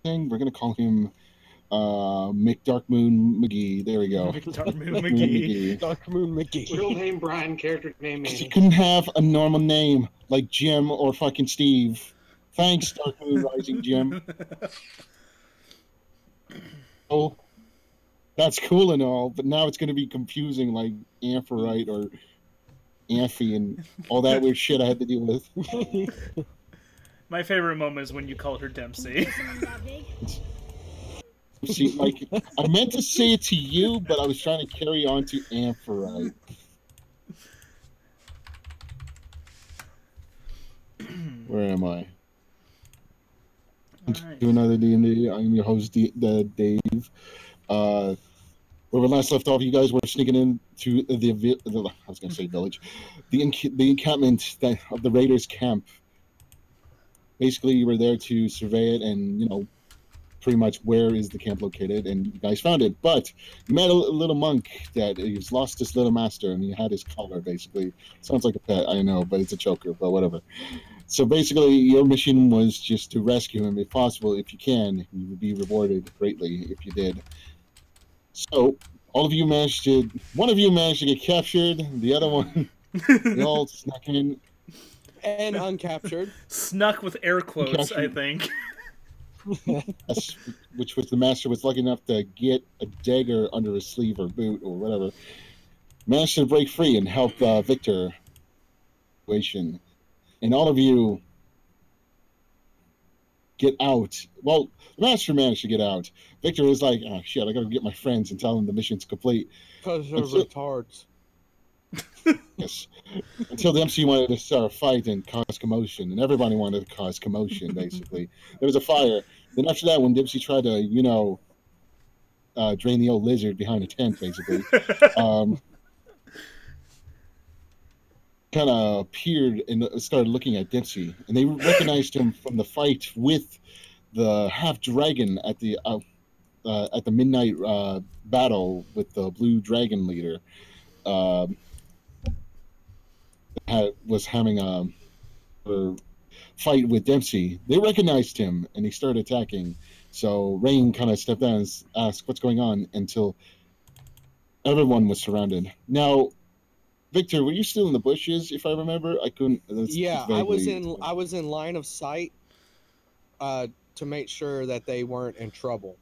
thing. We're gonna call him McDarkmoon McGee. There we go. McDarkmoon McGee. Darkmoon McGee. Real name Brian, character name He Annie. couldn't have a normal name like Jim or fucking Steve. Thanks, Darkmoon Rising Jim. Oh, that's cool and all, but now it's going to be confusing like Ampharite or Amphi and all that weird shit I had to deal with. My favorite moment is when you call her Dempsey. See, like, I meant to say it to you, but I was trying to carry on to Ampharite. Where am I? Right. Do another D&D. I'm your host, Dave. Where we last left off, you guys were sneaking into the I was going to say village, the encampment of the raiders' camp. Basically, you were there to survey it and, you know, pretty much where is the camp located, and you guys found it. But you met a little monk that he's lost his little master, and he had his collar, basically. Sounds like a pet, I know, but it's a choker, but whatever. So basically, your mission was just to rescue him, if possible. If you can, you would be rewarded greatly if you did. So, all of you managed to... One of you managed to get captured, the other one, they all snuck in. And uncaptured. Snuck with air quotes, I think. Which was the master was lucky enough to get a dagger under his sleeve or boot or whatever. Managed to break free and help Victor. And all of you get out. Well, the master managed to get out. Victor was like, oh shit, I gotta get my friends and tell them the mission's complete. Because they're retards. Yes. Until Dempsey wanted to start a fight and cause commotion, and everybody wanted to cause commotion, basically. There was a fire. Then after that, when Dempsey tried to, you know, drain the old lizard behind a tent, basically, kind of appeared and started looking at Dempsey, and they recognized him from the fight with the half-dragon at the midnight battle with the blue dragon leader. Was having a fight with Dempsey. They recognized him and he started attacking. So Wrean kind of stepped down and asked what's going on until everyone was surrounded. Now, Victor, were you still in the bushes? If I remember, I couldn't. Yeah, I was in line of sight to make sure that they weren't in trouble.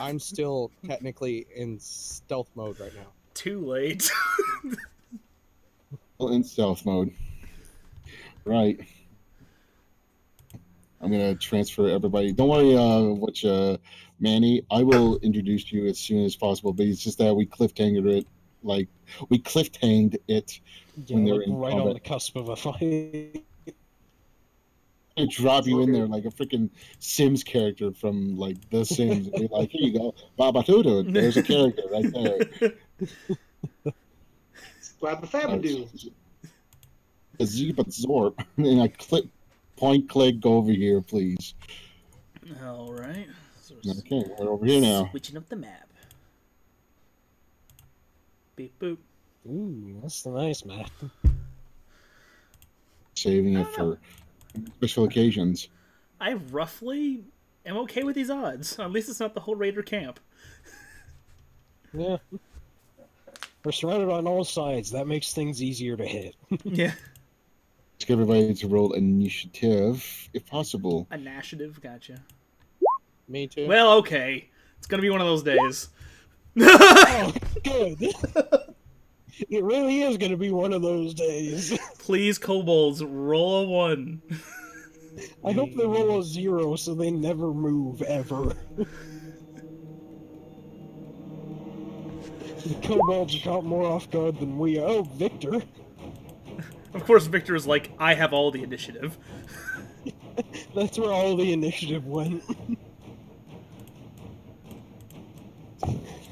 I'm still technically in stealth mode right now. Too late. In stealth mode. Right. I'm gonna transfer everybody. Don't worry, Manny. I will introduce you as soon as possible. But it's just that we cliffhanged it, when they were in right combat. on the cusp of a fight. I drop you in there like a freaking Sims character from like The Sims. Be like, here you go, Babatutu. There's a character right there. Flabba-fabba-doo. Zorp. And I point click, go over here, please. Alright. So Okay, we're over here now. switching up the map. Beep boop. Ooh, that's the nice map. Saving it for special occasions. I roughly am okay with these odds. At least it's not the whole Raider camp. Yeah. We're surrounded on all sides. That makes things easier to hit. Yeah. Ask everybody to roll initiative, if possible. Initiative, gotcha. Me too. Well, okay. It's gonna be one of those days. Oh, good. It really is going to be one of those days. Please, kobolds, roll a 1. I hope they roll a 0 so they never move, ever. The kobolds are caught more off guard than we are. Oh, Victor. Of course, Victor is like, I have all the initiative. That's where all the initiative went.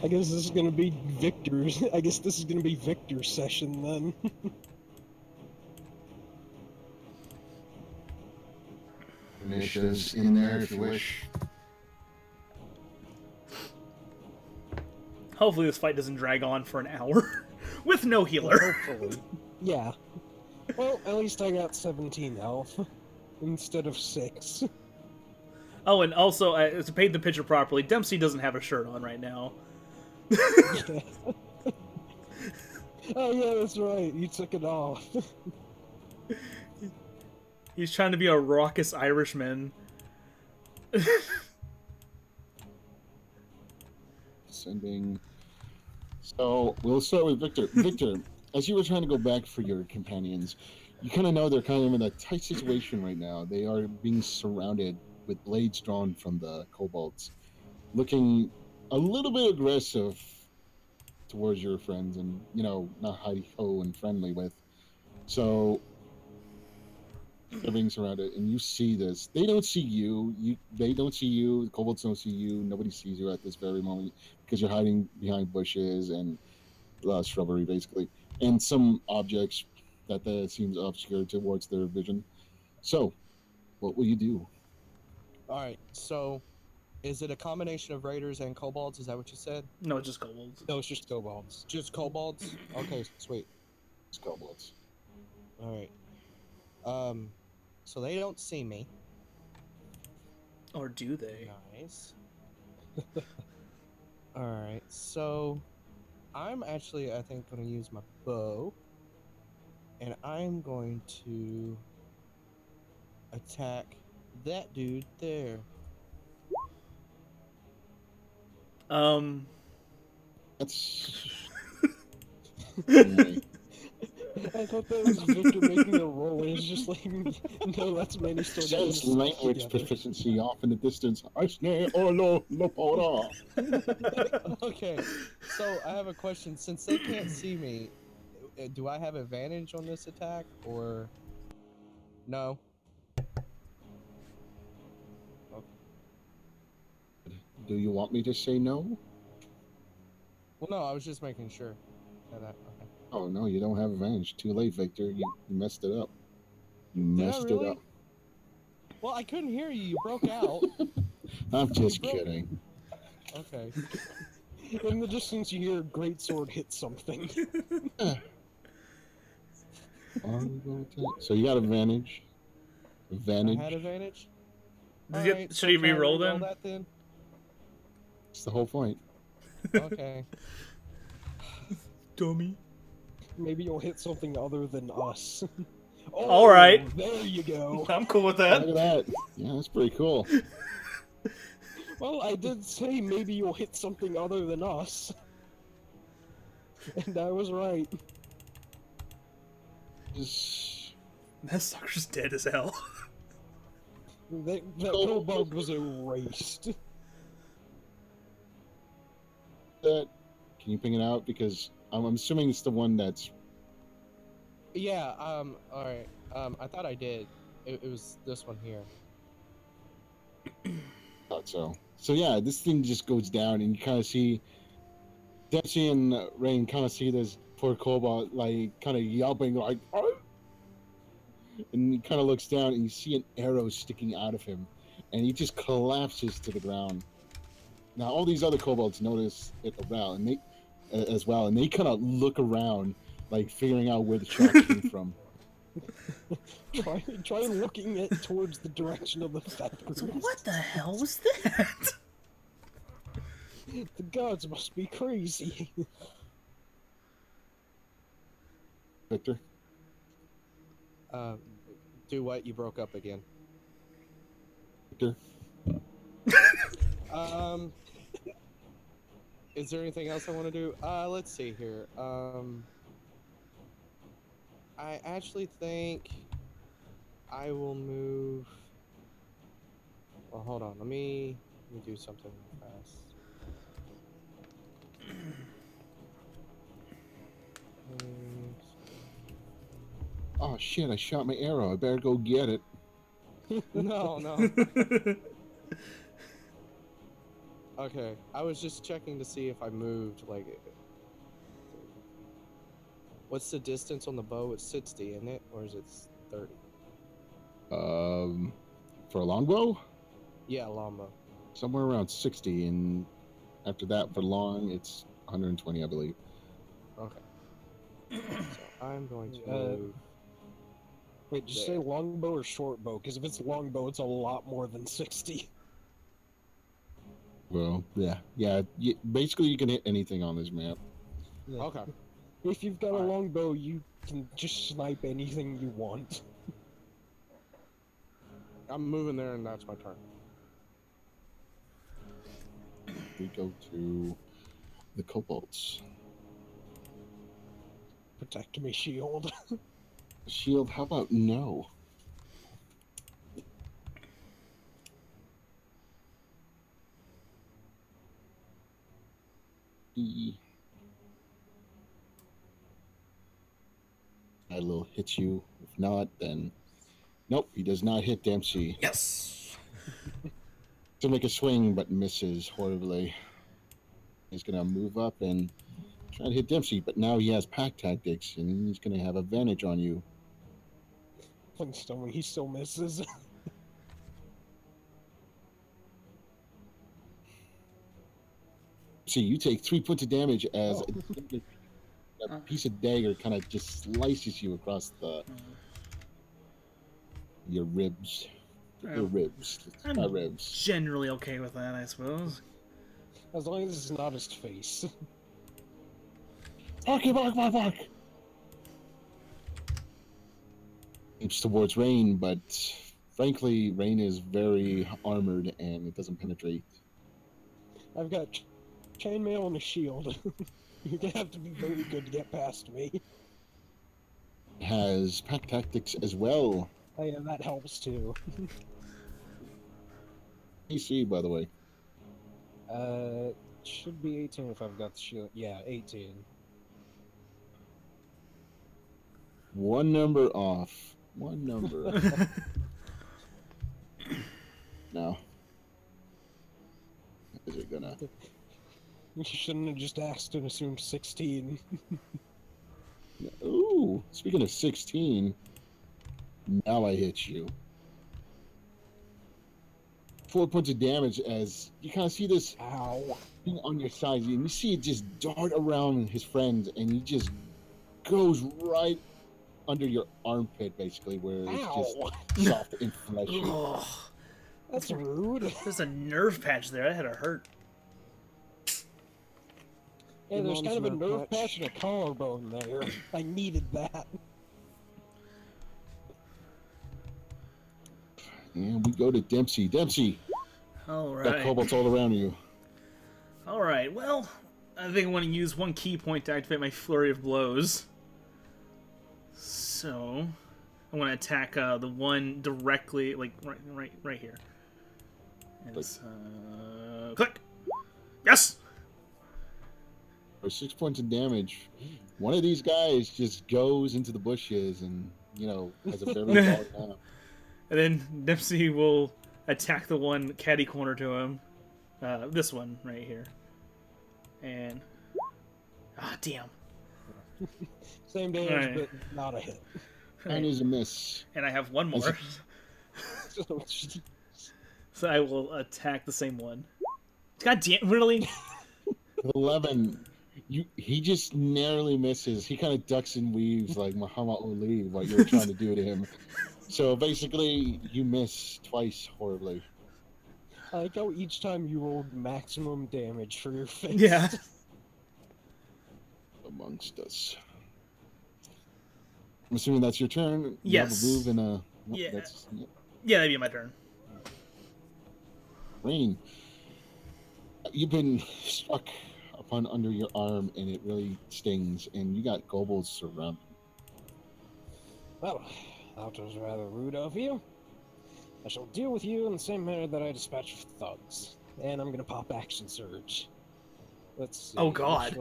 I guess this is gonna be Victor's. I guess this is gonna be Victor's session then. Initiatives in there if you wish. Hopefully this fight doesn't drag on for an hour. With no healer. Hopefully. Yeah. Well, at least I got 17 health. Instead of 6. Oh, and also, to paint the picture properly, Dempsey doesn't have a shirt on right now. Oh yeah, that's right. You took it off. He's trying to be a raucous Irishman. Sending. So we'll start with Victor. Victor, as you were trying to go back for your companions, you kind of know they're kind of in a tight situation right now. They are being surrounded with blades drawn from the kobolds, looking a little bit aggressive towards your friends, and not hi-ho and friendly with. So they're being surrounded, and you see this. They don't see you. They don't see you. The kobolds don't see you. Nobody sees you at this very moment because you're hiding behind bushes and shrubbery, basically, and some objects that seems obscure towards their vision. So, what will you do? All right. So, is it a combination of raiders and kobolds? Is that what you said? No, just kobolds. No, it's just kobolds. Just kobolds? Okay, sweet. It's kobolds. All right. So they don't see me. Or do they? Nice. All right. So, I'm actually, I think, going to use my bow, and I'm going to attack that dude there. That's. I thought that was Victor making a roll, and it's just like, no, that's Manny still getting Sense his language stuff together. proficiency off in the distance. Asne olo lopora. Okay, so I have a question. Since they can't see me, do I have advantage on this attack, or no? Do you want me to say no? Well, no, I was just making sure. Okay. Oh no, you don't have advantage. Too late, Victor. You messed it up. You Did I messed really? it up. Well, I couldn't hear you. You broke out. I'm just broke- kidding. Okay. In the distance, you hear a great sword hit something. So you got advantage. Advantage. I had advantage. Should he re-roll then? That then? It's the whole point. Okay. Dummy. Maybe you'll hit something other than us. Oh, All right. There you go. I'm cool with Look that. at that. Yeah, that's pretty cool. Well, I did say maybe you'll hit something other than us. And I was right. Just- That sucker's dead as hell. That kobold was erased. Can you ping it out? Because I'm assuming it's the one that's. Yeah. All right. I thought I did. It was this one here. Thought so. So yeah, this thing just goes down, and you kind of see Dempsey and Wrean kind of see this poor kobold like kind of yelping like, "Oh!" And he kind of looks down, and you see an arrow sticking out of him, and he just collapses to the ground. Now all these other kobolds notice it as well, and they kind of look around, like figuring out where the shot came from. Try looking it towards the direction of the feathers. What the hell was that? The gods must be crazy. Victor? Do what? You broke up again. Victor? Is there anything else I want to do? Let's see here. I actually think I will move. Well, hold on. Let me do something fast. Oh shit! I shot my arrow. I better go get it. No. Okay, I was just checking to see if I moved, like... What's the distance on the bow? It's 60, isn't it? Or is it 30? For a longbow, Yeah, longbow. somewhere around 60, and after that, for long, it's 120, I believe. Okay. So I'm going to move... Wait, did you say longbow or short bow? Because if it's longbow, it's a lot more than 60. Well, yeah. Basically, you can hit anything on this map. Yeah. Okay. If you've got a longbow, you can just snipe anything you want. I'm moving there, and that's my turn. We go to the kobolds. Protect me, shield. Shield, how about no? I will hit you. If not, then nope, he does not hit Dempsey. Yes. To make a swing, but misses horribly. He's gonna move up and try to hit Dempsey, but now he has pack tactics, and he's gonna have advantage on you. Please tell me he still misses. See, you take 3 points of damage as a piece of dagger kind of just slices you across your ribs. Your ribs. I'm ribs. generally okay with that, I suppose. As long as it's not his face. Bark! It's towards Wrean, but frankly, Wrean is very armored and it doesn't penetrate. I've got chainmail and a shield. You're gonna have to be very good to get past me. Has pack tactics as well. Oh yeah, that helps too. AC, by the way. Should be 18 if I've got the shield. Yeah, 18. One number off. One number. No. Is it gonna? You shouldn't have just asked and assumed 16. Ooh, speaking of 16, now I hit you. 4 points of damage as you kind of see this thing on your side, and you see it just dart around his friend, and he just goes right under your armpit, basically, where it's just soft and fleshy. That's rude. There's a nerve patch there. That had to hurt. Yeah, there's kind of a nerve patch and a collarbone there. I needed that. And we go to Dempsey. Dempsey! All right. Got kobolds all around you. All right. Well, I think I want to use one key point to activate my flurry of blows. So, I want to attack the one directly, like right here. It's, click. Yes. For 6 points of damage, one of these guys just goes into the bushes and has a very long time. And then Dempsey will attack the one catty corner to him. This one right here. And damn. Same damage, but not a hit. And is a miss. And I have one more. So I will attack the same one. God damn, really? 11. He just narrowly misses. He kind of ducks and weaves like Muhammad Ali, what you were trying to do to him. So basically, you miss twice horribly. I like how each time you rolled maximum damage for your face. Yeah. Amongst us. I'm assuming that's your turn. Yes. You have a move and a... Yeah. Yeah, that'd be my turn. Wrean, you've been struck upon under your arm, and it really stings, and you got kobolds surrounded. Well, that was rather rude of you. I shall deal with you in the same manner that I dispatched thugs. And I'm gonna pop Action Surge. Let's see. Oh god.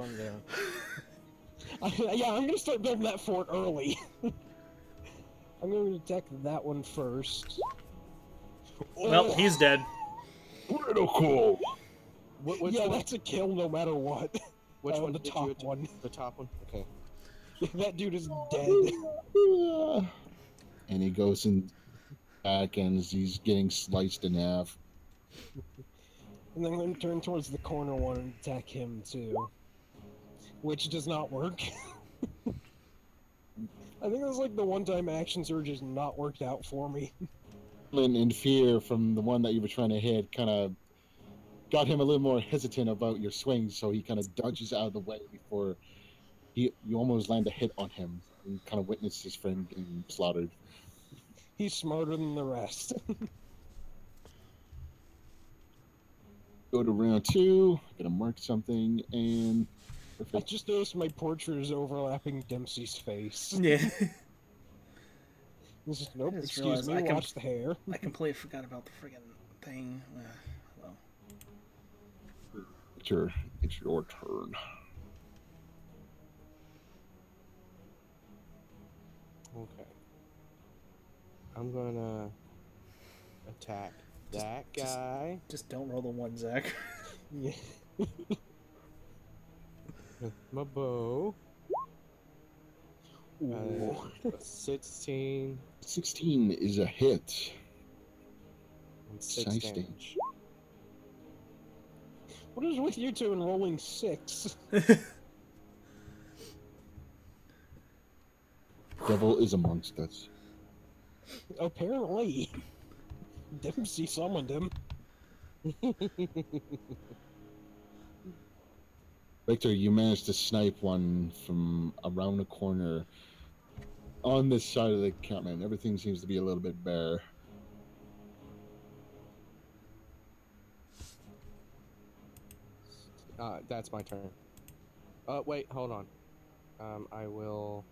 Yeah, I'm gonna start building that fort early. I'm going to attack that one first. Well, he's dead. Critical! Which yeah, one? that's a kill no matter what. Which one? The top one. The top one? Okay. That dude is dead. And he goes in back and he's getting sliced in half. And then I'm going to turn towards the corner one and attack him too. Which does not work. I think that's like the one time Action Surge has not worked out for me. In fear from the one that you were trying to hit, kind of got him a little more hesitant about your swing, so he kind of dodges out of the way before you almost land a hit on him and kind of witness his friend getting slaughtered. He's smarter than the rest. Go to round 2. Gonna mark something and I just noticed my portrait is overlapping Dempsey's face. Yeah. This is, nope, I just excuse realized me, watch the hair. I completely forgot about the friggin' thing. Well. It's your turn. Okay. I'm gonna attack that guy Just don't roll the 1, Zach. Yeah. with my bow. Ooh. 16 16 is a hit. and 6 Nice damage. damage. What is with you two and rolling 6? Devil is amongst us. Apparently. Dempsey summoned him. Victor, you managed to snipe one from around the corner on this side of the encampment. Everything seems to be a little bit bare. That's my turn. Wait, hold on. I will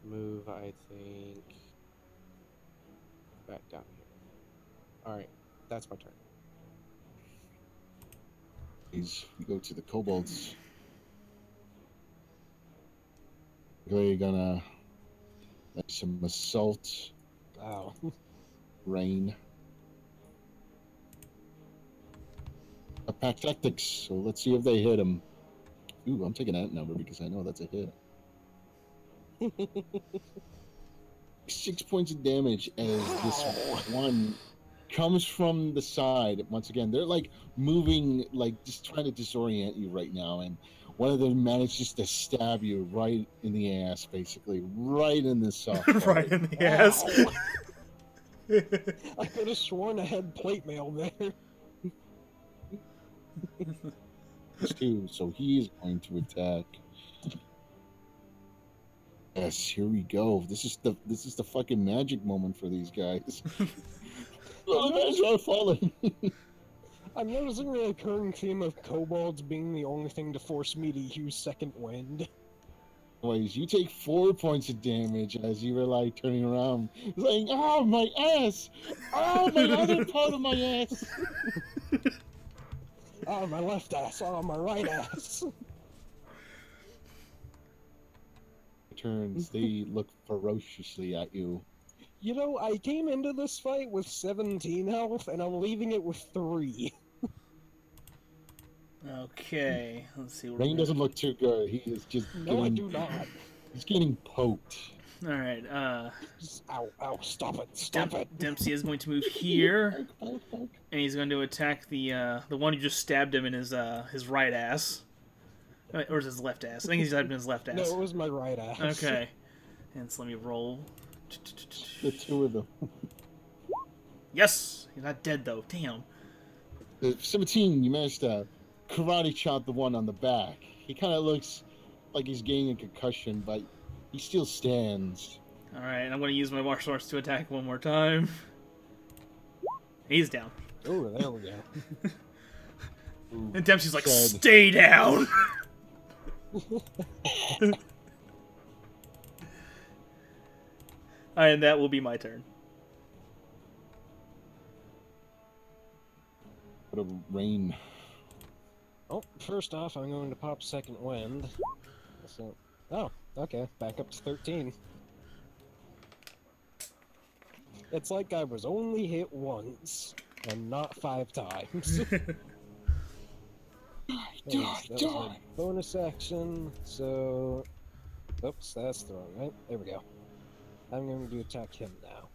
move, I think, back down here. Alright, that's my turn. We go to the kobolds. We're gonna make some assault. Wow. Rain. Attack tactics. So let's see if they hit him. Ooh, I'm taking that number because I know that's a hit. 6 points of damage as this one comes from the side. Once again, they're like moving, like just trying to disorient you right now, and one of them manages to stab you right in the ass, basically, right in the soft part. Right in the ass. I could have sworn I had plate mail there. Too, so he is going to attack. Yes, here we go. This is the fucking magic moment for these guys. Oh, the guys are falling. I'm noticing the recurring theme of kobolds being the only thing to force me to use second wind. Anyways, you take 4 points of damage as you were like turning around, saying, "Oh my ass! Oh my other part of my ass!" Oh, my left ass. Oh, my right ass. Turns, they look ferociously at you. You know, I came into this fight with 17 health, and I'm leaving it with 3. Okay, let's see. Rain doesn't look too good. He is just No, I do not. He's getting poked. All right. Just, ow, ow, stop it, stop it. Dempsey is going to move here, and he's going to attack the one who just stabbed him in his right ass, or is his left ass? I think he's stabbed him in his left ass. No, it was my right ass. Okay, and so let me roll. The two of them. Yes, he's not dead though. Damn. 17, you managed to karate chop the one on the back. He kind of looks like he's gaining a concussion, but he still stands. All right, I'm going to use my martial arts to attack one more time. He's down. Oh, there we go. And Dempsey's like, Sad. "Stay down." And that will be my turn. What a rain. Oh, first off, I'm going to pop second wind. So, oh, okay, back up to 13. It's like I was only hit once, and not 5 times. That was my bonus action, so... Oops, that's the wrong, right? There we go. I'm going to attack him now.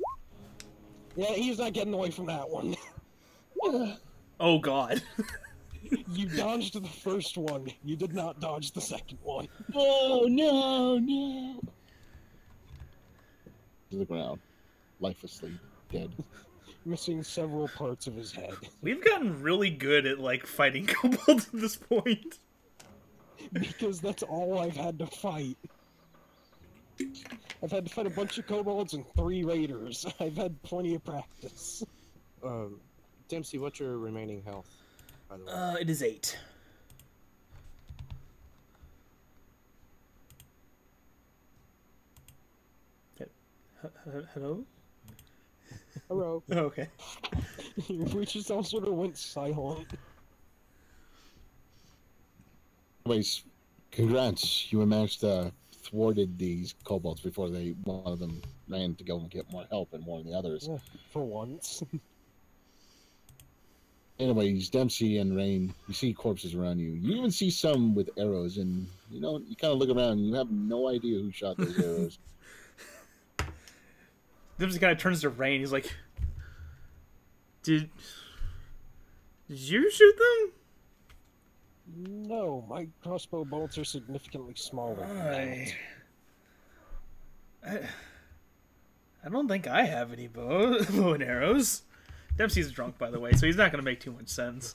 Yeah, he's not getting away from that one. Oh god. You dodged the first one. You did not dodge the second one. Oh no, no! To the ground, lifelessly dead. missing several parts of his head. We've gotten really good at, like, fighting kobolds at this point. Because that's all I've had to fight. I've had to fight a bunch of kobolds and 3 raiders. I've had plenty of practice. Dempsey, what's your remaining health, by the way? It is 8. Hello? Hello. Oh, okay. We just all sort of went silent. Anyways, congrats. You managed to thwarted these kobolds before one of them ran to go and get more help and more than the others. Yeah, for once. Anyways, Dempsey and Wrean, you see corpses around you. You even see some with arrows, and you kind of look around and you have no idea who shot those arrows. Dempsey kind of turns to Wrean. He's like, Did you shoot them? No, my crossbow bolts are significantly smaller than that. I don't think I have any bow and arrows. Dempsey's drunk, by the way, so he's not going to make too much sense.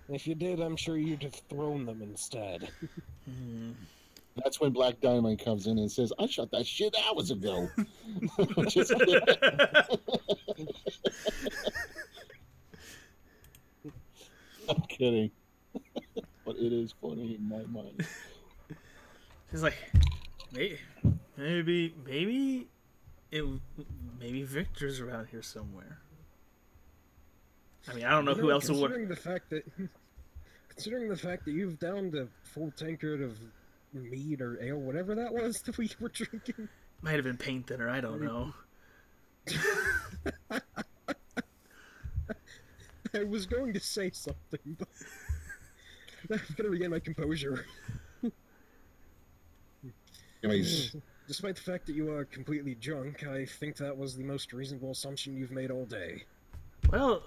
If you did, I'm sure you'd have thrown them instead. That's when Black Dynamite comes in and says, I shot that shit hours ago. I'm kidding. But it is funny in my mind. He's like, maybe Victor's around here somewhere. I mean, I don't know who else would. Considering the fact that you've downed a full tankard of mead or ale, whatever that was that we were drinking. Might have been paint thinner, I don't know. I was going to say something, but I've got to regain my composure. Anyways, Despite the fact that you are completely drunk, I think that was the most reasonable assumption you've made all day. Well,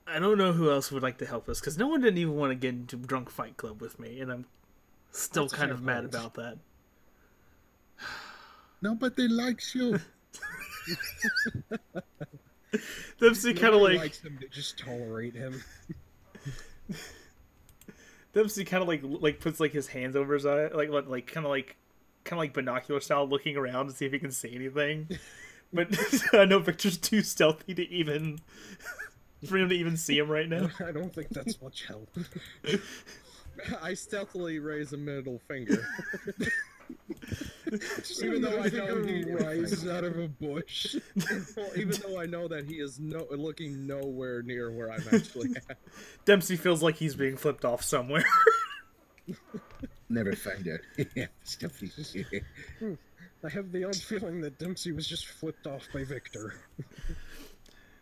I don't know who else would like to help us, because no one didn't even want to get into Drunk Fight Club with me, and I'm still kind of mad about that. Nobody likes you. Dempsey kind of like likes him to just tolerate him. Dempsey kind of like puts like his hands over his eye, like kind of like binocular style, looking around to see if he can see anything. But I know Victor's too stealthy to even for him to even see him right now. I don't think that's much help. I stealthily raise a middle finger. Even though I know he rises out of a bush. Well, even though I know that he is looking nowhere near where I'm actually at. Dempsey feels like he's being flipped off somewhere. Never find out. Stealthy. I have the odd feeling that Dempsey was just flipped off by Victor.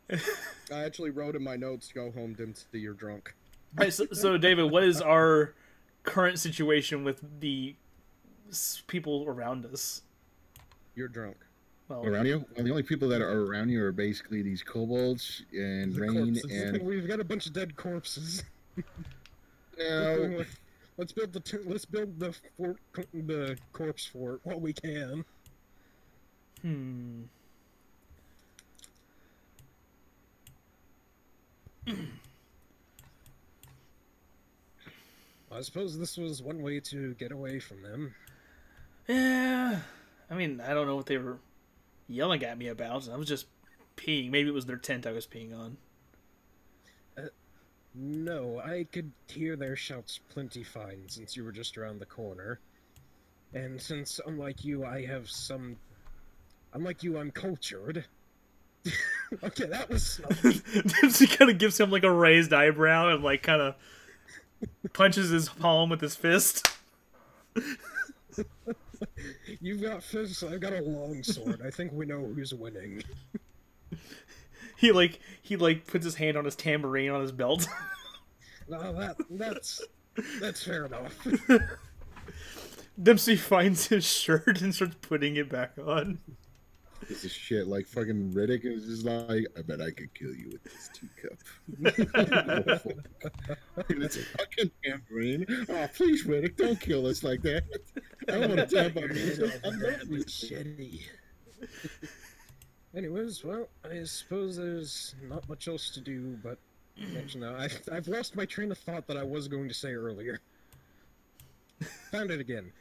I actually wrote in my notes, go home, Dempsey, you're drunk. All right, so David, what is our current situation with the people around us? You're drunk. Well, Around you? Well, the only people that are around you are basically these kobolds and Wrean and... We've got a bunch of dead corpses. No. Let's build the corpse fort while we can. I suppose this was one way to get away from them. yeah. I mean, I don't know what they were yelling at me about. I was just peeing. Maybe it was their tent I was peeing on. No, I could hear their shouts plenty fine since you were just around the corner. And since, unlike you, I'm cultured. Okay, that was... Dempsey kind of gives him like a raised eyebrow and like kind of punches his palm with his fist. You've got fists, I've got a long sword. I think we know who's winning. He puts his hand on his tambourine on his belt. No, that's fair enough. Dempsey finds his shirt and starts putting it back on. This is shit. Like fucking Riddick is just like, I bet I could kill you with this teacup. It's a fucking tambourine. Oh, please, Riddick, don't kill us like that. I don't want to tap on music. I'm not shitty. Anyways, well, I suppose there's not much else to do, but actually, no, I've lost my train of thought that I was going to say earlier. Found it again.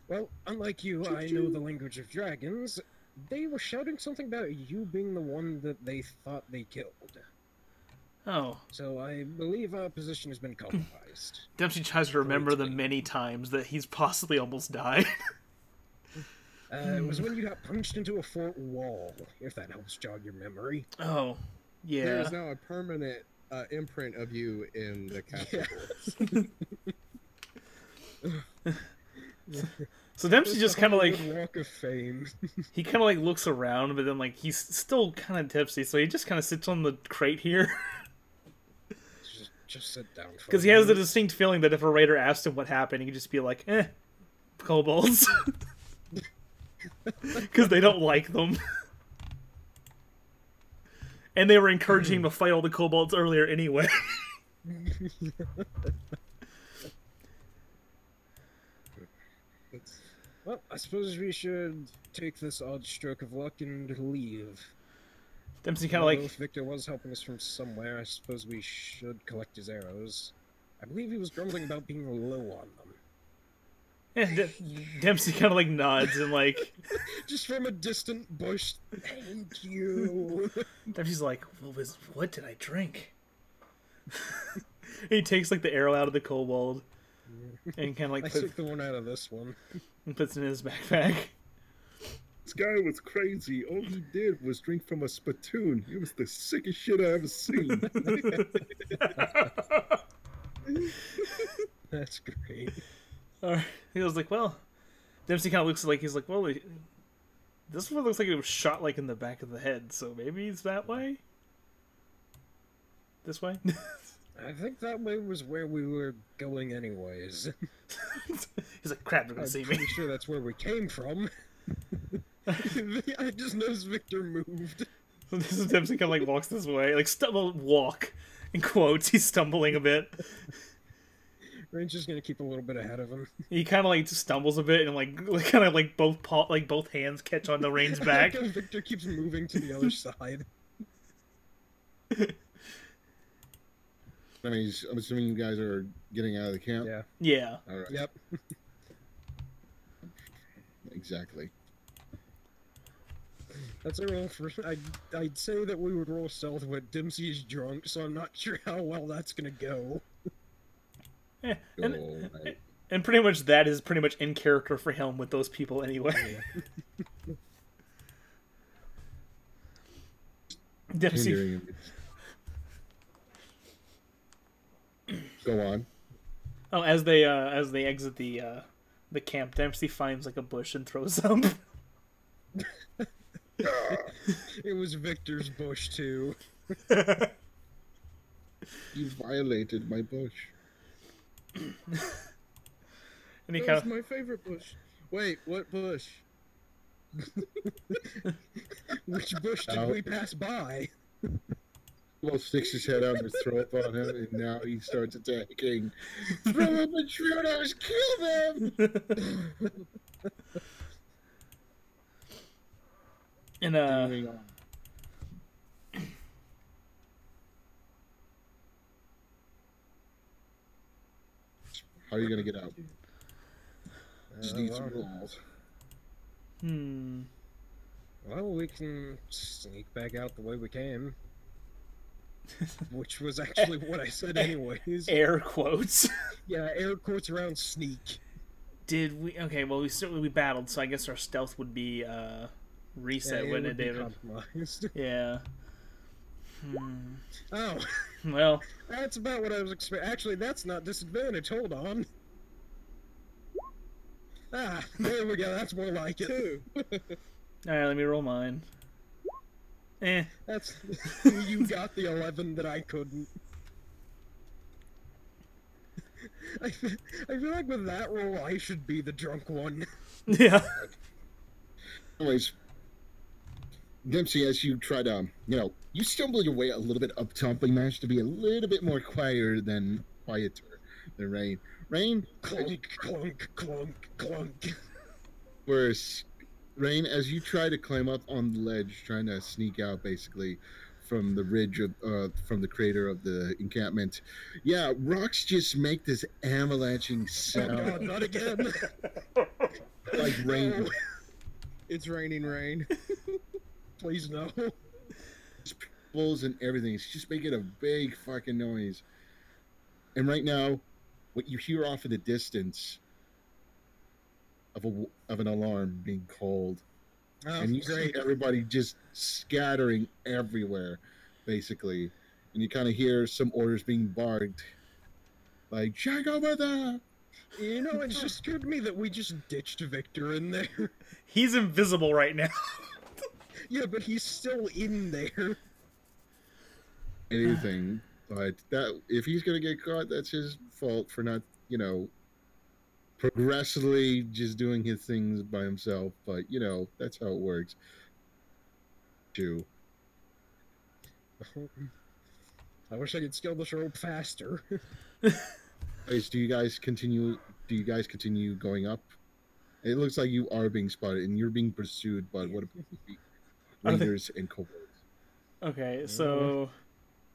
Well, unlike you, I know the language of dragons. They were shouting something about you being the one that they thought they killed. Oh. So I believe our position has been compromised. Dempsey tries to remember the many times that he's possibly almost died. It was when you got punched into a fort wall, if that helps jog your memory. Oh, yeah. There is now a permanent imprint of you in the castle. Yeah. So Dempsey just kind of like Walk of Fame. he kind of like looks around, but then like he's still kind of tipsy, so he just kind of sits on the crate here. Just sit down. Because he has the distinct feeling that if a raider asked him what happened, he could just be like, kobolds. Because they don't like them. And they were encouraging him to fight all the kobolds earlier anyway. Well, I suppose we should take this odd stroke of luck and leave. Dempsey kind of like... If Victor was helping us from somewhere, I suppose we should collect his arrows. I believe he was grumbling about being low on them. Dempsey kind of like nods and like... Just from a distant bush, thank you. Dempsey's like, what did I drink? He takes like the arrow out of the kobold. And kind of like... I took the one out of this one. And puts it in his backpack. This guy was crazy. All he did was drink from a spittoon. It was the sickest shit I ever seen. That's great. He was like, well... Dempsey kind of looks like, he's like, well, this one looks like it was shot like in the back of the head, so maybe it's that way? This way? I think that way was where we were going anyways. He's like, crap, they're gonna see me. I'm pretty sure that's where we came from. I just noticed Victor moved. So this is Dempsey kind of like walks this way, like walk in quotes. He's stumbling a bit. Rain's just gonna keep a little bit ahead of him. He kind of like stumbles a bit and like kind of like both hands catch on the Rain's back. Victor keeps moving to the other side. I mean, I'm assuming you guys are getting out of the camp? Yeah. Yeah. All right. Yep. Exactly. That's a roll for... I'd say that we would roll stealth, but Dempsey is drunk, so I'm not sure how well that's gonna go. And pretty much that is pretty much in character for him with those people anyway. Yeah. Dempsey... Go on. Oh, as they exit the camp, Dempsey finds like a bush and throws them. It was Victor's bush too. You violated my bush. And he That kind was of my favorite bush. Wait, what bush? Which bush did we pass by? Well, sticks his head out and throw up on him, and now he starts attacking. Throw up and shoot us, kill them! and How are you gonna get out? Just need some rolls. Well, we can sneak back out the way we came. Which was actually what I said anyways. air quotes. Yeah, air quotes around sneak. Did we? Okay, well we battled, so I guess our stealth would be reset, Yeah, wouldn't would it, be David? compromised. Yeah. Oh, Well, that's about what I was expecting. Actually, that's not disadvantage. Hold on. Ah, there we go. That's more like it. alright, let me roll mine. That's you got the 11 that I couldn't. I feel like with that roll, I should be the drunk one. Yeah. Anyways, Dempsey, as you try to, you stumble your way a little bit up top, but you manage to be a little bit more quieter than Rain. Rain, Clunk, clunk, clunk, clunk. whereas Rain, as you try to climb up on the ledge, trying to sneak out basically from the ridge of from the crater of the encampment, yeah, rocks just make this avalanching sound. Oh God, not again. Like rain. No. It's raining rain. Please no. Bulls and everything. It's just making a big fucking noise. And right now, what you hear off in the distance of an alarm being called, and you see everybody just scattering everywhere, basically, and you kind of hear some orders being barked, like "Check over there." You know, it just occurred to me that we just ditched Victor in there. He's invisible right now. Yeah, but he's still in there. Anything, but that if he's gonna get caught, that's his fault for not, progressively just doing his things by himself. But that's how it works. Too. I wish I could scale this rope faster. Guys, do you guys continue going up? It looks like you are being spotted and you're being pursued by what appear to be raiders and kobolds. Okay, so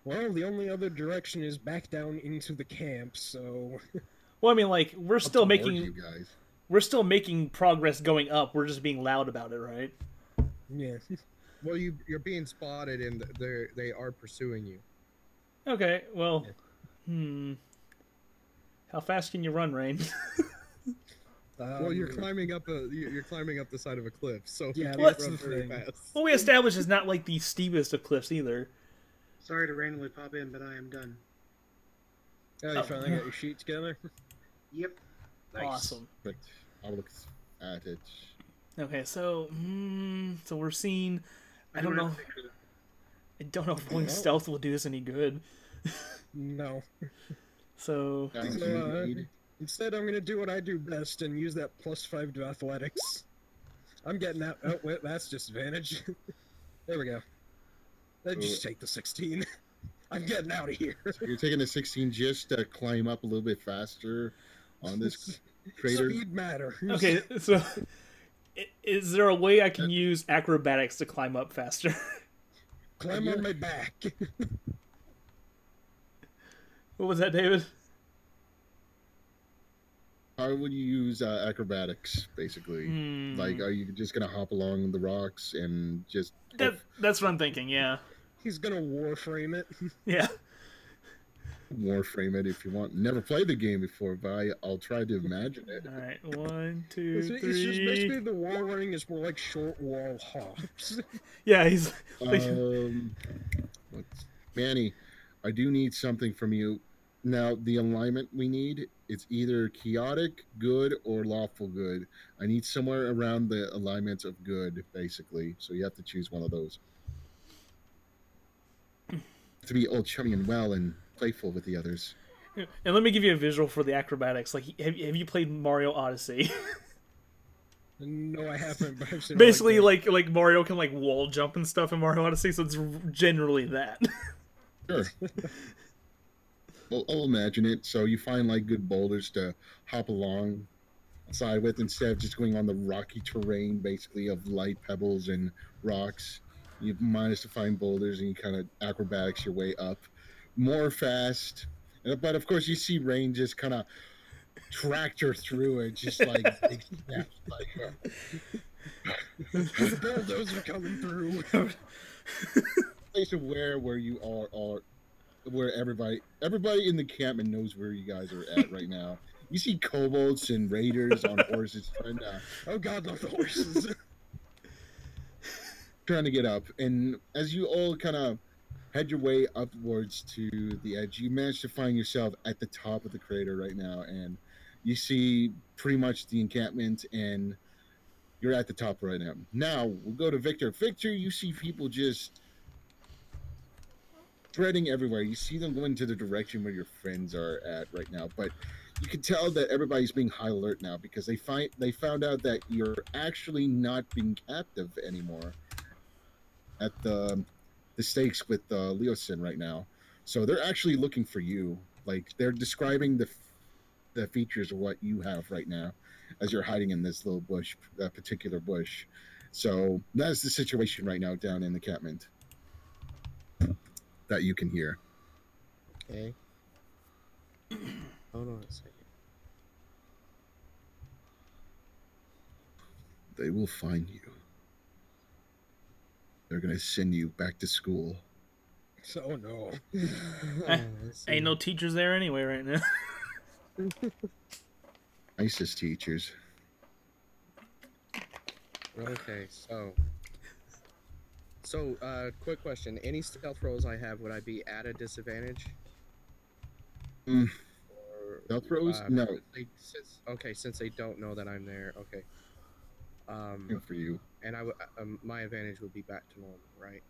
Well, the only other direction is back down into the camp, so well, I mean, like we're still Towards making you guys. we're still making progress going up. We're just being loud about it, right? yeah. Well, you're being spotted, and they are pursuing you. Okay, well, how fast can you run, Rain? Well, you're climbing up the side of a cliff, so Yeah, you that's can't the run very thing. fast. Well, we established it's not like the steepest of cliffs either. Sorry to randomly pop in, but I am done. Oh, you finally got your sheet together? Yep. Nice. Awesome. But I'll look at it. Okay, so so we're seeing. I don't know. I don't know if rolling stealth will do this any good. No. So Instead, I'm gonna do what I do best and use that +5 to athletics. I'm getting that. Oh, wait, that's disadvantage. There we go. Let's just take the 16. I'm getting out of here. You're taking a 16 just to climb up a little bit faster on this crater. Speed matters. okay, so is there a way I can use acrobatics to climb up faster? Climb on my back. What was that, David? How would you use acrobatics, basically? Like, are you just gonna hop along the rocks and just... That's what I'm thinking, yeah. He's gonna warframe it. Yeah. Warframe it if you want. Never played the game before, but I'll try to imagine it. Alright, 1, 2, It's 3. just basically the wall running is more like short wall hops. Yeah, he's... Manny, I do need something from you. Now, the alignment we need, it's either chaotic good or lawful good. I need somewhere around the alignments of good, basically. So you have to choose one of those. To be old chummy and well and playful with the others. And let me give you a visual for the acrobatics. Like, have you played Mario Odyssey? No, I haven't, but I've seen Basically, like Mario can like wall jump and stuff in Mario Odyssey, so it's generally that. Sure. Well, I'll imagine it. So you find like good boulders to hop along side with instead of just going on the rocky terrain, basically of light pebbles and rocks. You manage to find boulders and you kind of acrobatics your way up more fast. But of course, you see Wrean just kind of tractor through it, just like big snaps, the bulldozers are coming through. Place of where you are where everybody in the campment knows where you guys are at right now. You see kobolds and raiders on horses trying to... Oh God, not the horses. Trying to get up, and as you all kind of head your way upwards to the edge, you manage to find yourself at the top of the crater right now, and you see pretty much the encampment, and you're at the top right now. Now, we'll go to Victor. Victor, you see people just spreading everywhere. You see them going to the direction where your friends are at right now, but you can tell that everybody's being high alert now because they found out that you're actually not being captive anymore at the stakes with Leosin right now. So they're actually looking for you. Like, they're describing the features of what you have right now as you're hiding in this little bush, particular bush. So that's the situation right now down in the encampment that you can hear. Okay. Hold on a second. They will find you. They're going to send you back to school. So no. Ain't no teachers there anyway right now. Nicest teachers. Okay, quick question. Any stealth rolls I have, would I be at a disadvantage? Mm. Or, Stealth rolls? No. Since they don't know that I'm there, okay. Good for you. And my advantage would be back to normal, right?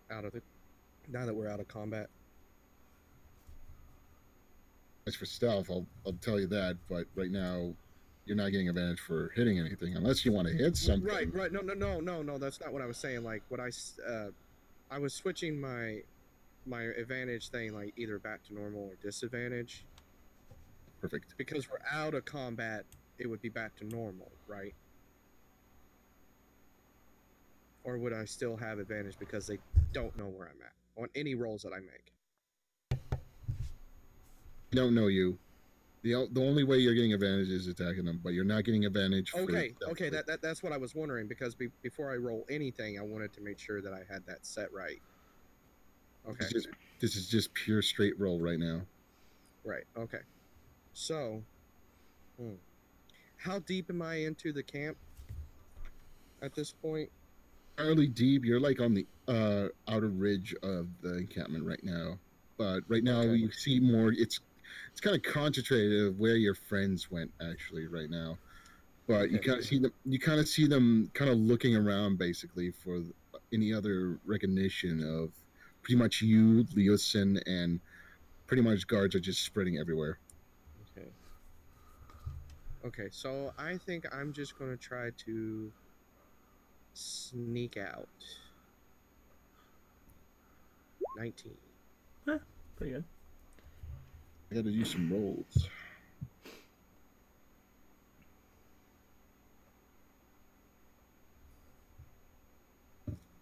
Now that we're out of combat. As for stealth, I'll tell you that, but right now, you're not getting advantage for hitting anything unless you want to hit something. Right. No. That's not what I was saying. Like, I was switching my advantage thing, like either back to normal or disadvantage. Perfect. Because we're out of combat, it would be back to normal, right? Or would I still have advantage because they don't know where I'm at on any rolls that I make? They don't know you. The only way you're getting advantage is attacking them, but you're not getting advantage. Okay. That's what I was wondering, because before I roll anything, I wanted to make sure that I had that set right. Okay. This is just pure straight roll right now. Right. Okay. So, how deep am I into the camp at this point? Fairly deep. You're like on the outer ridge of the encampment right now. But right now you see more. It's kind of concentrated of where your friends went actually right now. But you kind of see them. You kind of see them kind of looking around basically for any other recognition of pretty much you, Leosin, and pretty much guards are just spreading everywhere. Okay, so I think I'm just going to try to sneak out. 19. Pretty good. I got to do some rolls.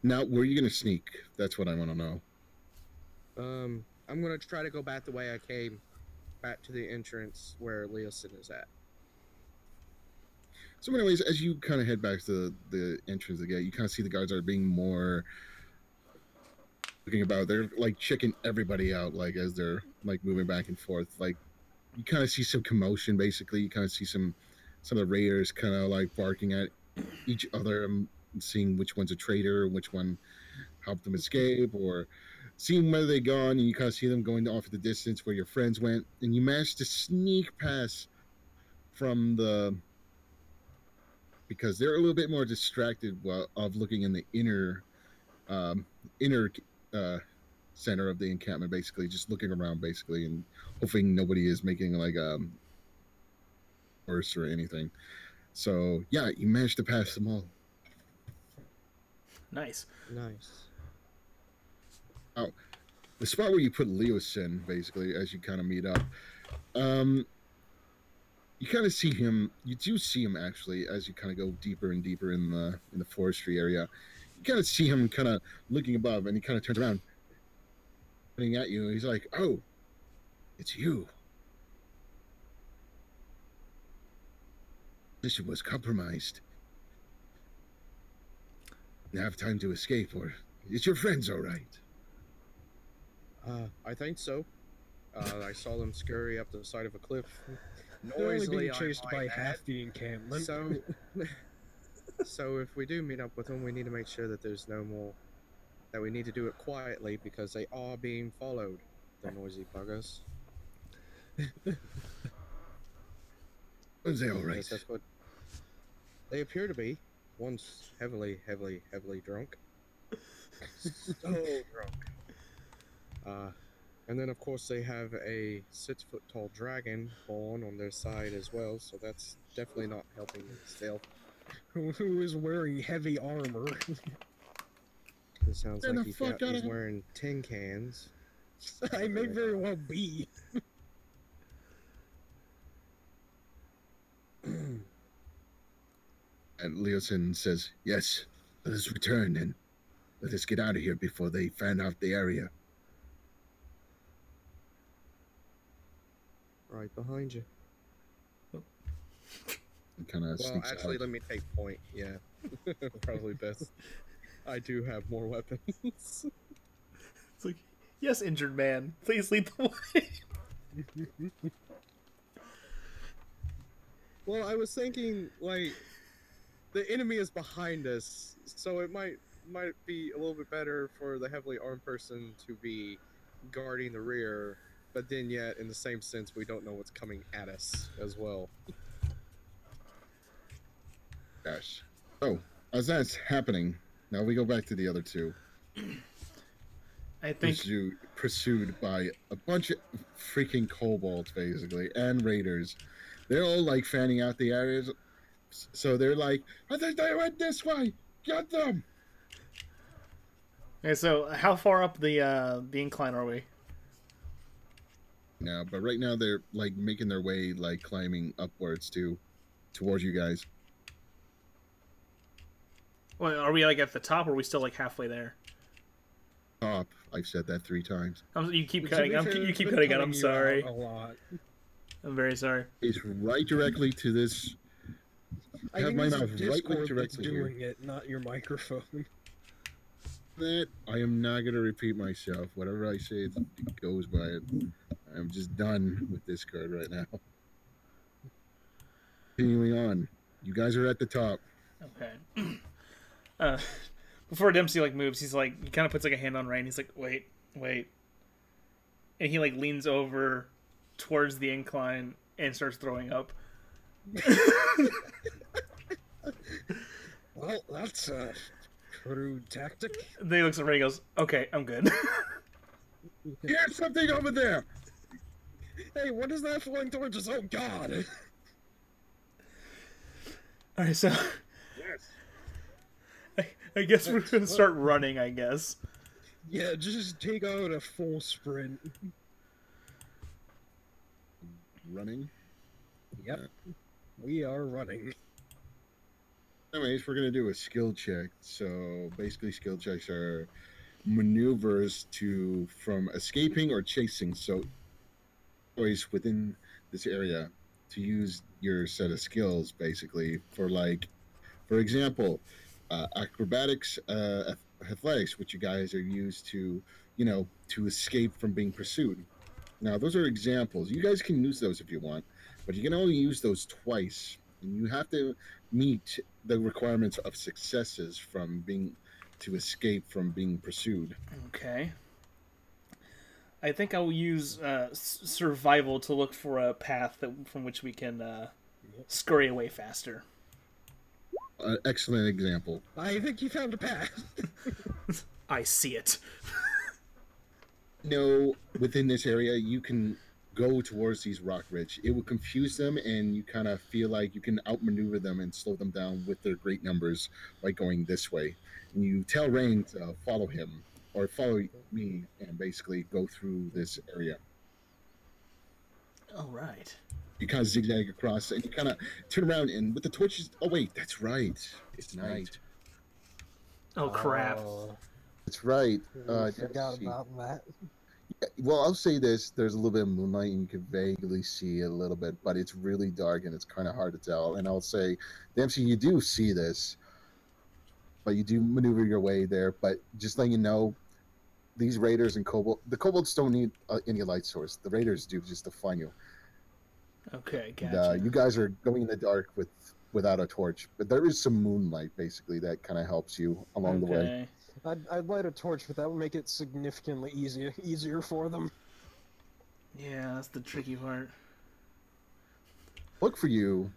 Now, where are you going to sneak? That's what I want to know. I'm going to try to go back the way I came, back to the entrance where Leosin is at. So anyways, as you kind of head back to the entrance of the gate, you kind of see the guards are being more looking about. They're like checking everybody out, like as they're like moving back and forth. Like you kind of see some commotion. Basically, you kind of see some of the raiders kind of like barking at each other and seeing which one's a traitor, which one helped them escape, or seeing where they gone. And you kind of see them going off at the distance where your friends went, and you managed to sneak past from the. Because they're a little bit more distracted of looking in the inner center of the encampment, basically just looking around, basically, and hoping nobody is making like worse or anything. So yeah, you managed to pass them all. Nice. Oh, the spot where you put Leosin, basically, as you kind of meet up, you kind of see him. You do see him actually as you kind of go deeper and deeper in the forestry area. You kind of see him kind of looking above, and he kind of turns around, looking at you. And he's like, "Oh, it's you. Mission was compromised. You have time to escape, or is your friends all right?" I think so. I saw them scurry up the side of a cliff. They're only Noisily, being chased by half the encampment. So if we do meet up with them, we need to make sure that there's no more. That we need to do it quietly because they are being followed. The noisy buggers. Was they all right? Yes, that's what they appear to be. One's heavily drunk. So drunk. And then, of course, they have a 6-foot-tall dragon born on their side as well, so that's definitely not helping stealth. Who is wearing heavy armor? It sounds like he's wearing tin cans. I may very well be. And Leosin says, "Yes, let us return and let us get out of here before they fan out the area." Right behind you. Kind of Well, sneaks actually, out. let me take point. Yeah, probably best. I do have more weapons. It's like, yes, injured man, please lead the way. Well, I was thinking, like, the enemy is behind us, so it might be a little bit better for the heavily armed person to be guarding the rear, but then yet, in the same sense, we don't know what's coming at us as well. Yes. So, as that's happening, now we go back to the other two. I think Pursued by a bunch of freaking kobolds, basically, and raiders. They're all like fanning out the areas. So they're like, "I think they went this way. Get them!" Okay, so how far up the incline are we? Now, but right now they're like making their way, like climbing upwards towards you guys. Well, are we like at the top, or are we still like halfway there? Top. I've said that 3 times. You keep To cutting. be fair, You it's keep been cutting out. cutting I'm you sorry. out a lot. I'm very sorry. It's right directly to this. I have think my it's mouth right Discord that's directly here. doing it, not your microphone. That I am not going to repeat myself. Whatever I say, it goes by it. I'm just done with Discord right now. Continuing on. You guys are at the top. Okay. Before Dempsey like moves, he kind of puts like a hand on Wrean. He's like, wait, and he like leans over towards the incline and starts throwing up. Well, that's a crude tactic. Then he looks at Wrean and goes, "Okay, I'm good." Here's something over there. Hey, what is that flying towards us? Oh God! All right, so Yes. I guess we're gonna start running. I guess. Yeah, just take out a full sprint. Running. Yep, we are running. Anyways, we're going to do a skill check. So basically, skill checks are maneuvers from escaping or chasing. So choice within this area to use your set of skills, basically, for example, acrobatics, athletics, which you guys are used to, to escape from being pursued. Now, those are examples. You guys can use those if you want, but you can only use those twice. And you have to meet the requirements of successes to escape from being pursued. Okay. I think I will use survival to look for a path from which we can scurry away faster. Excellent example. I think you found a path. I see it. Within this area, you can go towards these rock ridge. It will confuse them, and you kind of feel like you can outmaneuver them and slow them down with their great numbers by going this way. And you tell Wrean to follow him, or follow me, and basically go through this area. All right. You kind of zigzag across, and you kind of turn around, and with the torches... Oh, wait, that's right. It's night. Oh, crap. That's right. I forgot about that. Well, I'll say this. There's a little bit of moonlight, and you can vaguely see it a little bit, but it's really dark, and it's kind of hard to tell. And I'll say, Dempsey, you do see this, but you do maneuver your way there. But just letting you know, these raiders and the kobolds don't need any light source. The raiders do, just to find you. Okay, gotcha. And, you guys are going in the dark without a torch, but there is some moonlight, basically, that kind of helps you along the way. I'd light a torch, but that would make it significantly easier for them. Yeah, that's the tricky part. Look for you,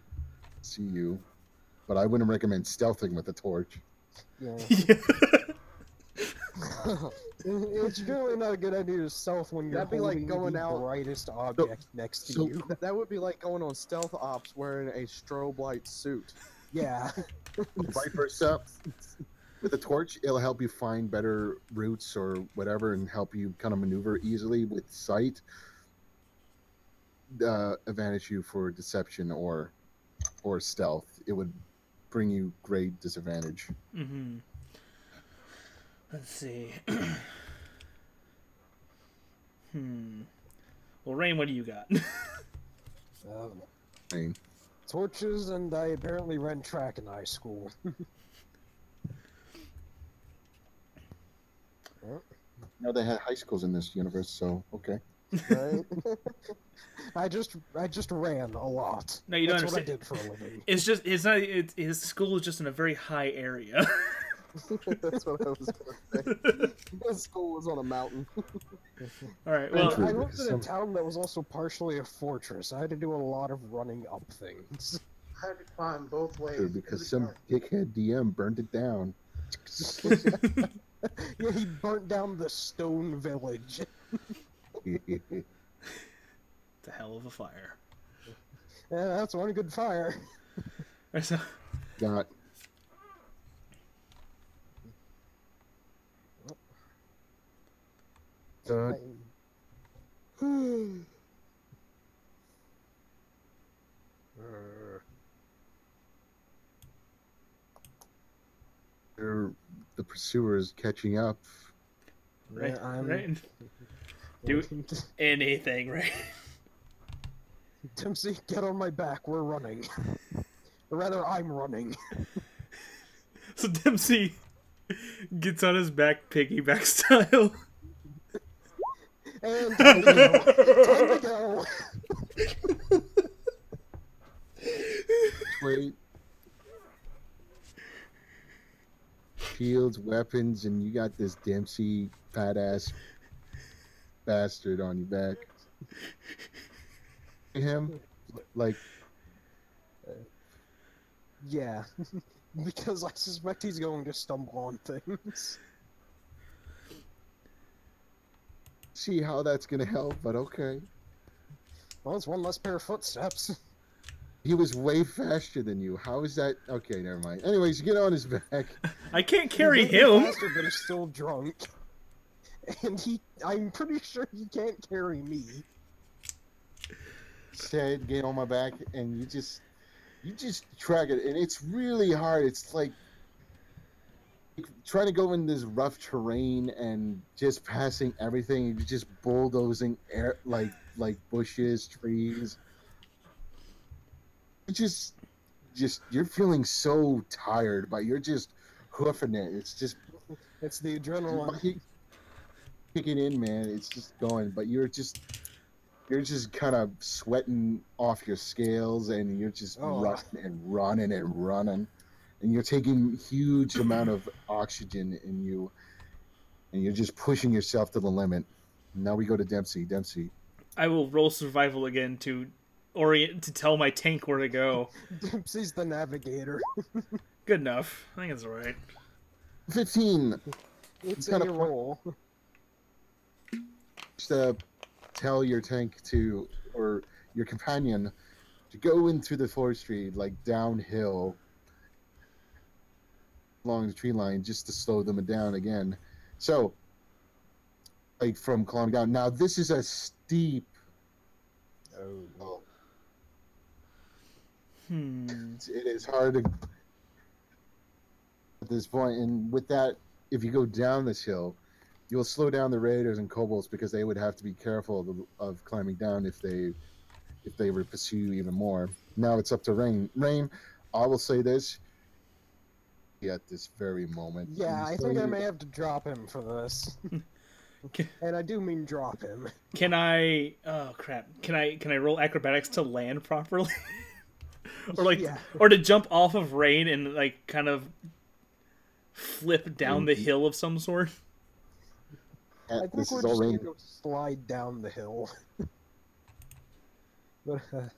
see you, but I wouldn't recommend stealthing with a torch. Yeah. It's really not a good idea to stealth when you're That'd be like holding going the out- brightest object next to you. That would be like going on stealth ops wearing a strobe light suit. Yeah. Vice versa. With a torch, it'll help you find better routes or whatever, and help you kind of maneuver easily. With sight, advantage you for deception or stealth. It would bring you great disadvantage. Mm-hmm. Let's see. Well, Rain, what do you got? Rain. Torches, and I apparently ran track in high school. No, they had high schools in this universe, so okay. Right? I just ran a lot. No, you don't That's understand. what I did for a living. It's not. His school is just in a very high area. That's what I was gonna say. His school was on a mountain. All right. Well, I lived in a town that was also partially a fortress. I had to do a lot of running up things. I had to climb both ways. True, because some dickhead DM burned it down. Yeah, he burnt down the stone village. it's a hell of a fire. Yeah, that's one good fire. Right, so, Got. The pursuers catching up. right, Yeah, I'm... right. Do anything, right? Dempsey, get on my back. We're running. Or rather, I'm running. So Dempsey gets on his back, piggyback style. And time to go. Time to go. Wait. Shields, weapons, and you got this Dempsey badass bastard on your back. Him, like, Yeah. Because I suspect he's going to stumble on things. see how that's gonna help, but okay. Well, it's one less pair of footsteps. He was way faster than you. How is that? Okay, never mind. Anyways, get on his back. I can't carry He's a bit him. faster, but he's still drunk. And I'm pretty sure he can't carry me. Said, get on my back, and you just track it, and it's really hard. It's like trying to go in this rough terrain and just passing everything. You're just bulldozing air like bushes, trees. Just you're feeling so tired, but you're just hoofing it. It's just It's the adrenaline. kicking in, man. It's just going, but you're just kind of sweating off your scales, and you're just running, and you're taking huge amount of oxygen in you, and you're just pushing yourself to the limit. Now we go to Dempsey. Dempsey. I will roll survival again to tell my tank where to go. Dempsey's the navigator. Good enough. I think it's alright. 15. It's kind a of roll. Just tell your tank or your companion to go into the forestry, like downhill along the tree line, just to slow them down again. So, like from climbing down. Now this is a steep. Oh. It is hard to at this point, and with that, if you go down this hill, you'll slow down the raiders and kobolds because they would have to be careful of climbing down if they were to pursue you even more. Now it's up to Wrean. Wrean, I will say this. At this very moment. Yeah, I think I may have to drop him for this. And I do mean drop him. Can I? Oh crap! Can I roll acrobatics to land properly, or to jump off of Wrean and like kind of flip down the hill of some sort? I think we're just gonna go slide down the hill. But I'm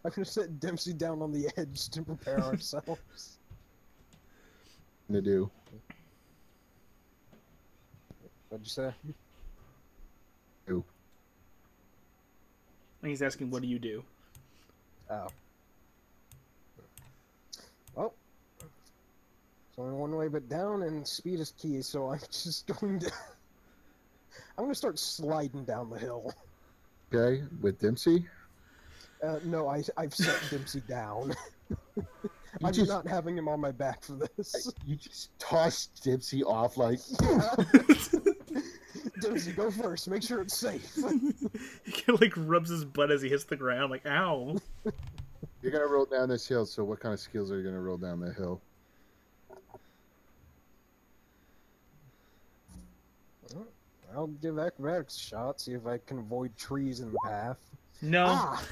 gonna set Dempsey down on the edge to prepare ourselves. To do. What'd you say? Do. And he's asking, "What do you do?" Oh. Well, it's only one way but down, and speed is key. So I'm just going to. I'm gonna start sliding down the hill. Okay, with Dempsey. No, I've set Dempsey down. I'm just- not having him on my back for this. You just toss Dempsey off like. Yeah. Dempsey, go first. Make sure it's safe. He kind of like rubs his butt as he hits the ground, like ow. You're gonna roll down this hill. So what kind of skills are you gonna roll down the hill? I'll give acrobatics a shot, see if I can avoid trees in the path. No. Ah!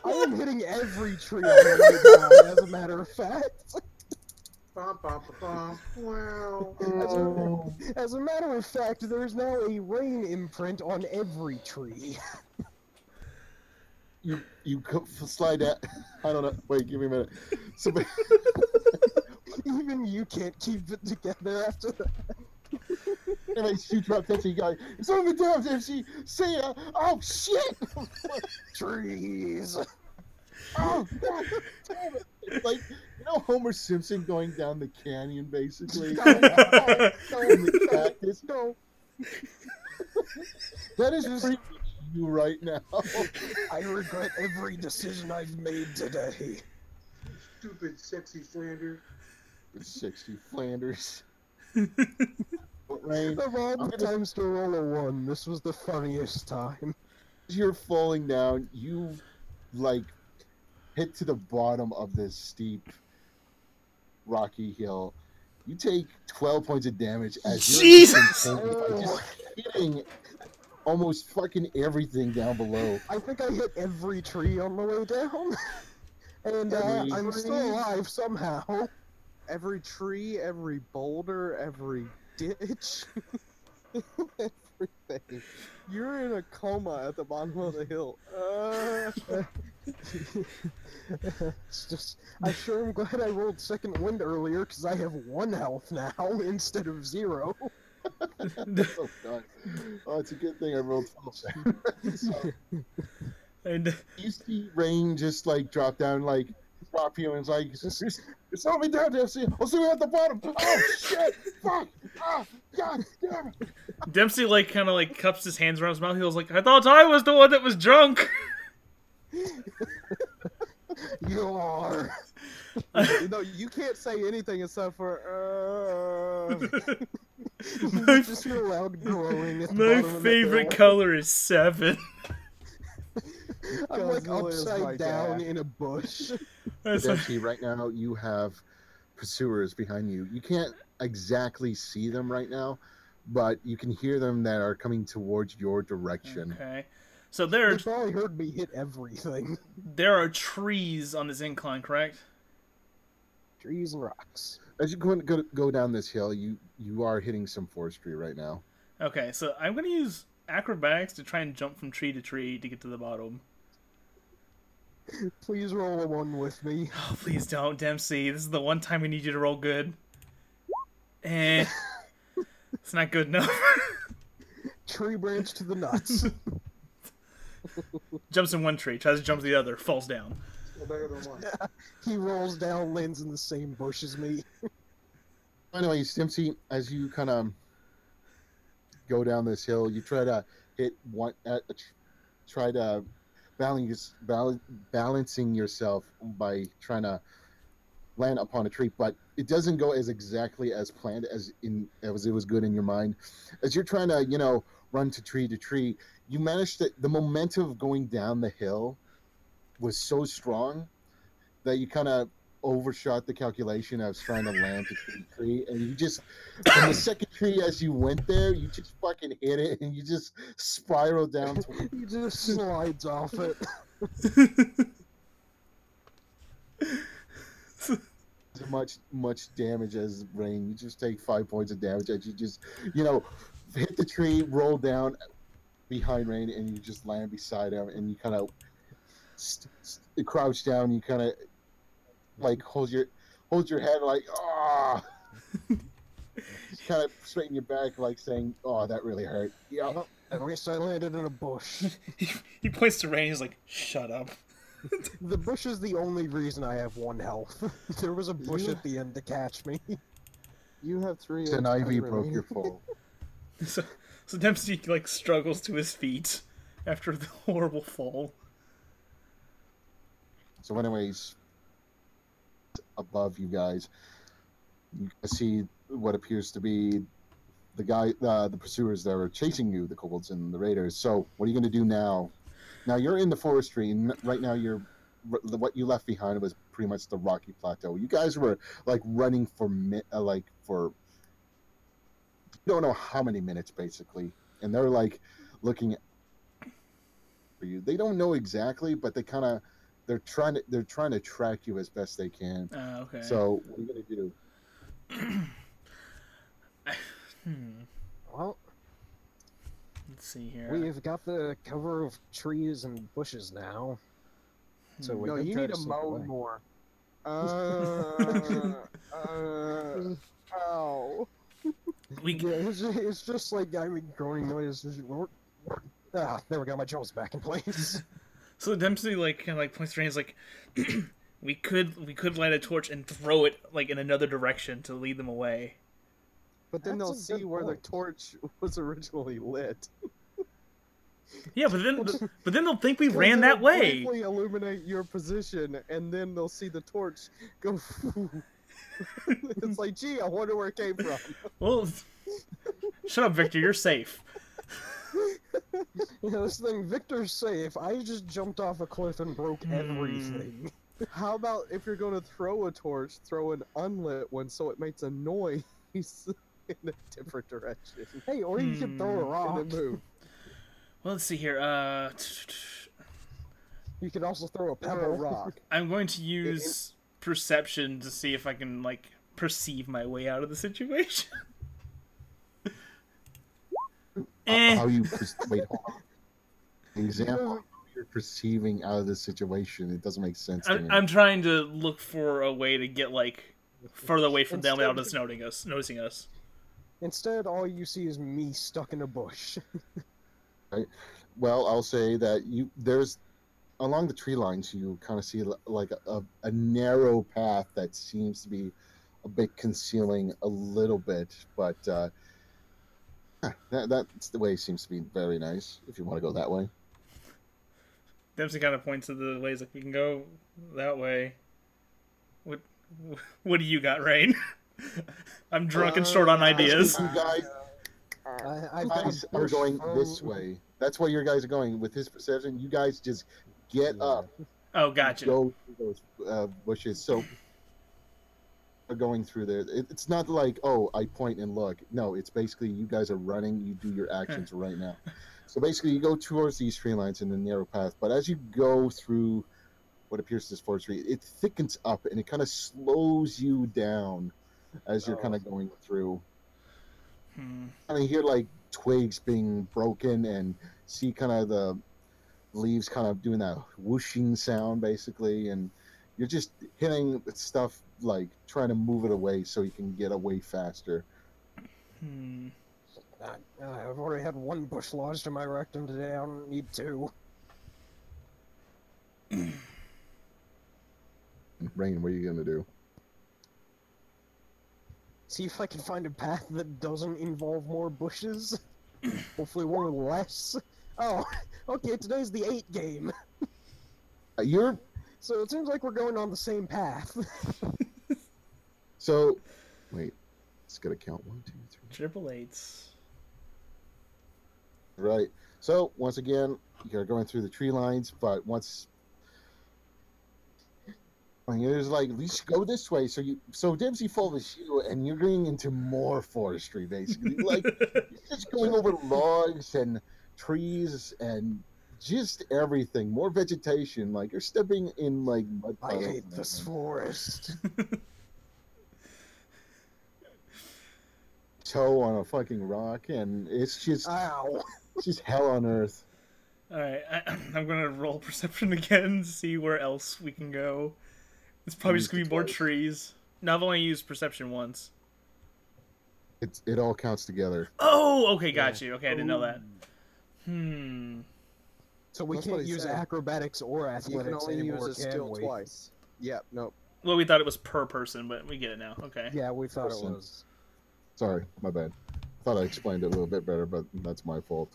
I am hitting every tree on the way down, as a matter of fact. Bum, bum, bum, bum. Wow. As a matter of fact, there's now a Wrean imprint on every tree. Slide that. I don't know. Wait, give me a minute. So, Even you can't keep it together after that. anyway, you drop Dempsey. You got it. It's over down, Dempsey. Say it. Oh shit! Trees. Oh god damn it! It's like Homer Simpson going down the canyon, basically. No, in the cactus. No. That is pretty much you right now. I regret every decision I've made today. Stupid, sexy Flanders. 60 Flanders. Rain, Of all the times to roll a 1, this was the funniest time. as you're falling down, you like hit to the bottom of this steep, rocky hill. You take 12 points of damage as you're Jesus! just hitting almost fucking everything down below. I think I hit every tree on the way down. And I'm still alive somehow. Every tree, every boulder, every ditch, everything. You're in a coma at the bottom of the hill. It's just, I sure am glad I rolled second wind earlier, because I have 1 health now instead of 0. Oh god. Oh, it's a good thing I rolled 12. And You see Rain just like drop down, like drop you, and it's like, it's all me down, Dempsey. I'll see you at the bottom. Oh shit! Fuck! Ah! God damn it! Dempsey like kind of like cups his hands around his mouth. He was like, "I thought I was the one that was drunk." You are. No, you can't say anything except for. You just hear loud growing at the My bottom of the favorite hill. color is 7. I'm like Godzilla is my upside down dad. in a bush. Dempsey, right now you have pursuers behind you. You can't exactly see them right now, but you can hear them that are coming towards your direction. Okay, so there They probably heard me hit everything. are trees on this incline, correct? Trees and rocks. As you go down this hill, you are hitting some forestry right now. Okay, so I'm gonna use acrobatics to try and jump from tree to tree to get to the bottom. Please roll a 1 with me. Oh, please don't, Dempsey. This is the one time we need you to roll good. It's not good enough. Tree branch to the nuts. Jumps in one tree, tries to jump the other, falls down. Still better than one. He rolls down, lands in the same bush as me. Anyways, Dempsey, as you kind of go down this hill, you try to hit one. Try to balancing yourself by trying to land upon a tree, but it doesn't go as exactly as planned as it was good in your mind. As you're trying to, run to tree, you managed to. The momentum of going down the hill was so strong that you kind of overshot the calculation. I was trying to land the tree, and you just from the second tree as you went there, you just fucking hit it, and you just spiral down. He just slides off it. much damage as Rain. You just take 5 points of damage as you just hit the tree, roll down behind Rain, and you just land beside him, and you kind of crouch down. You kind of like hold your head like kind of straighten your back, like saying, "Oh, that really hurt." Yeah. Well, at least I landed in a bush. He points to Rain. He's like, "Shut up." The bush is the only reason I have 1 health. There was a bush at the end to catch me. You have 3. It's an ivy broke your fall. So Dempsey like struggles to his feet after the horrible fall. So, anyways, above you guys, you see what appears to be the pursuers that are chasing you, the kobolds and the raiders. So, what are you going to do now? Now you're in the forestry, and right now what you left behind was pretty much the rocky plateau. You guys were like running for you don't know how many minutes basically, and they're like looking for you. They don't know exactly, but they're trying to track you as best they can. Okay. So what are you gonna do? Well, Let's see here. we've got the cover of trees and bushes now. So we No, can you try need to to slip mow away. more. Ow. Yeah, it's just like I'm groaning noise. Ah, there we go. My jaw's back in place. So Dempsey kind of points to Wrean, like, we could light a torch and throw it like in another direction to lead them away. But then That's they'll a see good where the point. torch was originally lit. Yeah, but then they'll think we ran that way. Briefly illuminate your position, and then they'll see the torch go. It's like, gee, I wonder where it came from. Well, shut up, Victor. You're safe. You know, this thing, Victor's safe. I just jumped off a cliff and broke everything. How about if you're going to throw a torch, throw an unlit one so it makes a noise in a different direction, Hey, or you could throw a rock. and then move. Well, let's see here. You could also throw a Or a pebble. rock. I'm going to use perception to see if I can perceive my way out of the situation. How you wait? Hold on. Example. How you're perceiving out of this situation. It doesn't make sense to me. I'm trying to look for a way to get further away from them without us noticing us. Instead, all you see is me stuck in a bush. Right. Well, I'll say that there's along the tree lines you kind of see like a narrow path that seems to be a bit concealing a little bit, but that's the way it seems to be very nice if you want to go that way. Dempsey kind of points to the ways we can go that way. What do you got, Wrean? I'm drunk and short on ideas. You guys I've got a are bush going from- this way. That's why your guys are going with his perception. You guys just get up, Oh, gotcha. go through those bushes. So are going through there. It's not like, oh, I point and look. No, it's basically you guys are running. You do your actions right now. So basically, you go towards these tree lines in the narrow path. But as you go through what appears to this forestry, it thickens up and it kind of slows you down as you're kind of going through. And you hear like twigs being broken and see kind of the leaves kind of doing that whooshing sound basically, and you're just hitting stuff like trying to move it away so you can get away faster. I've already had one bush lodged in my rectum today. I don't need two. Wrean, what are you gonna do? See if I can find a path that doesn't involve more bushes. Hopefully one with less. Oh, okay, today's the 8 game. You're So it seems like we're going on the same path. so wait, it's gonna count 1, 2, 3. Triple eights. Right. So once again, you're going through the tree lines, but once there's like, at least go this way. So Dempsey follows you, and you're going into more forestry, basically. Like you're just going over logs and trees and just everything, more vegetation. Like you're stepping in like mud I puddles hate and this everything. forest. Toe on a fucking rock, and it's just Ow. hell on earth. Alright, I'm gonna roll perception again to see where else we can go. It's probably just gonna be more trees. No, I've only used perception once. It all counts together. Oh, okay, got you. Okay, I didn't know that. So we That's what can't he use said. acrobatics or You athletics can only anymore, use a can skill we? twice. Yep, nope. Well, we thought it was per person, but we get it now. Okay. Yeah, we thought it Person. was. Sorry, my bad. Thought I explained it a little bit better, but that's my fault.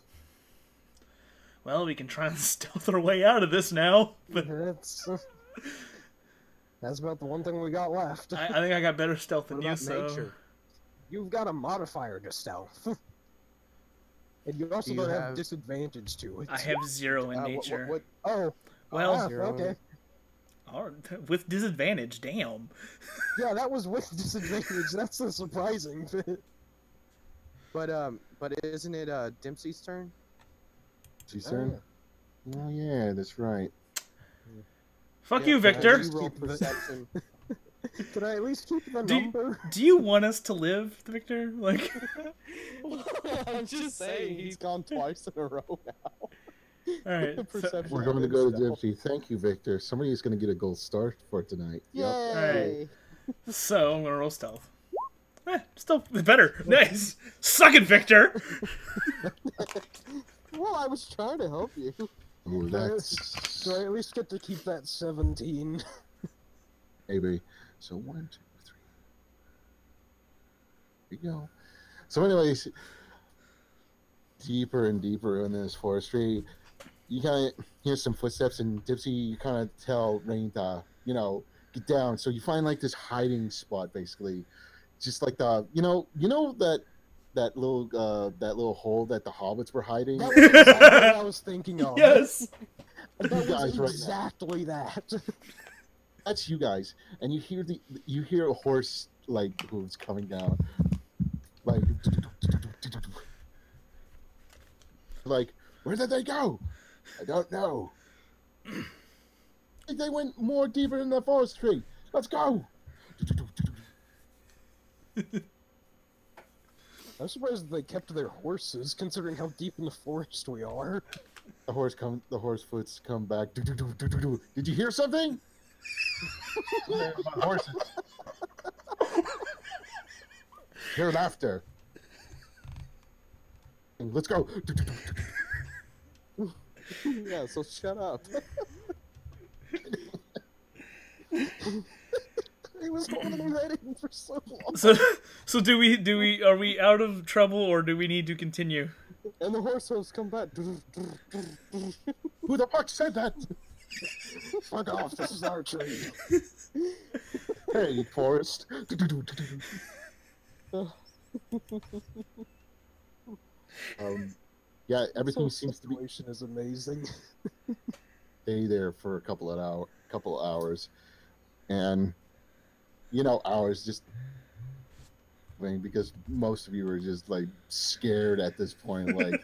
Well, we can try and stealth our way out of this now. But That's... That's about the one thing we got left. I think I got better stealth than What you, about so... nature? You've got a modifier to stealth. And you also Do you don't have have- disadvantage to it. I have 0 in What- nature. what- Oh, Well, ah, Zero. okay. with disadvantage, damn. Yeah, that was with disadvantage. That's the surprising bit. But isn't it Dempsey's turn? She's Oh, turn. Oh yeah, that's right. Fuck Yeah, you, can I Victor. just roll perception? Can I at least keep the Do you- number? Do you want us to live, Victor? Like, I'm just saying, he's gone twice in a row now. alright. So, Perception We're going to go to stealth. Dempsey. Thank you, Victor. Somebody's going to get a gold star for tonight. Yep. Yay! so I'm gonna roll stealth. Still better. Nice. Suck it, Victor. Well, I was trying to help you. Ooh, that's Do I at least get to keep that 17? maybe. So 1, 2, 3. Here we go. So, anyways, deeper and deeper in this forestry, you kind of hear some footsteps, and Dipsy, you kind of tell Wrean to, get down. So you find like this hiding spot, basically, just like the, that little hole that the hobbits were hiding. That was exactly what I was thinking of. Yes. That You was guys right now. exactly that. That's you guys, and you hear a horse like hooves coming down, like where did they go? I don't know. I think they went more deeper in the forestry. Let's go. I'm surprised they kept their horses, considering how deep in the forest we are. The horse foots come back. Did you hear something? Horses. Hear laughter. Let's go. Yeah, so shut up. He was holding that in for so long. So are we out of trouble, or do we need to continue? And the horse hooves come back. Who the fuck said that? Fuck off, this is our tree. Hey, Forest. Yeah, everything seems to be Situation is amazing. stay there for a couple of hours, and hours just. I mean, because most of you are just like scared at this point, like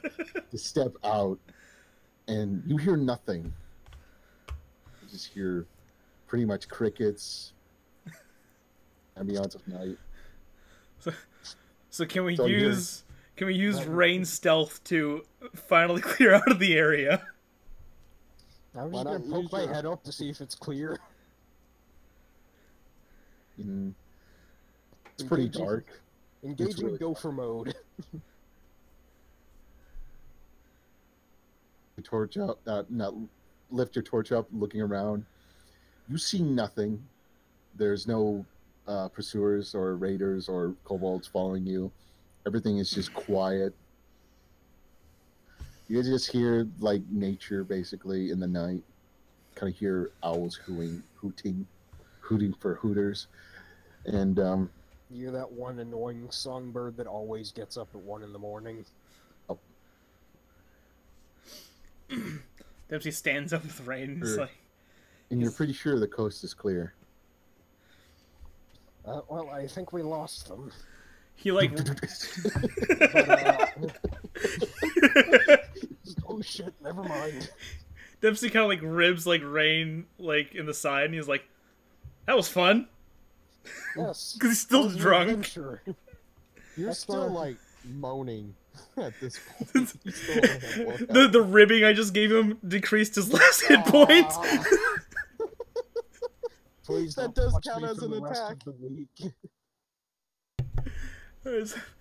to step out, and you hear nothing. You just hear pretty much crickets, ambiance of night. So can we So you're- use Wrean's stealth to finally clear out of the area? I was Why just gonna not poke use my your- head up to see if it's clear. It's pretty Engaging- dark. Engaging really gopher mode. Your torch up, lift your torch up, looking around. You see nothing. There's no pursuers or raiders or kobolds following you. Everything is just quiet. You just hear like nature basically in the night. Kind of hear owls hooting for hooters, and You're that one annoying songbird that always gets up at 1 in the morning. Dempsey stands up with Wrean and is Sure. like, and you're pretty sure the coast is clear. Well, I think we lost them. he like Oh shit, never mind. Dempsey kind of like ribs like Wrean like in the side, and he's like, "That was fun," Yes. because he's still That was an drunk. adventure. You're That's still why- like moaning at this point. You still don't have one. The ribbing I just gave him decreased his last hit point. Ah. Please That don't does touch count me as for an the rest attack. of the week.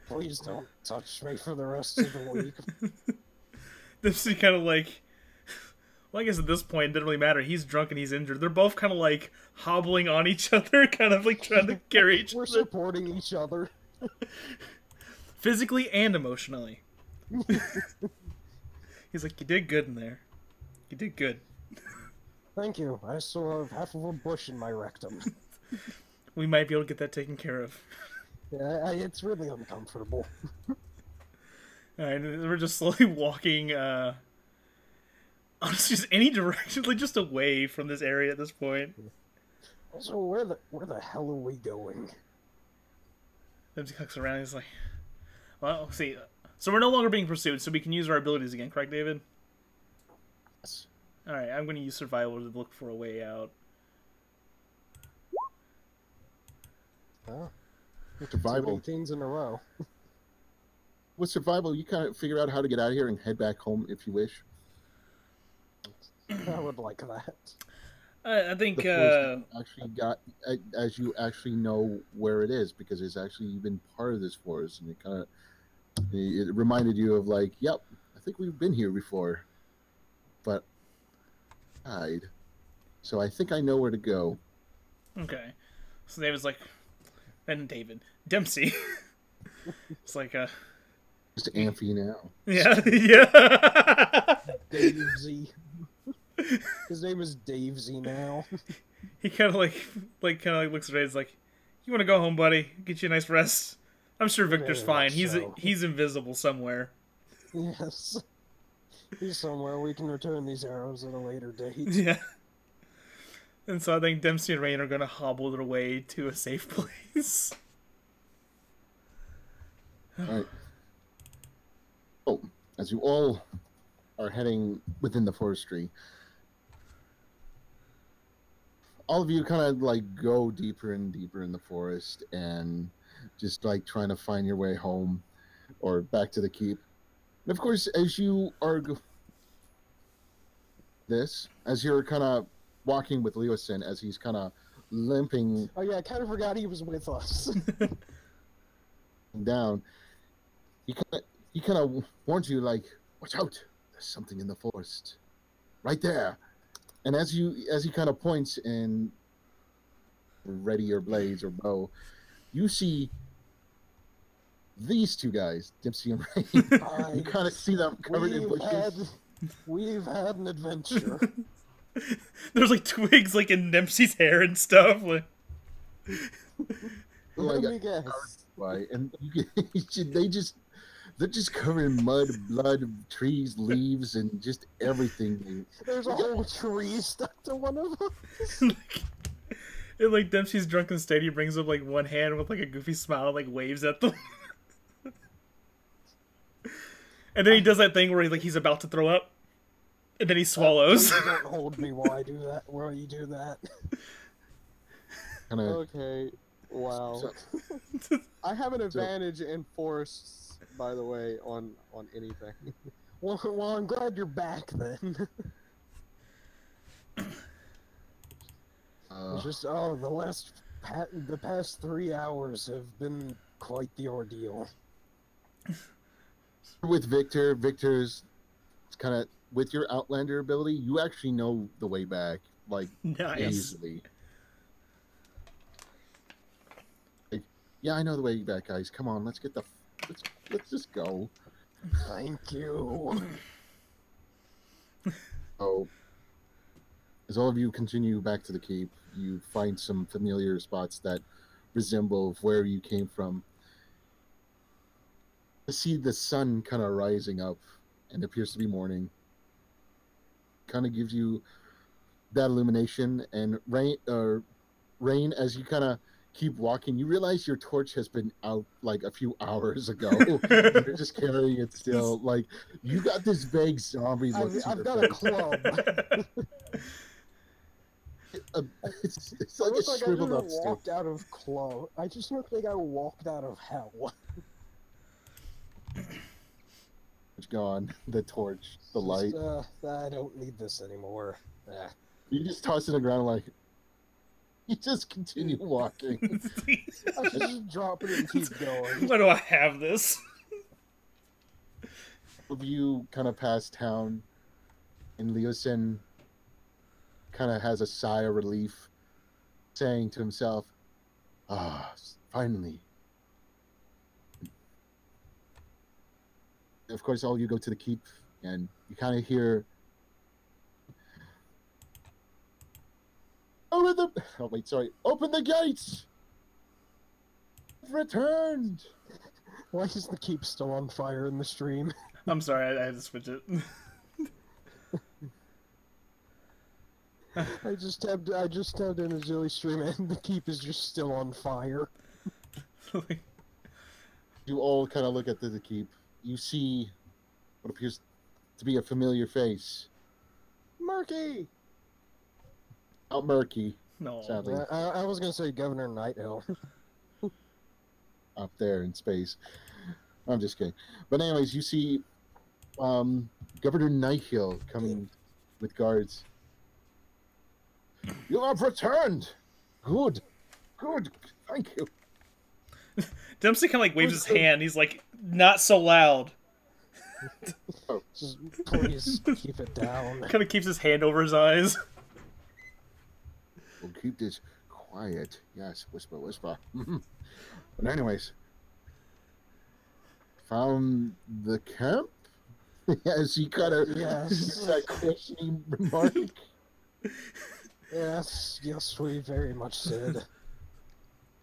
Please don't touch me for the rest of the week. Dempsey kind of like, well, I guess at this point it didn't really matter. He's drunk and he's injured. They're both kind of like hobbling on each other, kind of like trying to carry each We're other supporting each other. physically and emotionally. He's like, "You did good in there. You did good." Thank you. I still have half of a bush in my rectum. We might be able to get that taken care of. Yeah, it's really uncomfortable. Alright, we're just slowly walking, honestly, just any direction, like just away from this area at this point. Also, where the hell are we going? Dempsey clicks around and he's like, well, see, so we're no longer being pursued, so we can use our abilities again, correct, David? Yes. Alright, I'm going to use survival to look for a way out. Oh. Survival. 18s in a row. With survival, you kind of figure out how to get out of here and head back home if you wish. I would like that. I think, The forest actually got, as you actually know where it is, because it's actually been part of this forest, and it reminded you of like, yep, I think we've been here before, but died. So I think I know where to go. okay. So David's like, Dempsey. It's like, Just Amphi now. yeah, yeah. Davesy. His name is Davesy now. He kind of like looks at Ray. He's like, "You want to go home, buddy? Get you a nice rest. I'm sure Victor's Very fine. much so. He's invisible somewhere." Yes. He's somewhere. We can return these arrows at a later date. Yeah. And so I think Dempsey and Rain are gonna hobble their way to a safe place. All right. Oh, as you all are heading within the forestry, all of you kind of like go deeper and deeper in the forest and just like trying to find your way home or back to the keep. And of course, as you are as you're kind of walking with Leosin, as he's kind of limping Oh yeah, I kind of forgot he was with us. down, he kind of warns you like, watch out, there's something in the forest right there. And as he kind of points and ready your blades or bow, you see these two guys, Dempsey and Wrean. You kind of see them covered in bushes. We've had an adventure. There's like twigs like in Dempsey's hair and stuff. Like, Let me guess. Why? And they're just covered in mud, blood, trees, leaves, and just everything. There's a whole tree stuck to one of us. in like Dempsey's drunken state, he brings up like one hand with like a goofy smile and like waves at them. And then he does that thing where he's about to throw up, and then he swallows. Don't hold me while I do that. While you do that. Okay. Wow. I have an advantage in forests, by the way, on anything. Well, I'm glad you're back then. It's just the past 3 hours have been quite the ordeal. With Victor's kind of with your Outlander ability, you actually know the way back, like Nice. easily. Like, yeah, I know the way back, guys. Come on, let's just go. Thank you. So, as all of you continue back to the keep, you find some familiar spots that resemble where you came from. To see the sun kind of rising up, and it appears to be morning. Kind of gives you that illumination, and Rain, as you kind of keep walking, you realize your torch has been out like a few hours ago. You're just carrying it still. Like, you got this vague zombie look. I've got a club. It's like a shriveled up stick. Walked out of club. I just look like I walked out of hell. It's gone. The torch, the light. I don't need this anymore. You just toss it on the ground like. You just continue walking. I should just drop it and keep going. Why do I have this? Of you kind of pass town, and Leosin kind of has a sigh of relief, saying to himself, "Ah, finally." Of course, all you go to the keep, and you kind of hear Oh wait, sorry. Open the gates. Returned. Why is the keep still on fire in the stream? I'm sorry, I had to switch it. I just tabbed in a Zilly stream and the keep is just still on fire. You all kind of look at the keep. You see what appears to be a familiar face. Murky! Not Murky, No. sadly. I was gonna say Governor Nighthill. Up there in space. I'm just kidding. But anyways, you see Governor Nighthill coming with guards. You have returned! Good. Good. Thank you. Dempsey kind of like waves his hand. He's like, not so loud. Just please keep it down. Kind of keeps his hand over his eyes. We'll keep this quiet. Yes, whisper, whisper. But anyways, found the camp? Yes, he kind of that questioning remark. Yes, we very much did.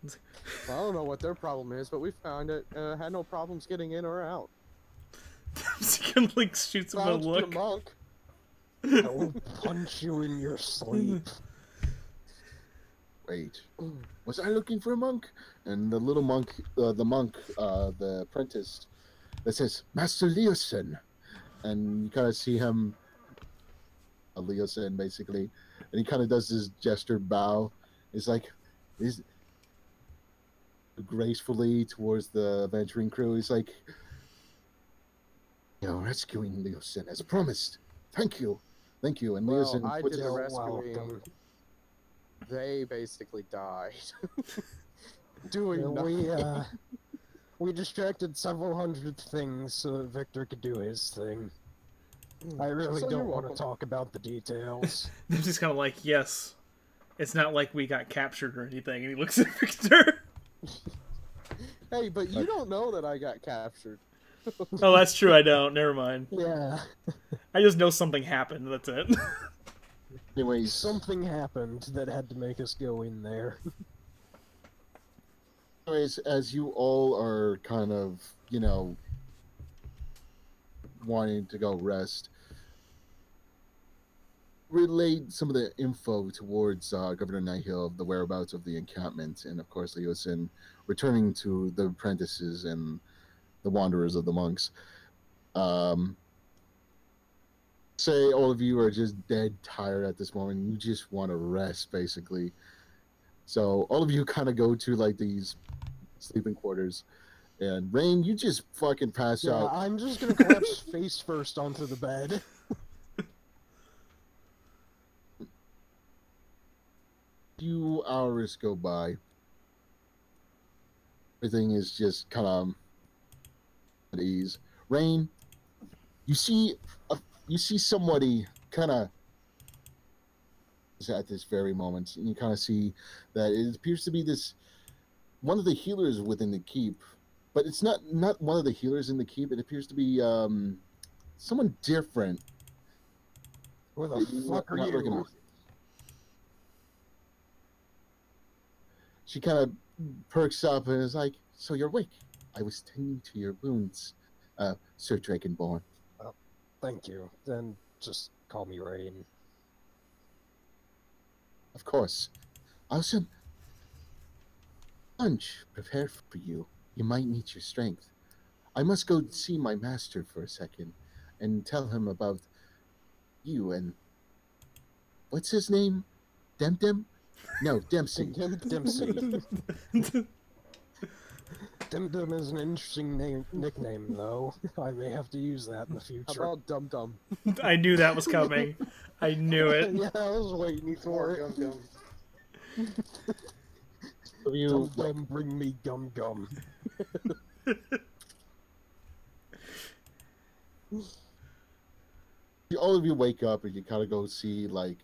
I don't know what their problem is, but we found it. Had no problems getting in or out. Dempsey kind of like shoots him a Found look. the monk. I will punch you in your sleep. Wait, was I looking for a monk? And the little monk, the apprentice, that says, Master Leosin. And you kind of see him, Leosin basically, and he kind of does this gesture bow. It's like, gracefully towards the adventuring crew. He's like, rescuing Leosin as promised. Thank you. Thank you. And Well, Leosin I puts did the his... rescuing. They basically died. Doing nothing. We distracted several hundred things so that Victor could do his thing. I really So you're don't want to welcome. talk about the details. Dempsey's kind of like, yes. It's not like we got captured or anything. And he looks at Victor. Hey, but you don't know that I got captured. Oh, that's true. I don't. Never mind. Yeah, I just know something happened. That's it. Anyways, something happened that had to make us go in there. anyways, as you all are kind of, wanting to go rest, relayed some of the info towards Governor Nighthill of the whereabouts of the encampment, and of course Leosin returning to the apprentices and the wanderers of the monks. Say all of you are just dead tired at this moment. You just want to rest, basically. So all of you kind of go to like these sleeping quarters. And Wrean, you just fucking pass out. I'm just gonna collapse face first onto the bed. Few hours go by. Everything is just kind of at ease. Wrean, you see somebody kind of at this very moment, and you kind of see that it appears to be this one of the healers within the keep, but it's not one of the healers in the keep. It appears to be someone different. Where the fuck are you? She kind of perks up and is like, "So you're awake? I was tending to your wounds, Sir Dragonborn." Thank you. Then just call me Wrean. Of course. Awesome. Lunch prepared for you. You might need your strength. I must go see my master for a second and tell him about you and... What's his name? Dem? No, Dempsey. Dempsey. Dum is an interesting nickname, though. I may have to use that in the future. How about Dum Dum? I knew that was coming. I knew it. Yeah, I was waiting for it. Gum Gum. Dum bring me gum gum. All of you wake up and you kind of go see, like,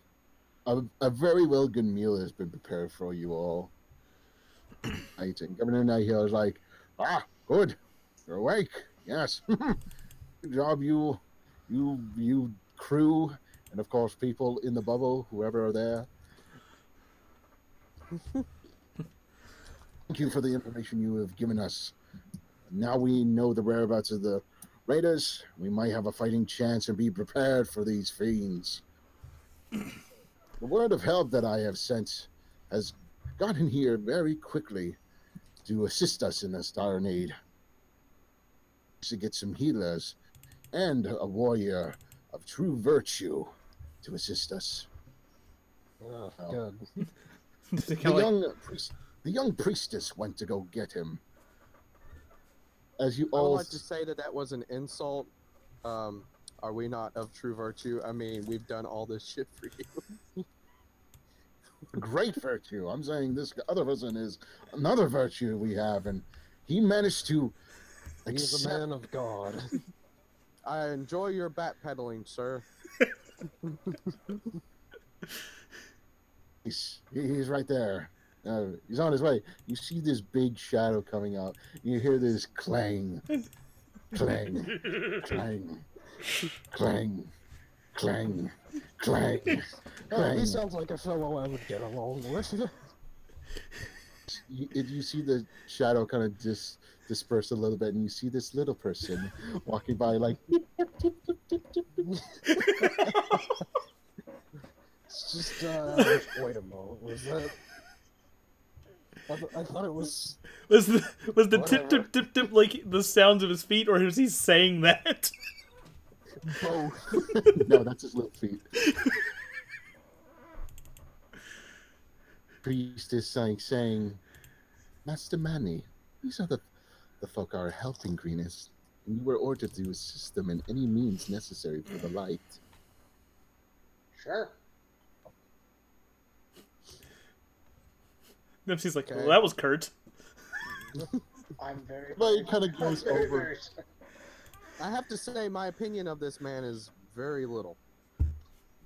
a very well good meal has been prepared for you all. I think Governor Nighthill is like, good. You're awake. Yes. Good job, you crew, and of course people in the bubble, whoever are there. Thank you for the information you have given us. Now we know the whereabouts of the raiders. We might have a fighting chance and be prepared for these fiends. The word of help that I have sent has gotten here very quickly to assist us in this dire need. To get some healers and a warrior of true virtue to assist us. Oh, good. The young priestess went to go get him. As you I would all like to say that that was an insult. Are we not of true virtue? I mean, we've done all this shit for you. great virtue. I'm saying this other person is another virtue we have, and he managed to He's a man of God. I enjoy your backpedaling, sir. He's right there. He's on his way. You see this big shadow coming out. You hear this clang, clang, clang, clang, clang, clang, clang. He sounds like a fellow I would get along with. You see the shadow kind of disperse a little bit, and you see this little person walking by, like. It's just, wait a moment, was that... I thought it was... Was the tip tip tip tip like the sounds of his feet, or is he saying that? Both. No, that's his little feet. Priest is saying, Master Manny, these are the folk are helping Greenest, and you were ordered to assist them in any means necessary for the light. Sure. Dempsey's like, Okay. well, that was curt. I'm very. But it kind of goes very, over. very sorry. I have to say, my opinion of this man is very little.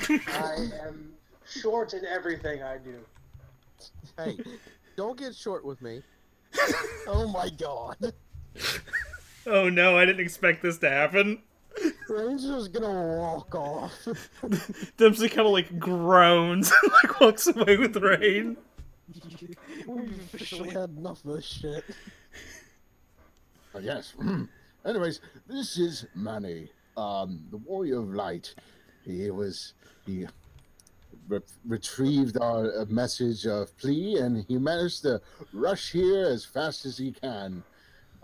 I am short in everything I do. Hey, don't get short with me. Oh my god. Oh no, I didn't expect this to happen. Ranger's gonna walk off. Dempsey kind of like groans and like walks away with Wrean. We've officially had enough of this shit. Yes. Anyways, this is Manny, the Warrior of Light. He retrieved our message of plea, and he managed to rush here as fast as he can.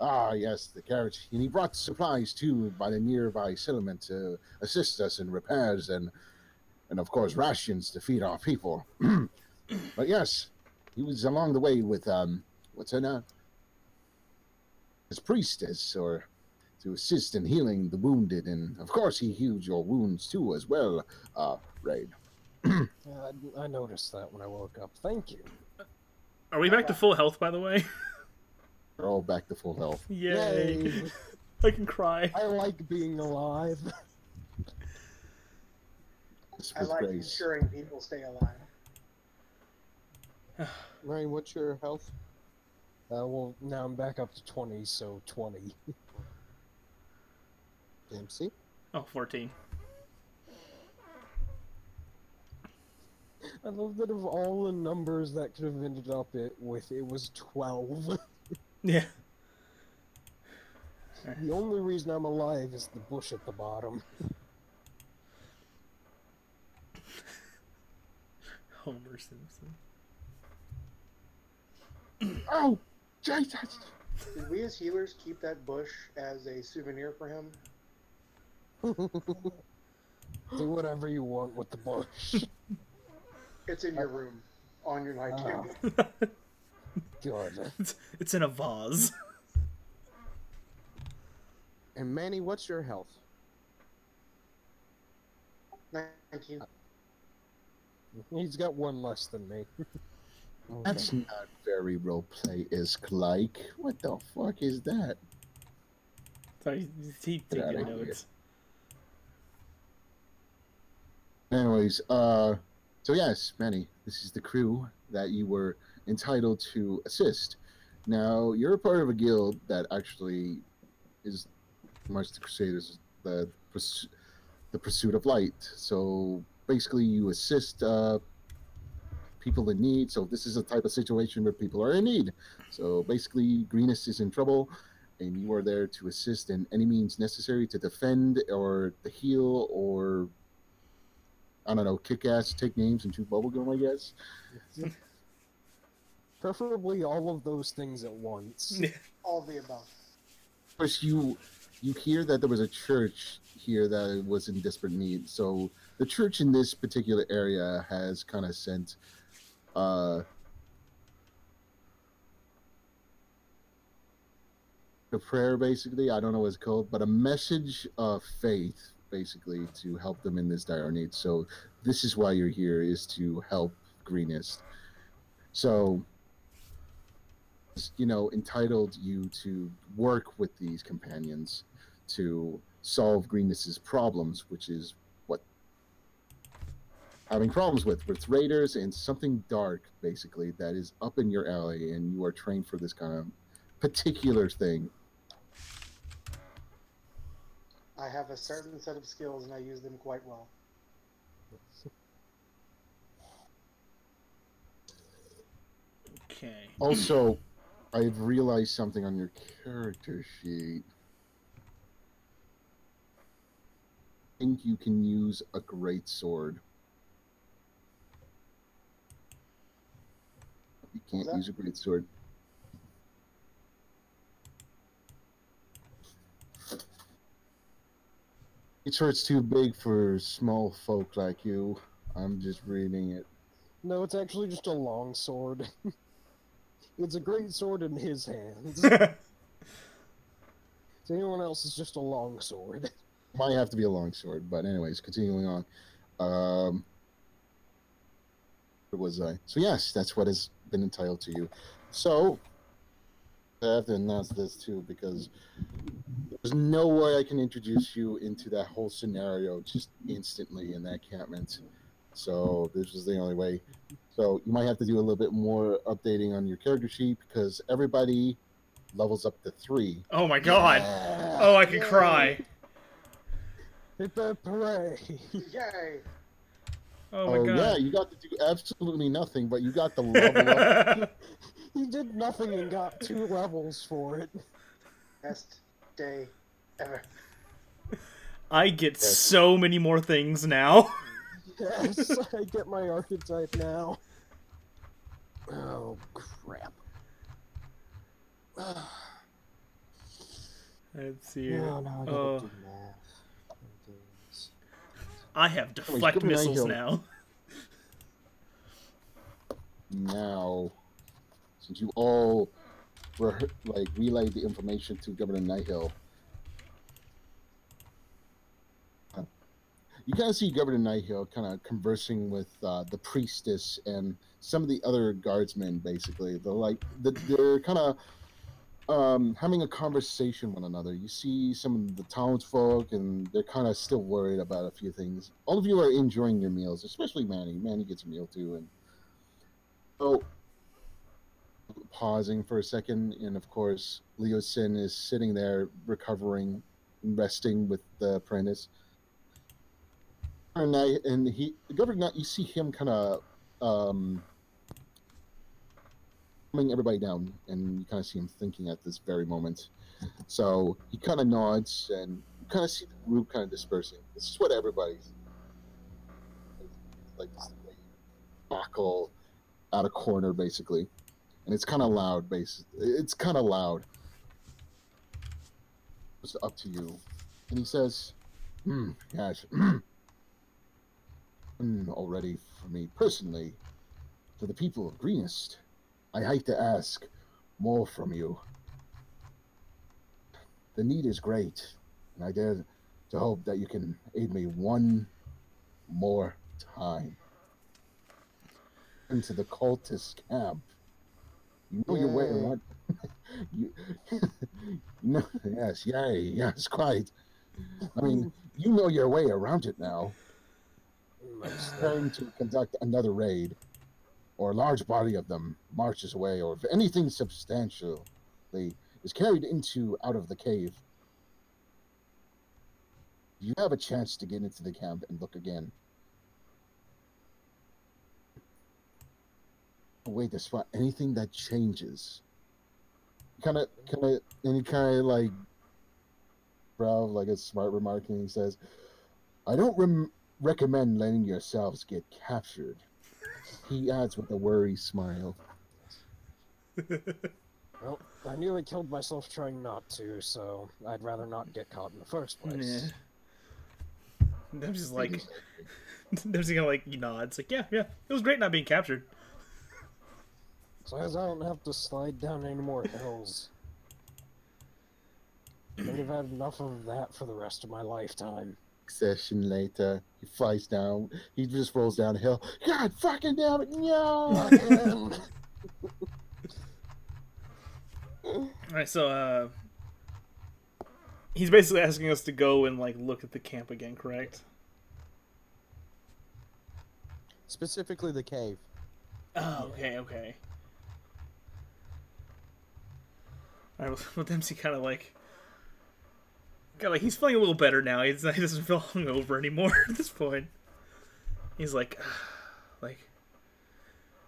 Ah, yes, the carriage. And he brought supplies too by the nearby settlement to assist us in repairs and of course rations to feed our people. But yes, he was along the way with what's her name? His priestess, or to assist in healing the wounded, and of course he healed your wounds too as well, Wrean. I noticed that when I woke up. Thank you. Are we back to full health, by the way? We're all back to full health. Yay. Yay. I can cry. I like being alive. This I was like great. ensuring people stay alive. Ryan, what's your health? Well, now I'm back up to 20, so 20. Dempsey? Oh, 14. I love that of all the numbers that could have ended up with, it was 12. Yeah. The only reason I'm alive is the bush at the bottom. Homer Simpson. Oh, Jesus! Did we as healers keep that bush as a souvenir for him? Do whatever you want with the bush. It's in your room, on your night table. God. It's in a vase. And Manny, what's your health? Thank you. He's got one less than me. That's not very roleplay-esque like. What the fuck is that? Sorry, he Get taking outta here. notes. Anyways, so yes, Manny, this is the crew that you were entitled to assist. Now, you're a part of a guild that actually is, amongst the Crusaders, the pursuit of light. So basically, you assist people in need. So this is a type of situation where people are in need. So basically, Greenest is in trouble, and you are there to assist in any means necessary to defend or to heal or, I don't know, kick ass, take names, and chew bubblegum, I guess. Preferably all of those things at once. All of the above. Of course, you hear that there was a church here that was in desperate need. So the church in this particular area has kind of sent a prayer, basically. I don't know what it's called, but a message of faith, basically, to help them in this dire need. So this is why you're here, is to help Greenest. So, you know, entitled you to work with these companions to solve Greenest's problems, which is what having problems with raiders and something dark, basically, that is up in your alley, and you are trained for this kind of particular thing. I have a certain set of skills, and I use them quite well. Okay. Also, I've realized something on your character sheet. I think you can use a great sword. You can't use a great sword. Great sword's too big for small folk like you. I'm just reading it. No, it's actually just a long sword. It's a great sword in his hands. So anyone else is just a long sword. Might have to be a long sword, but anyways, continuing on. Where was I? So yes, that's what has been entitled to you. So I have to announce this too, because there's no way I can introduce you into that whole scenario just instantly in that encampment. So this is the only way. So you might have to do a little bit more updating on your character sheet, because everybody levels up to 3. Oh my god. Yeah. Oh, I can Yay. cry. Hit that hooray! Yay! Oh my god. Yeah, you got to do absolutely nothing, but you got the level up. He did nothing and got 2 levels for it. Best day ever. I get so many more things now. Yes, I get my archetype now. Oh, crap. Let's see here. No, I gotta do math. I have deflect missiles now. Now, since you all were relayed the information to Governor Nighthill, you kind of see Governor Nighthill kind of conversing with the priestess and some of the other guardsmen. Basically, they're kind of having a conversation with one another. You see some of the townsfolk, and they're kind of still worried about a few things. All of you are enjoying your meals, especially Manny. Manny gets a meal too, and so pausing for a second, and of course, Leo Sin is sitting there recovering, resting with the apprentice. And Governor, you see him kind of calming everybody down, and you kind of see him thinking at this very moment. So he kind of nods, and you kind of see the group kind of dispersing. This is what everybody's like, buckle out of corner, basically, and it's kind of loud. It's kind of loud. It's up to you, and he says, "Gosh." Already for me personally, for the people of Greenest, I hate to ask more from you. The need is great, and I dare to hope that you can aid me one more time. Into the cultist camp. You know your way around. Yes, quite. I mean, you know your way around it now. Preparing to conduct another raid, or a large body of them marches away, or if anything substantially is carried out of the cave, you have a chance to get into the camp and look again. a way to spot anything that changes. And he kind of like, bro, like a smart remark, and he says, "I don't recommend letting yourselves get captured." He adds with a worried smile. Well, I nearly killed myself trying not to, so I'd rather not get caught in the first place. Dempsey's like, Dempsey kind of like nods, like, yeah, it was great not being captured. So as I don't have to slide down any more hills. I think I've had enough of that for the rest of my lifetime. Session later, he flies down. He just rolls down a hill. God fucking damn it! No. Alright, so he's basically asking us to go and like look at the camp again, correct? Specifically the cave. Oh, okay. Alright, well, Dempsey kind of like he's feeling a little better now. He doesn't feel hungover anymore at this point. He's like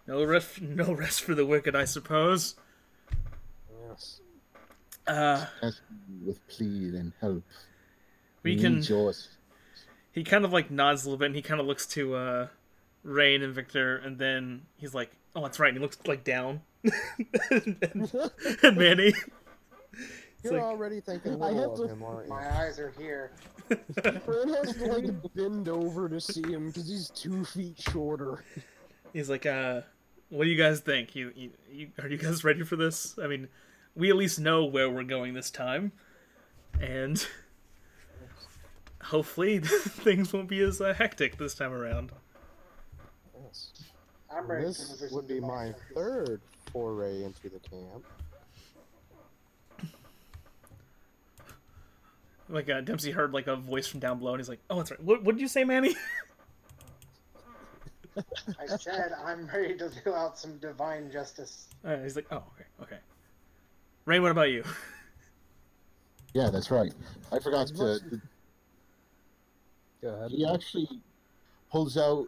no rest for the wicked, I suppose. Yes. With plead and help. We can. He kind of like nods a little bit, and he kind of looks to Wrean and Victor, and then he's like, "Oh, that's right." And he looks like down, and Manny. You're already thinking little of him, aren't you? My eyes are here. Fred has to like bend over to see him because he's 2 feet shorter. He's like, what do you guys think? Are you guys ready for this? I mean, we at least know where we're going this time, and hopefully things won't be as hectic this time around. Yes. I'm ready. This would be my third foray into the camp. Like Dempsey heard like a voice from down below, and he's like, "Oh, that's right. What did you say, Manny?" I said I'm ready to do out some divine justice. He's like, "Oh, okay. Wrean, what about you?" Yeah, that's right. I forgot to. Go ahead. He actually pulls out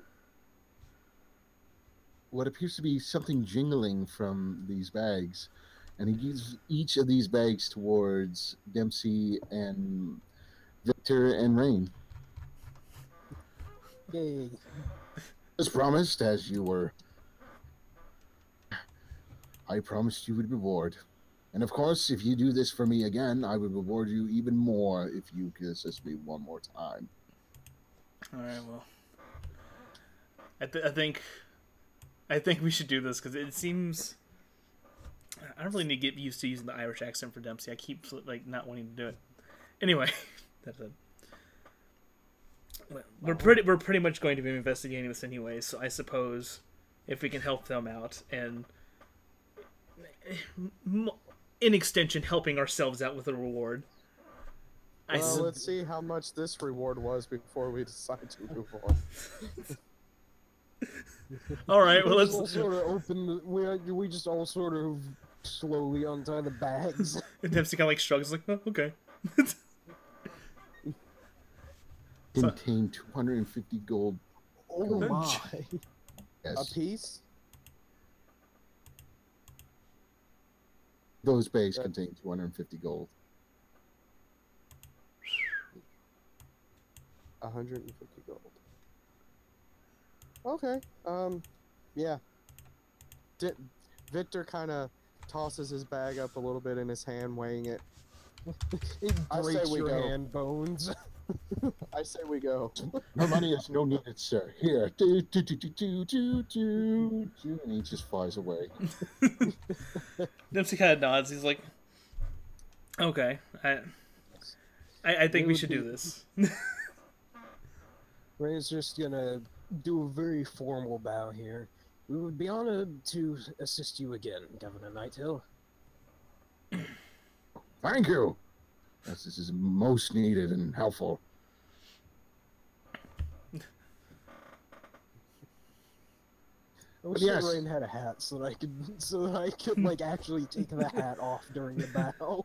what appears to be something jingling from these bags, and he gives each of these bags towards Dempsey and Victor and Wrean. Yay. As promised, as you were, I promised you would reward. And of course, if you do this for me again, I would reward you even more if you could assist me one more time. Alright, well. I think we should do this, because it seems... I don't really need to get used to using the Irish accent for Dempsey. I keep, like, not wanting to do it. Anyway, that's it. We're pretty much going to be investigating this anyway, so I suppose if we can help them out, and in extension, helping ourselves out with a reward. Well, let's see how much this reward was before we decide to move on. All right, well, let's sort of open. We just all sort of slowly untie the bags. And Dempsey kind of like shrugs, like, "Oh, okay." Contain 250 gold. Oh my! Yes. A piece? Those bags contain 250 gold. 150 gold. Okay. Yeah. Victor kind of tosses his bag up a little bit in his hand, weighing it. It I say breaks we your go. hand bones. I say we go. No money is no needed, sir. Here. Do, do, do, do, do, do, do, do, and he just flies away. Dempsey kind of nods. He's like, "Okay, I think we should do this." Ray's just gonna do a very formal bow here. We would be honored to assist you again, Governor Nighthill. Thank you. Yes, this is most needed and helpful. I wish yes. Rain had a hat so that I could like actually take the hat off during the bow.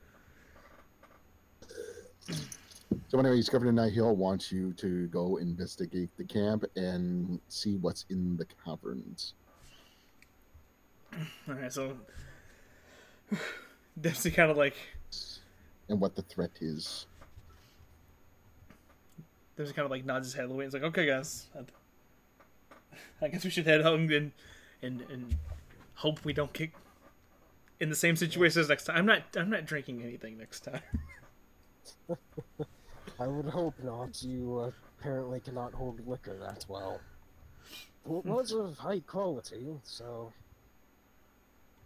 So anyways, Governor Nighthill wants you to go investigate the camp and see what's in the caverns. All right, so Dempsey kind of like and what the threat is. Dempsey kind of like nods his head away. It's like, okay, guys, I guess we should head home and hope we don't get in the same situation as next time. I'm not drinking anything next time. I would hope not. You apparently cannot hold liquor that well. It was of high quality, so...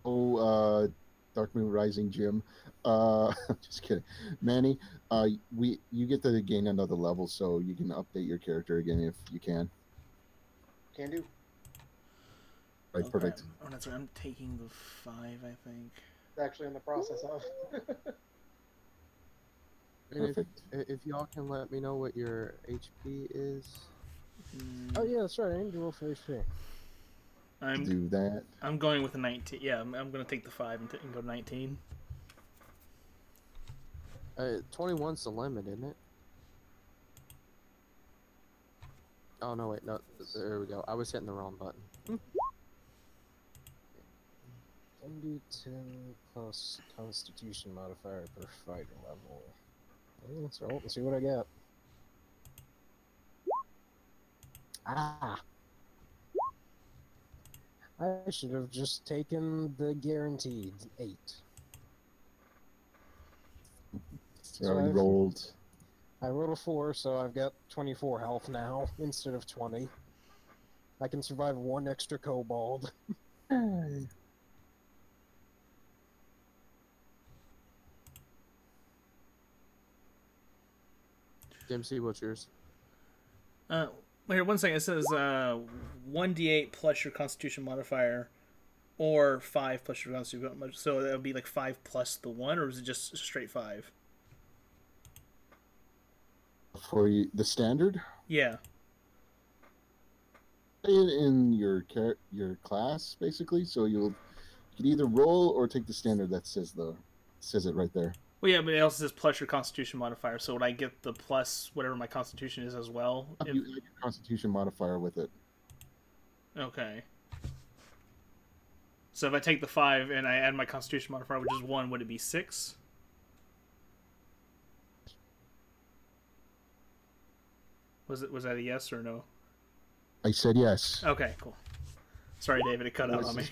Oh, Dark Moon Rising Gym. Just kidding. Manny, you get to gain another level, so you can update your character again if you can. Can do. Right, Okay. perfect. Oh, that's right. I'm taking the 5, I think. Actually in the process of. And Perfect. if y'all can let me know what your HP is. Oh yeah, that's right, I didn't roll for HP. Do that. I'm going with a 19. Yeah, I'm going to take the 5 and go 19. 21's the limit, isn't it? Oh no, wait, no, there we go. I was hitting the wrong button. 1d10 plus Constitution modifier per fighter level. Well, let's roll and see what I got. Ah! I should have just taken the guaranteed 8. So I rolled. I rolled a 4, so I've got 24 health now instead of 20. I can survive 1 extra kobold. Dempsey, what's yours? Wait, 1 second. It says 1d8 plus your Constitution modifier, or 5 plus your Constitution modifier. So that would be like 5 plus the 1, or is it just straight 5? For you, the standard? Yeah. In your class, basically. So you can either roll or take the standard that says it right there. Well, yeah, but it also says plus your Constitution modifier. So would I get the plus whatever my Constitution is as well? You add your Constitution modifier with it. Okay. So if I take the 5 and I add my Constitution modifier, which is 1, would it be 6? Was that a yes or no? I said yes. Okay, cool. Sorry, David, it cut out on me.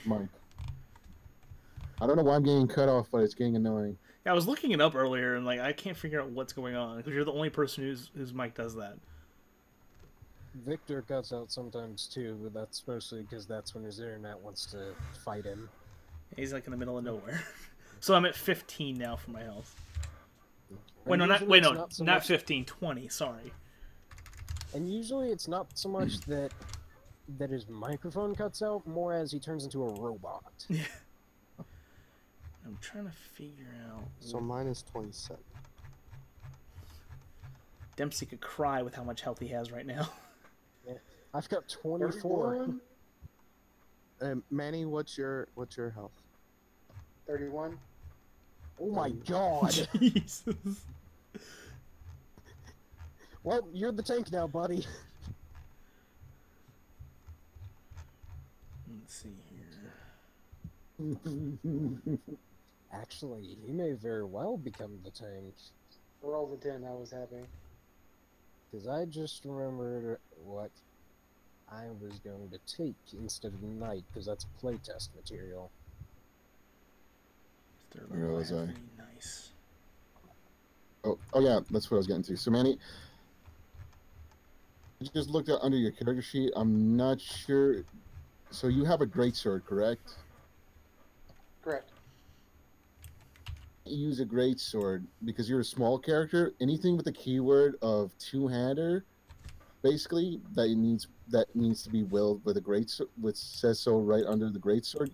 I don't know why I'm getting cut off, but it's getting annoying. Yeah, I was looking it up earlier, and like I can't figure out what's going on because you're the only person whose mic does that. Victor cuts out sometimes too, but that's mostly because that's when his internet wants to fight him. He's like in the middle of nowhere. So I'm at 15 now for my health. Wait, no, Not 15, 20, sorry. And usually it's not so much that his microphone cuts out, more as he turns into a robot. Yeah. I'm trying to figure out. So mine is 27. Dempsey could cry with how much health he has right now. Yeah. I've got 24. Manny, what's your health? 31. Oh my god! Jesus. Well, you're the tank now, buddy. Let's see here. Actually, he may very well become the tank. Roll the 10, I was happy. Because I just remembered what I was going to take instead of knight, because that's playtest material. Where was I? Nice. Oh yeah, that's what I was getting to. So Manny, I just looked at under your character sheet. I'm not sure. So you have a greatsword, correct? Correct. You use a greatsword because you're a small character. Anything with the keyword of two-hander, basically that needs to be wielded with a greatsword, which says so right under the greatsword.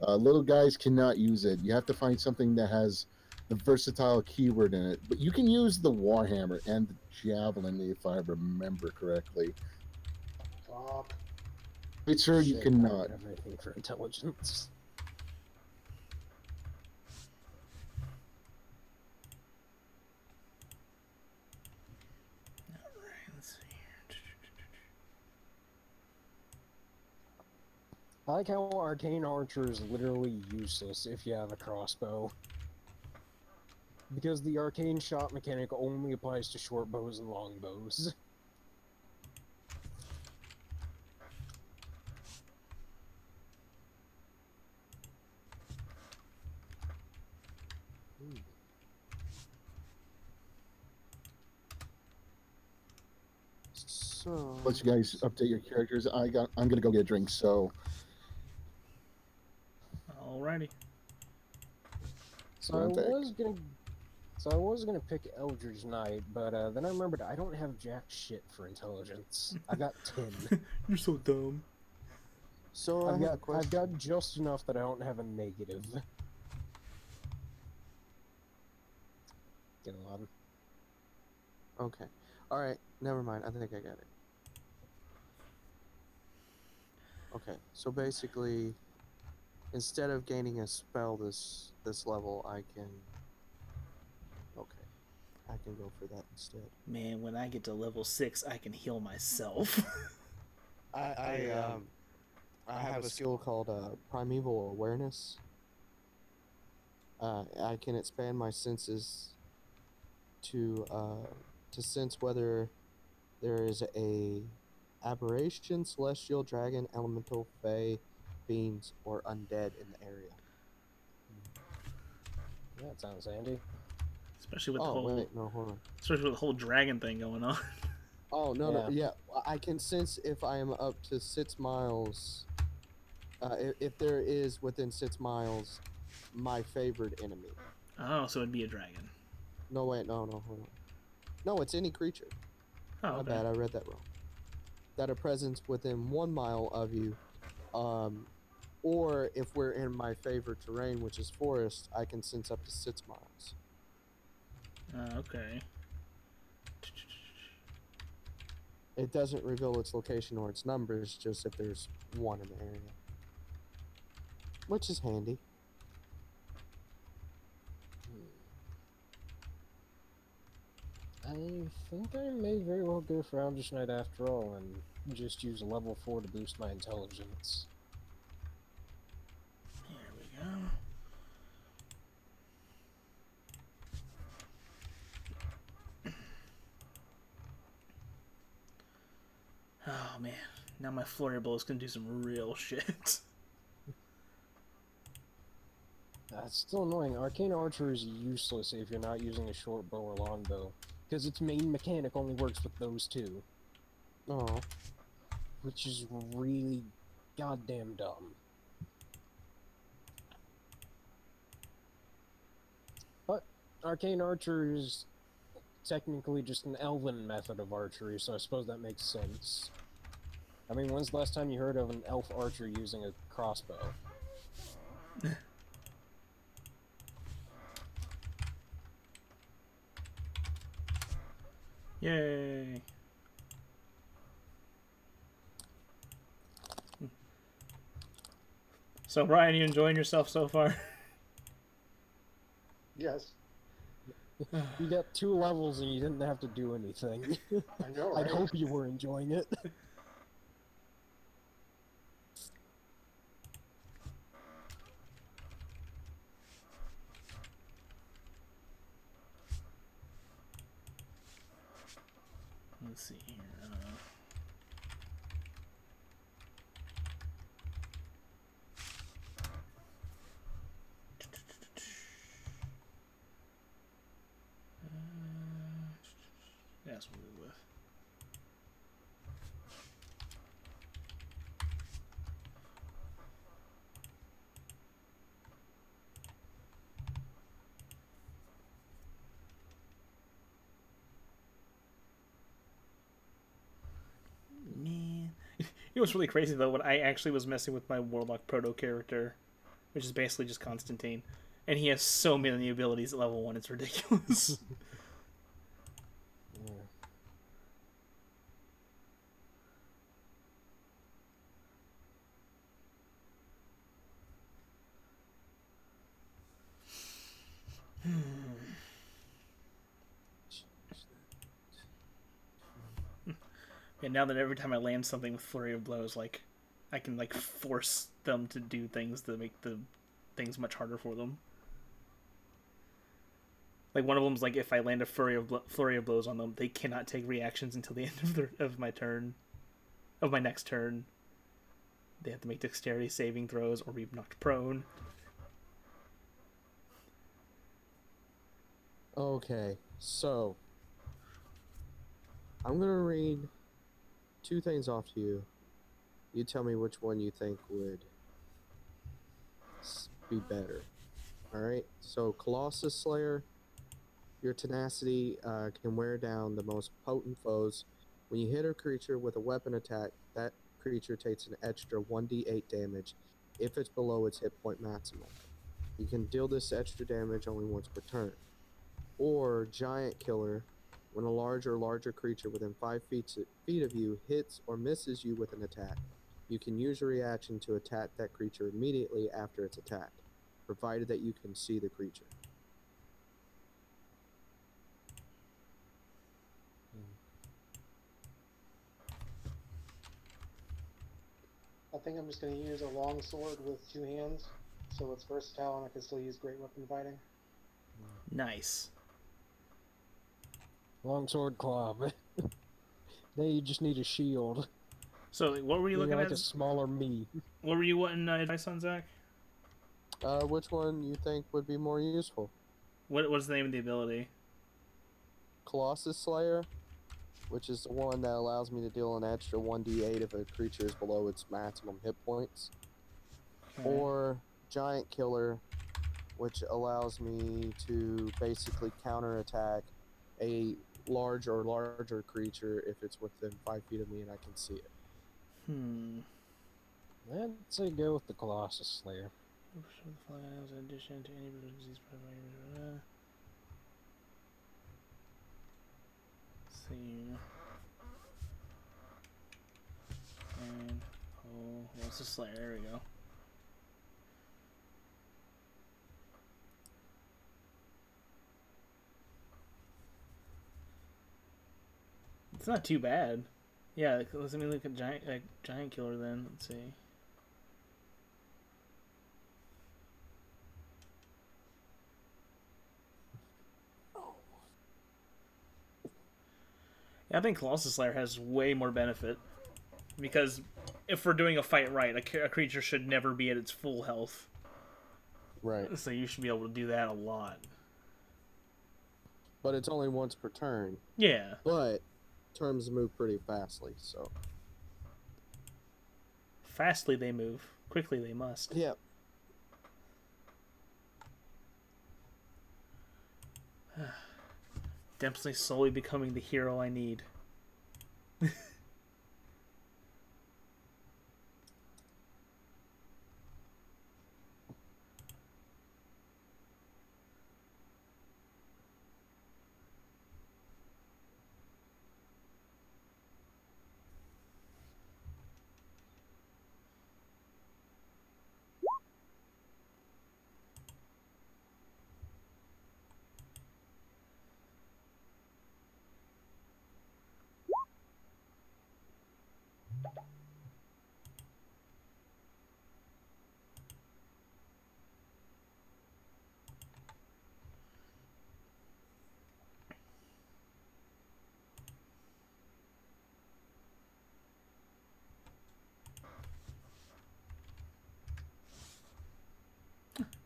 Little guys cannot use it. You have to find something that has the versatile keyword in it. But you can use the warhammer and the javelin if I remember correctly. Fuck. Greatsword you cannot. Everything for intelligence. I like how Arcane Archer is literally useless if you have a crossbow. Because the arcane shot mechanic only applies to short bows and long bows. So Let you guys update your characters. I'm gonna go get a drink. So Alrighty. So I was gonna pick Eldridge Knight, but then I remembered I don't have jack shit for intelligence. I got 10. You're so dumb. So I've got just enough that I don't have a negative. Get 11. Okay. All right. Never mind. I think I got it. Okay. So basically, instead of gaining a spell this level, I can. Okay. I can go for that instead. Man, when I get to level 6, I can heal myself. I have a skill called Primeval Awareness. I can expand my senses to sense whether there is a aberration, celestial, dragon, elemental, fey, fiends, or undead in the area. Yeah, that sounds handy. Especially with the whole wait, no, hold on. especially with the whole dragon thing going on. Oh no, yeah. I can sense if I am up to 6 miles. If there is within 6 miles, my favored enemy. Oh, so it'd be a dragon. No, wait, no, hold on. No, it's any creature. Oh, My okay. bad, I read that wrong. That a presence within 1 mile of you, or if we're in my favorite terrain, which is forest, I can sense up to 6 miles. Okay. It doesn't reveal its location or its numbers, just if there's one in the area. Which is handy. I think I may very well go for Eldritch Knight after all, and just use a level 4 to boost my intelligence. Here we go. Oh man, now my flurry blow is gonna do some real shit. That's still annoying. Arcane Archer is useless if you're not using a short bow or long bow, because its main mechanic only works with those two. Oh. Which is really goddamn dumb. But Arcane Archer is technically just an elven method of archery, so I suppose that makes sense. I mean, when's the last time you heard of an elf archer using a crossbow? Yay! So, Brian, you enjoying yourself so far? Yes. You got 2 levels and you didn't have to do anything. I know, I right? hope you were enjoying it. Let's see here. That's what we're with. Man. You know what's really crazy though? When I actually was messing with my Warlock Proto character, which is basically just Constantine, and he has so many abilities at level 1, it's ridiculous. And now that every time I land something with Flurry of Blows, like, I can like force them to do things to make the things much harder for them. Like one of them's like if I land a flurry of blows on them, they cannot take reactions until the end of my turn, of my next turn. They have to make dexterity saving throws or be knocked prone. Okay, so I'm gonna read 2 things off to you. You tell me which one you think would be better. Alright, so Colossus Slayer, your tenacity can wear down the most potent foes. When you hit a creature with a weapon attack, that creature takes an extra 1d8 damage if it's below its hit point maximum. You can deal this extra damage only once per turn. Or Giant Killer, when a larger creature within 5 feet of you hits or misses you with an attack, you can use your reaction to attack that creature immediately after it's attacked, provided that you can see the creature. I think I'm just going to use a long sword with 2 hands, so it's versatile and I can still use great weapon fighting. Nice. Longsword club. Now you just need a shield. So what were you looking like at? a smaller me. What were you wanting advice on, Zach? Which one you think would be more useful? What's the name of the ability? Colossus Slayer, which is the one that allows me to deal an extra 1d8 if a creature is below its maximum hit points. Okay. Or Giant Killer, which allows me to basically counterattack a larger creature if it's within 5 feet of me and I can see it. I'd say go with the Colossus Slayer. In addition to any disease. See. And what's the Slayer? There we go. It's not too bad. Yeah, let me look at Giant Killer then. Let's see. Yeah, I think Colossus Slayer has way more benefit. Because if we're doing a fight right, a creature should never be at its full health. Right. So you should be able to do that a lot. But it's only once per turn. Yeah. But turns move pretty fastly, so. Fastly they move. Quickly they must. Yep. Dempsey slowly becoming the hero I need.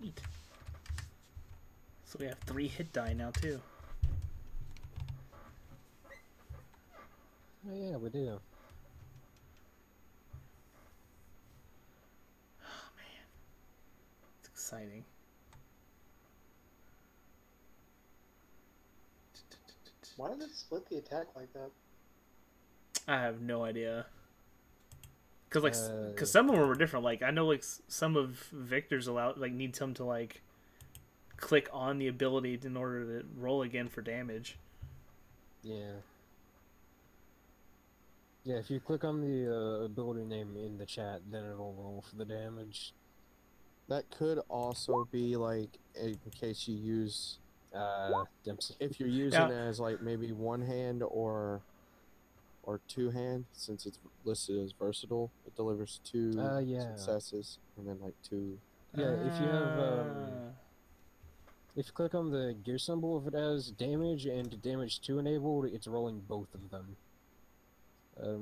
Neat. So we have 3 hit die now too. Oh yeah, we do. Oh man, it's exciting. Why did it split the attack like that? I have no idea. Cause some of them were different. Like I know, like some of Victor's needs him to like click on the ability in order to roll again for damage. Yeah. Yeah, if you click on the ability name in the chat, then it'll roll for the damage. That could also be like in case you use Dempsey. if you're using it as like maybe one hand or or two hand, since it's listed as versatile. It delivers two Yeah. successes and then like two. Yeah, if you have if you click on the gear symbol, if it has damage and damage 2 enabled, it's rolling both of them.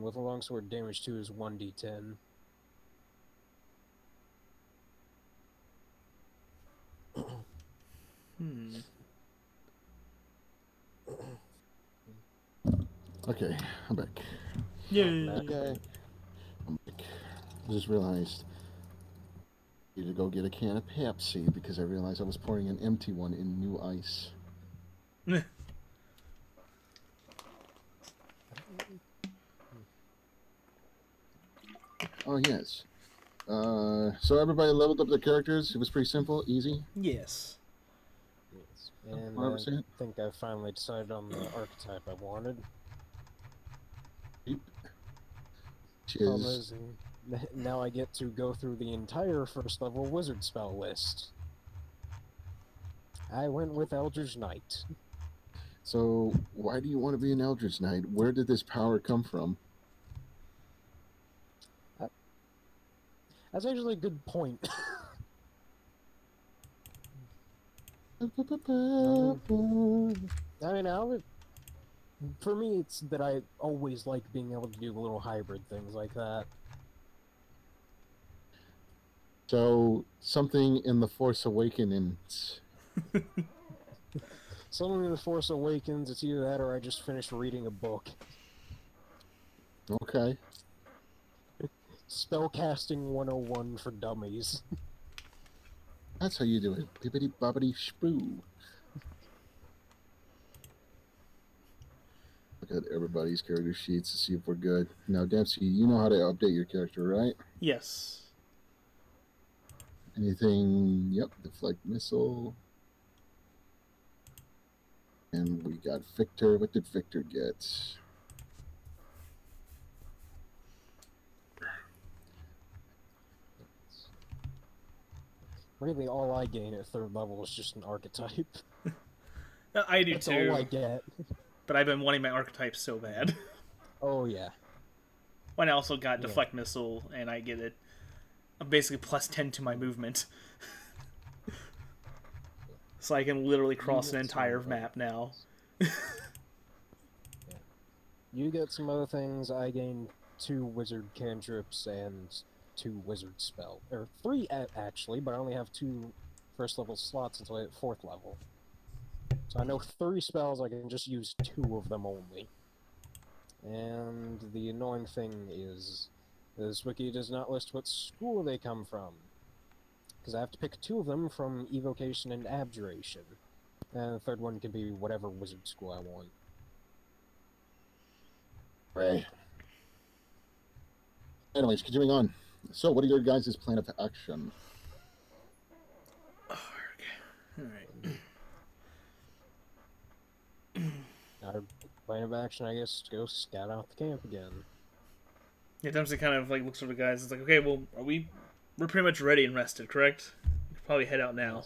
With a longsword, damage 2 is 1d10. Okay, I'm back. Yay! Okay. I'm back. I just realized I need to go get a can of Pepsi because I realized I was pouring an empty one in new ice. Oh yes. So everybody leveled up their characters. It was pretty simple, easy. Yes. Yes. And I 100%. think I finally decided on the archetype I wanted. Problem is, now I get to go through the entire first level wizard spell list. I went with Eldritch Knight. So why do you want to be an Eldritch Knight? Where did this power come from? That's actually a good point. I mean, for me, it's that I always like being able to do little hybrid things like that. So something in the Force Awakens. Something in the Force Awakens, it's either that or I just finished reading a book. Okay. Spellcasting 101 for dummies. That's how you do it. Bibbidi bobbidi sproo. Look at everybody's character sheets to see if we're good. Now, Dempsey, you know how to update your character, right? Yes. Anything? Yep, deflect missile. And we got Victor. What did Victor get? Really, all I gain at 3rd level is just an archetype. I do That's too. all I get. But I've been wanting my archetype so bad. Oh, yeah. When I also got deflect missile, and I get it. I'm basically plus 10 to my movement. So I can literally cross an entire map now. You get some other things. I gain 2 wizard cantrips and 2 wizard spell. Or 3 actually, but I only have 2 first level slots until I hit 4th level. So I know 3 spells, I can just use 2 of them only. And the annoying thing is, this wiki does not list what school they come from. Because I have to pick 2 of them from Evocation and Abjuration. And the 3rd one can be whatever wizard school I want. Right. Anyways, continuing on. So, what are your guys' plan of action? Alright. Our plan of action, I guess, to go scout out the camp again. Yeah, Dempsey kind of like looks over the guys. It's like, okay, well, we're pretty much ready and rested, correct? We could probably head out now.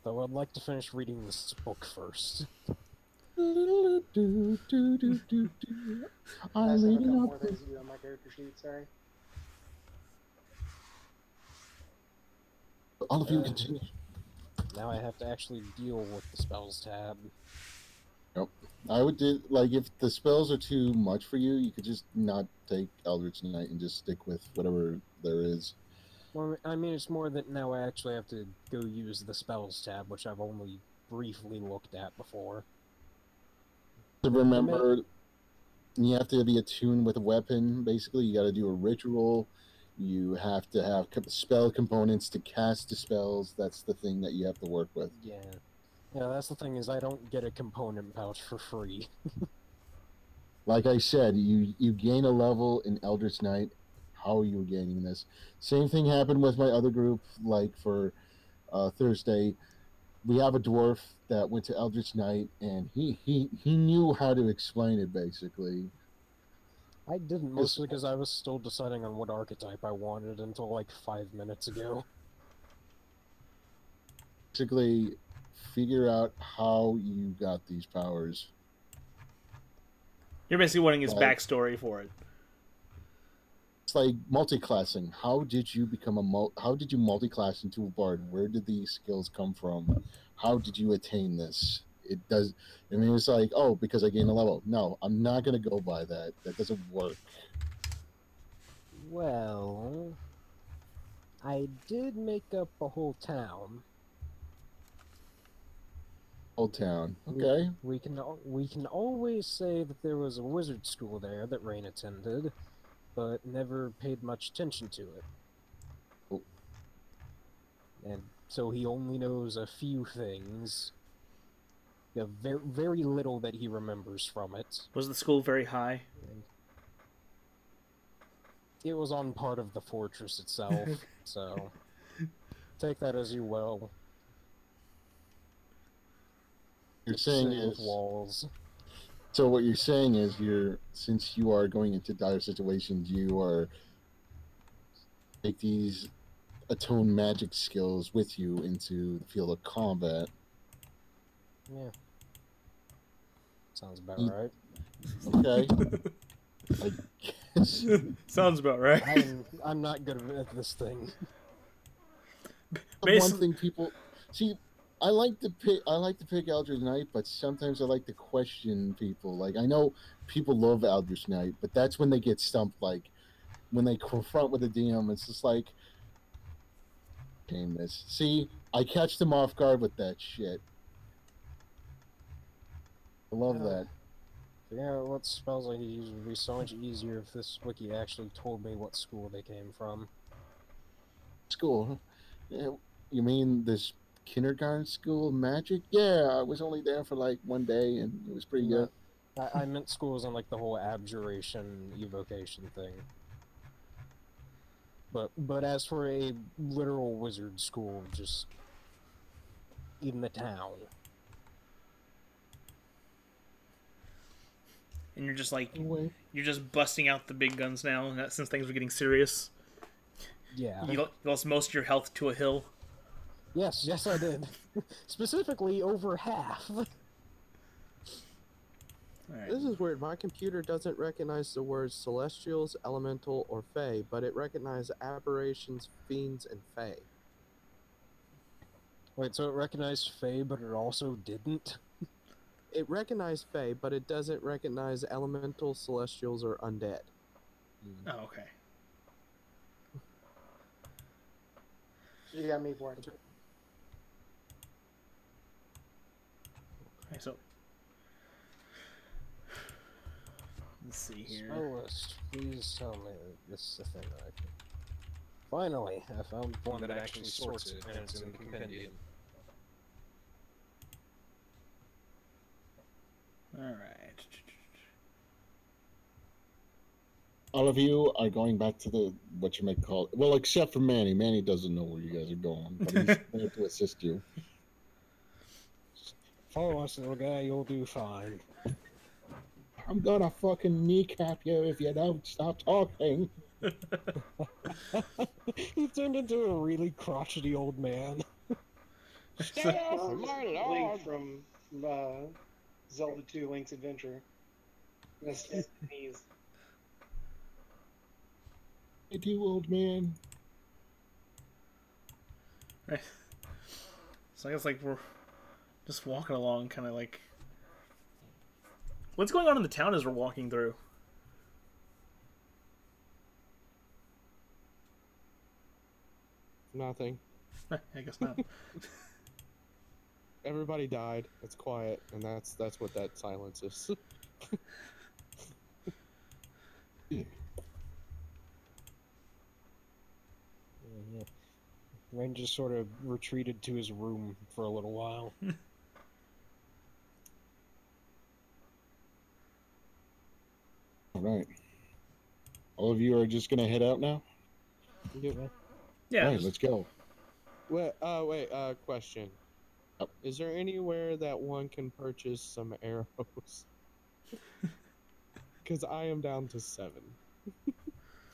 Though I'd like to finish reading this book first. I'm I still have a couple reading more up. things to do on my character sheet, sorry. All of you continue. Now I have to actually deal with the spells tab. Yep. I would do, like, if the spells are too much for you, you could just not take Eldritch Knight and just stick with whatever there is. Well, I mean, it's more that now I actually have to go use the spells tab, which I've only briefly looked at before. To remember, you have to be attuned with a weapon, basically. You got to do a ritual. You have to have spell components to cast the spells. That's the thing that you have to work with. Yeah. Yeah, that's the thing, is I don't get a component pouch for free. Like I said, you gain a level in Eldritch Knight. How are you gaining this? Same thing happened with my other group, like for Thursday. We have a dwarf that went to Eldritch Knight, and he knew how to explain it, basically. I didn't, mostly because I was still deciding on what archetype I wanted until like 5 minutes ago. Basically, figure out how you got these powers. You're basically wanting his Well, backstory for it. It's like multi-classing. How did you become how did you multi-class into a bard? Where did these skills come from? How did you attain this? It does. I mean, it's like, oh, because I gained a level. No, I'm not gonna go by that. That doesn't work. Well, I did make up a whole town. Old Town. Okay. We can always say that there was a wizard school there that Wrean attended, but never paid much attention to it. Oh. And so he only knows a few things. Yeah, very, very little that he remembers from it. Was the school very high? It was on part of the fortress itself, so take that as you will. You're saying City with is walls. so. What you're saying is since you are going into dire situations, you are take these attune magic skills with you into the field of combat. Yeah. Sounds about Mm. right. Okay. I guess. Sounds about right. I'm not good at this thing. One thing people see, I like to pick Eldritch Knight, but sometimes I like to question people. Like, I know people love Eldritch Knight, but that's when they get stumped. Like when they confront with a DM, it's just like, "Game this." See, I catch them off guard with that shit. I love that. Yeah, what spells I use would be so much easier if this wiki actually told me what school they came from. School? Yeah, you mean this kindergarten school of magic? Yeah, I was only there for like one day, and it was pretty good. I meant schools on like the whole abjuration evocation thing. But as for a literal wizard school, just in the town. And you're just like, Anyway. you're just busting out the big guns now, since things were getting serious. Yeah. You lost most of your health to a hill. Yes, I did. Specifically over half. Alright. This is weird. My computer doesn't recognize the words celestials, elemental, or fey, but it recognizes aberrations, fiends, and fey. Wait, so it recognized Fae, but it also didn't? It recognized fey, but it doesn't recognize elemental, celestials, or undead. Oh, okay. You got me for it. Okay, so let's see here. Spellist, please tell me this is the thing that I can... Finally, I found one that actually sorts it, and it's in the compendium. Alright. All of you are going back to the what you might call well, except for Manny. Manny doesn't know where you guys are going, but he's there to assist you. Follow us, little guy, you'll do fine. I'm gonna fucking kneecap you if you don't stop talking. He turned into a really crotchety old man. Link from Zelda 2: Link's Adventure. That's Japanese. I do, old man. Right. So I guess like we're just walking along, kind of like. What's going on in the town as we're walking through? Nothing. I guess not. Everybody died. It's quiet, and that's what that silence is. Yeah. Wrean just sort of retreated to his room for a little while. All right. All of you are just gonna head out now? Yeah. All right, let's go. Wait, question. Oh. Is there anywhere that one can purchase some arrows? Because I am down to 7.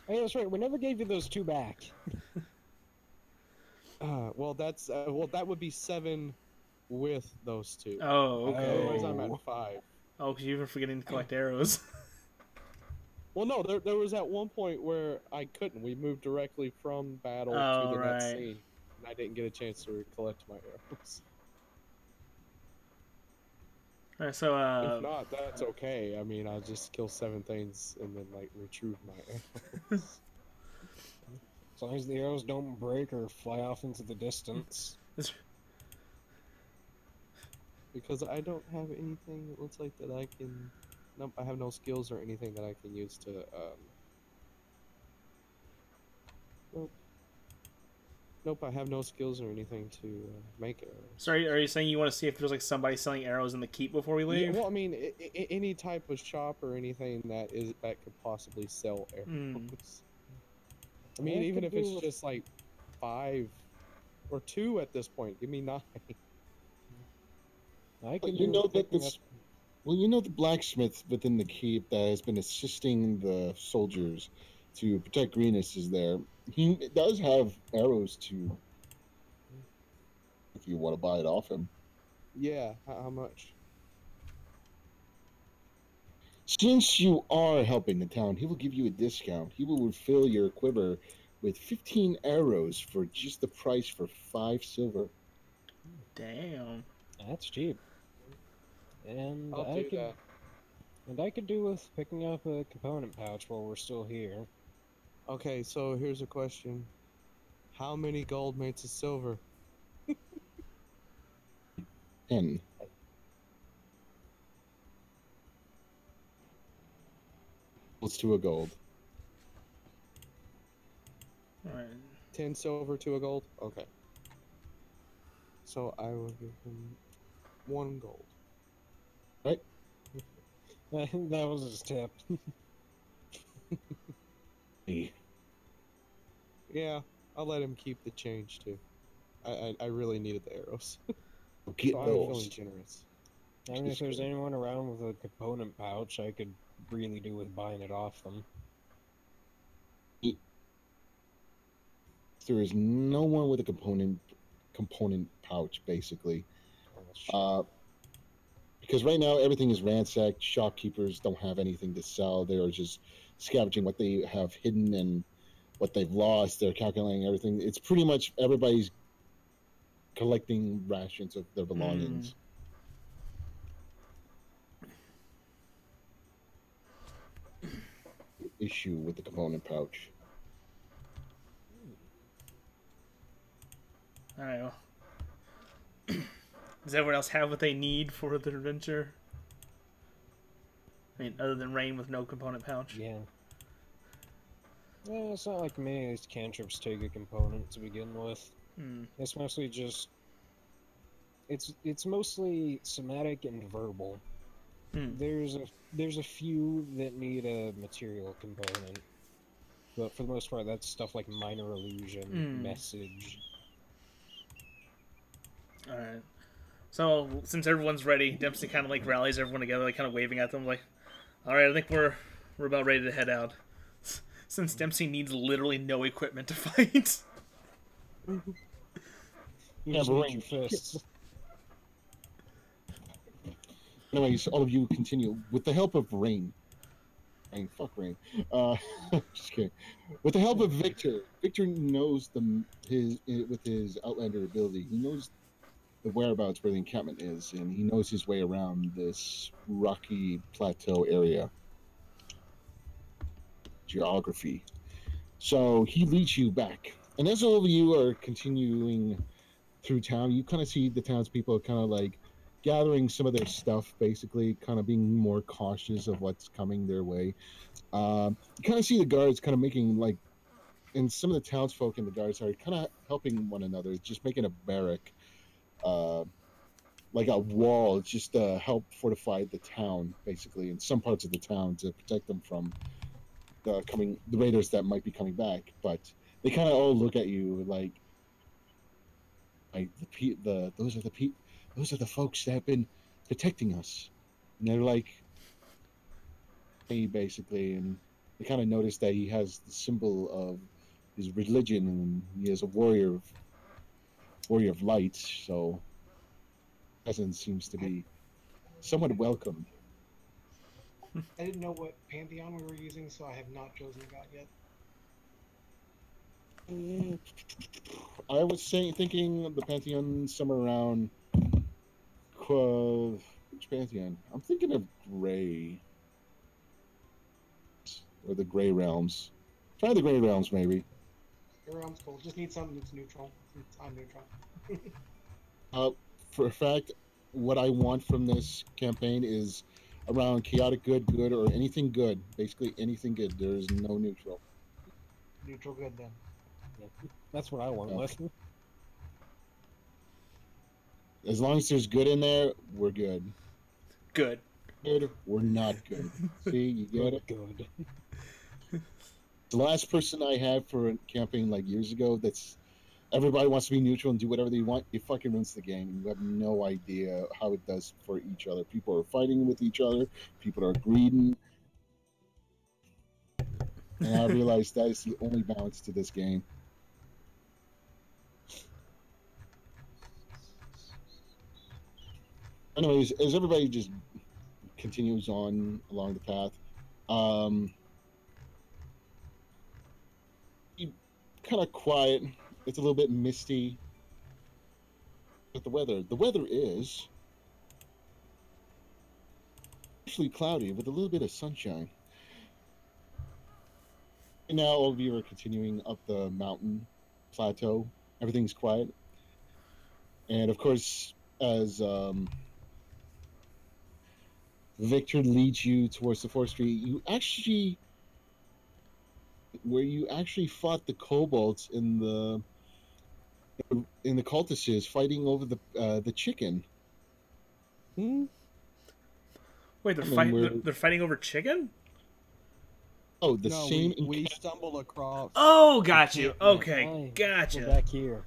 Hey, that's right, we never gave you those 2 back. Well, that's that would be 7 with those 2. Oh, okay. Otherwise, I'm at 5. Oh, because you've been forgetting to collect arrows. Well, no, there was at one point where I couldn't. We moved directly from battle Oh, to the next right. scene, and I didn't get a chance to collect my arrows. Alright, so If not, that's okay. I mean, I'll just kill 7 things and then like retrieve my arrows. As long as the arrows don't break or fly off into the distance. Because I don't have anything that looks like that I can. Nope, I have no skills or anything that I can use to. Nope. Nope, I have no skills or anything to make arrows. Sorry, are you saying you want to see if there's like somebody selling arrows in the keep before we leave? Yeah, well, I mean, any type of shop or anything that could possibly sell arrows. I mean, even if it's just like 5 or 2 at this point, give me 9. I can You know that this. Well, you know the blacksmith within the keep that has been assisting the soldiers to protect Greenus is there. He does have arrows too. If you want to buy it off him. Yeah, how much? Since you are helping the town, he will give you a discount. He will refill your quiver with 15 arrows for just the price for 5 silver. Damn. That's cheap. And I'll do that. And I could do with picking up a component pouch while we're still here. Okay, so here's a question. How many gold makes a silver? 10. Let's do a gold. Alright. 10 silver to a gold? Okay. So I will give him 1 gold. Right? That was his tip. Hey. Yeah, I'll let him keep the change too. I really needed the arrows. Get So I'm those. feeling generous. I mean, if there's anyone around with a component pouch, I could really do with buying it off them. There is no one with a component pouch, basically. Because right now everything is ransacked. Shopkeepers don't have anything to sell. They are just scavenging what they have hidden and what they've lost. They're calculating everything. It's pretty much everybody's collecting rations of their belongings. Issue with the component pouch. Alright, well. Does everyone else have what they need for the adventure? I mean, other than Wrean with no component pouch? Yeah. Well, it's not like many of these cantrips take a component to begin with. It's mostly just... It's mostly somatic and verbal. There's a few that need a material component. But for the most part, that's stuff like minor illusion, message. Alright. So, since everyone's ready, Dempsey kind of like rallies everyone together, like kind of waving at them, like, alright, I think we're about ready to head out. Since Dempsey needs literally no equipment to fight. You just need your fists. Anyways, all of you continue. With the help of Wrean. Fuck Wrean. Just kidding. With the help of Victor knows with his Outlander ability, he knows the whereabouts where the encampment is, and he knows his way around this rocky plateau area. Geography. So he leads you back. And as all of you are continuing through town, you kind of see the townspeople kind of like gathering some of their stuff, basically, kind of being more cautious of what's coming their way. You kind of see the guards kind of making, like, and some of the townsfolk and the guards are kind of helping one another, just making a barrack, like a wall, just to help fortify the town, basically, in some parts of the town to protect them from the raiders that might be coming back. But they kind of all look at you like those are the folks that have been protecting us. And they're like, hey, basically, and they kind of notice that he has the symbol of his religion, and he is a warrior of light, so presence seems to be somewhat welcome. I didn't know what pantheon we were using, so I have not chosen a god yet. I was thinking the Pantheon somewhere around. Which Pantheon? I'm thinking of Gray. Or the Gray Realms. Try the Gray Realms, maybe. Your realm's cool. Just need something that's neutral. I'm neutral. For a fact, what I want from this campaign is around chaotic good, good, or anything good. Basically, anything good. There is no neutral. Neutral good, then. Yeah, that's what I want. Okay. As long as there's good in there, we're good. Good. Good, we're not good. See, you get it? Good. The last person I had for a campaign like years ago that's everybody wants to be neutral and do whatever they want, it fucking ruins the game. You have no idea how it does for each other. People are fighting with each other, people are greeding. And I realized that is the only balance to this game. Anyways, as everybody just continues on along the path, kind of quiet. It's a little bit misty. But the weather is actually cloudy with a little bit of sunshine. And now all of you are continuing up the mountain plateau. Everything's quiet. And of course, as Victor leads you towards the forestry, where you actually fought the kobolds in the cultists fighting over the chicken. Wait, they're fighting over chicken? Oh, we stumbled across. Oh, got you. Okay, gotcha. We're back here.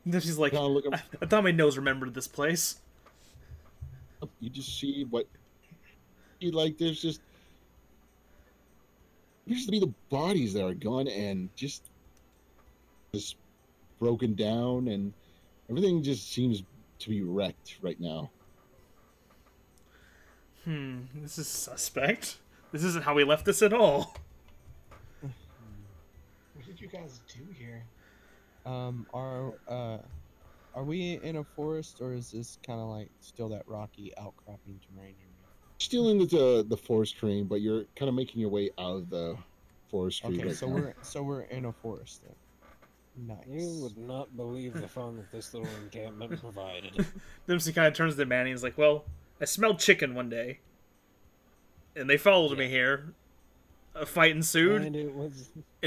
Then she's like, I thought my nose remembered this place. You just see what you like. There's just to be the bodies that are gone and just broken down, and everything just seems to be wrecked right now. This is suspect. This isn't how we left this at all. What did you guys do here? Are we in a forest, or is this kind of like still that rocky outcropping terrain area? Still in the forest terrain, but you're kind of making your way out of the forestry. Okay, right so now. we're in a forest then. Nice. You would not believe the fun that this little encampment provided. Dempsey kind of turns to Manny and is like, well, I smelled chicken one day. And they followed me here. A fight ensued. And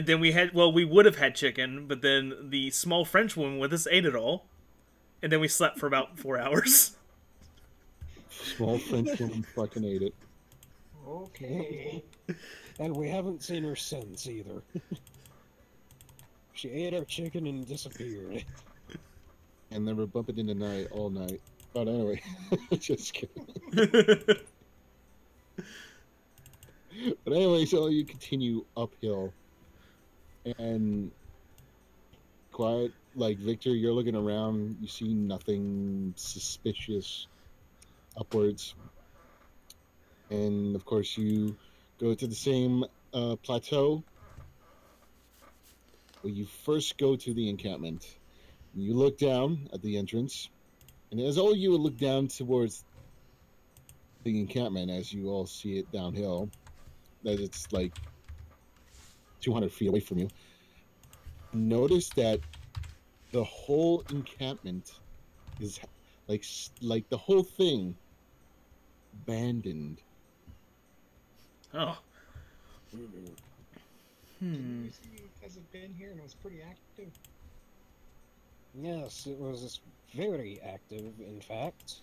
then we would have had chicken, but then the small French woman with us ate it all. And then we slept for about 4 hours. Small French woman fucking ate it. Okay. And we haven't seen her since either. She ate our chicken and disappeared. And they were bumping in the night all night. But anyway, just kidding. But anyway, so you continue uphill. And quiet, like Victor, you're looking around, you see nothing suspicious upwards. And of course you go to the same plateau. Well, you first go to the encampment. You look down at the entrance, and as all you look down towards the encampment, as you all see it downhill, that it's like 200 feet away from you, notice that the whole encampment is like the whole thing abandoned. Oh. You guys have been here and it was pretty active. Yes, it was very active, in fact.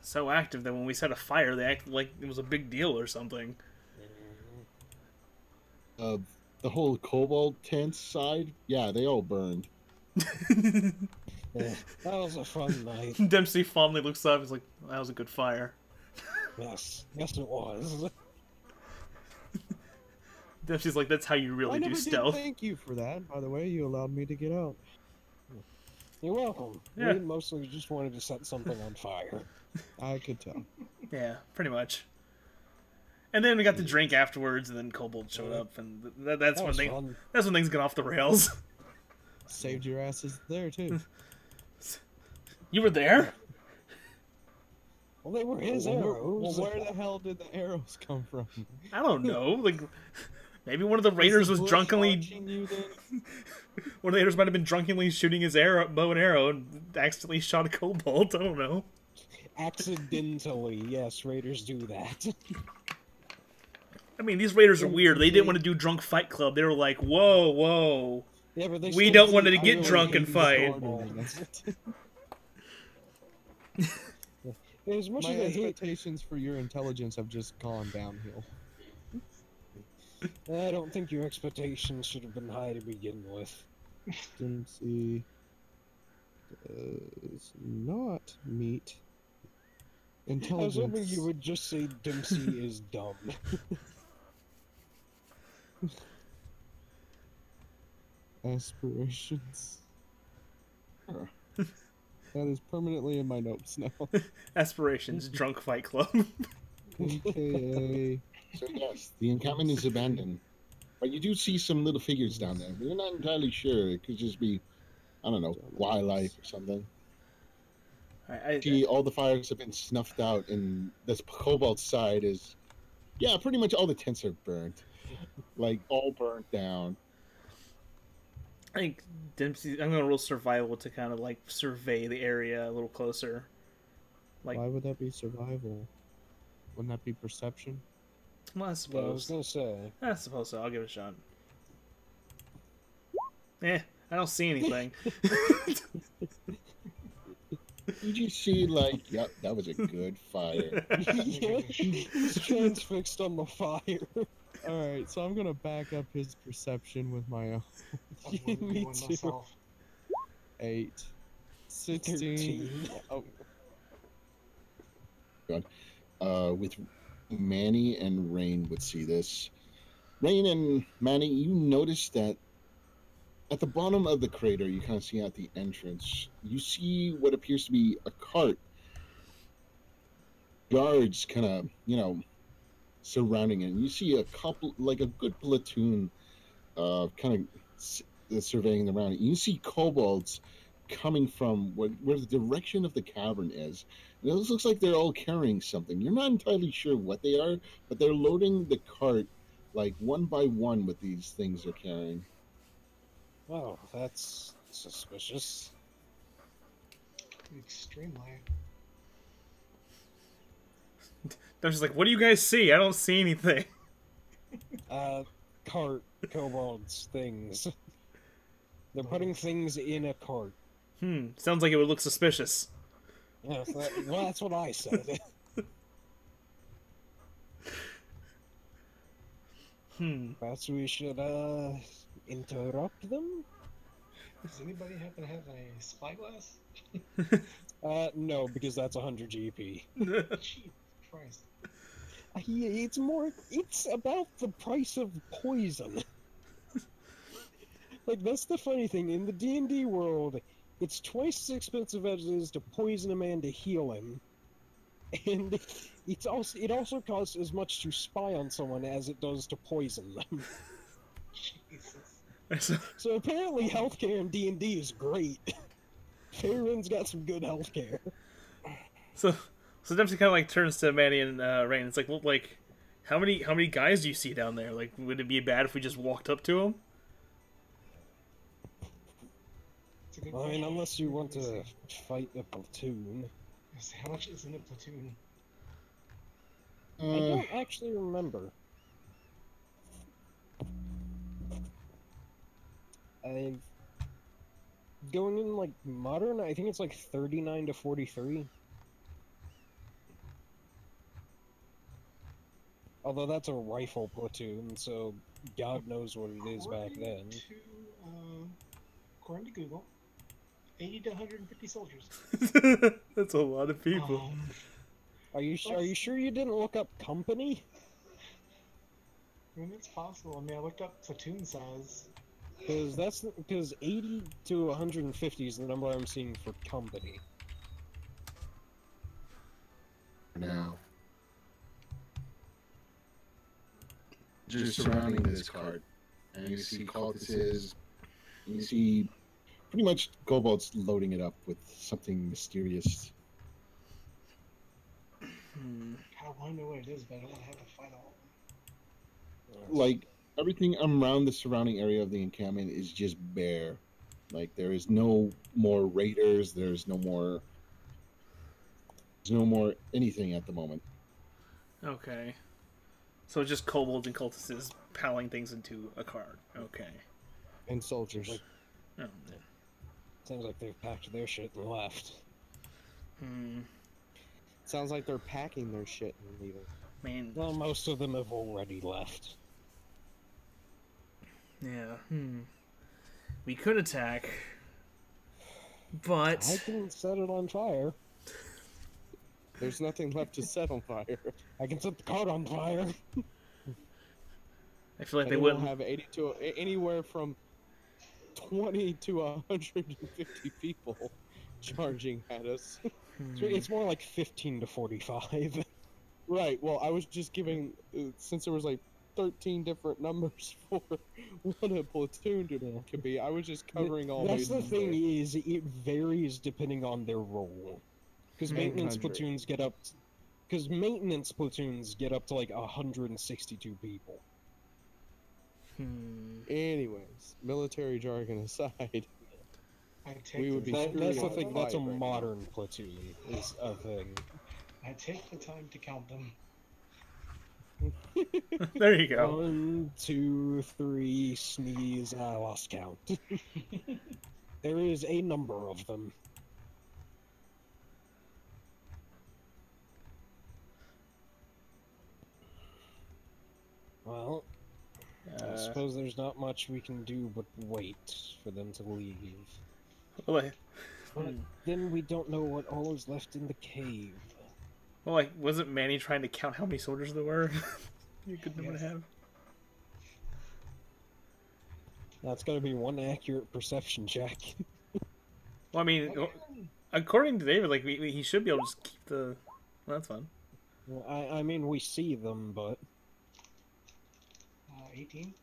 So active that when we set a fire, they acted like it was a big deal or something. The whole kobold tent side, yeah, they all burned. Yeah, that was a fun night. Dempsey fondly looks up and is like, that was a good fire. Yes, it was. Dempsey's like, that's how you really do stealth. Thank you for that. By the way, you allowed me to get out. You're welcome. Yeah. We mostly just wanted to set something on fire. I could tell. Yeah, pretty much. And then we got the drink afterwards, and then Kobold showed up, and that's That when was fun. that's when things got off the rails. Saved your asses there too. You were there? Well, they were his Well, arrows. where the hell did the arrows come from? I don't know. Like, maybe one of the raiders was bush drunkenly. watching you then? One of the raiders might have been drunkenly shooting his bow and arrow, and accidentally shot a kobold. I don't know. Accidentally, yes, raiders do that. I mean, these raiders are weird. They didn't want to do drunk fight club. They were like, whoa, whoa. Yeah, but they We still don't want to did get really drunk and hate fight. As much My as I hate, expectations for your intelligence have just gone downhill. I don't think your expectations should have been high to begin with. Dempsey does not meet I was intelligence. hoping you would just say Dempsey is dumb. Aspirations. That is permanently in my notes now. Aspirations, drunk fight club. AKA. So yes, the encampment is abandoned, but you do see some little figures down there. But you're not entirely sure. It could just be, I don't know, wildlife or something. See, all the fires have been snuffed out, and this cobalt side is, yeah, pretty much all the tents are burnt, like all burnt down. I think Dempsey. I'm gonna roll survival to kind of like survey the area a little closer. Like, Why would that be survival? Wouldn't that be perception? well, I Yeah, I was suppose. gonna say. I suppose so. I'll give it a shot. I don't see anything. You just see, like, yep, that was a good fire. Yeah, he's transfixed on the fire. Alright, so I'm gonna back up his perception with my own. Me too. Myself. 8. 16. 13. Oh, With Manny and Rain would see this. Rain and Manny, you notice that at the bottom of the crater, you kind of see at the entrance, you see what appears to be a cart. Guards kind of, surrounding it. And you see a couple, like a good platoon, kind of surveying around it. You see kobolds coming from where the direction of the cavern is. And it looks like they're all carrying something. You're not entirely sure what they are, but they're loading the cart like one by one with these things they're carrying. Oh, that's suspicious. Extremely. They're just like, what do you guys see? I don't see anything. Cart, kobolds, things. They're putting things in a cart. Sounds like it would look suspicious. Yeah, well, that's what I said. Perhaps we should, interrupt them? Does anybody happen to have a spyglass? No, because that's 100 GP. Cheap Christ. It's about the price of poison. Like, that's the funny thing. In the D&D world, it's twice as expensive as it is to poison a man to heal him. And it also costs as much to spy on someone as it does to poison them. Jesus. So apparently healthcare in D&D is great. Faerun's got some good healthcare. So Dempsey kind of like turns to Manny and Rain. It's like, well, like, how many guys do you see down there? Like, would it be bad if we just walked up to them? I mean, unless you want to fight a platoon. How much is in a platoon? I don't actually remember. Going in, like, modern, I think it's like 39 to 43. Although that's a rifle platoon, so God knows what it is back then. According to Google, 80 to 150 soldiers. That's a lot of people. Are you sure you didn't look up company? I mean, it's possible. I mean, I looked up platoon size. Because 80 to 150 is the number I'm seeing for company. Now, just surrounding this cart, and you see cultists, and you see pretty much kobolds loading it up with something mysterious. I want to know what it is, but I don't want to have to fight all of them. Like, everything around the surrounding area of the encampment is just bare. Like, there is no more raiders, there's no more anything at the moment. Okay. So it's just kobolds and cultists piling things into a cart. Okay. And soldiers. Oh, Seems like they've packed their shit and left. Sounds like they're packing their shit and leaving. Man. Well, most of them have already left. Yeah. We could attack, but I can set it on fire. There's nothing left to set on fire. I can set the cart on fire. I feel like they will wouldn't have anywhere from 20 to 150 people charging at us. It's more like 15 to 45. Right. Well, I was just giving since there was like 13 different numbers for what a platoon could be. I was just covering all. That's the thing is, it varies depending on their role. Because maintenance platoons get up. Because maintenance platoons get up to like 162 people. Anyways, military jargon aside, we would be. That's the thing. That's a modern platoon. Is a thing. I take the time to count them. There you go. 1, 2, 3, sneeze. I lost count. There is a number of them. Well, I suppose there's not much we can do but wait for them to leave. Well, But then we don't know what all is left in the cave. well, like, wasn't Manny trying to count how many soldiers there were? You could never have. That's gotta be one accurate perception check. Well, I mean, according to David, like, he should be able to just keep the... Well, that's fun. I mean, we see them, but... 18?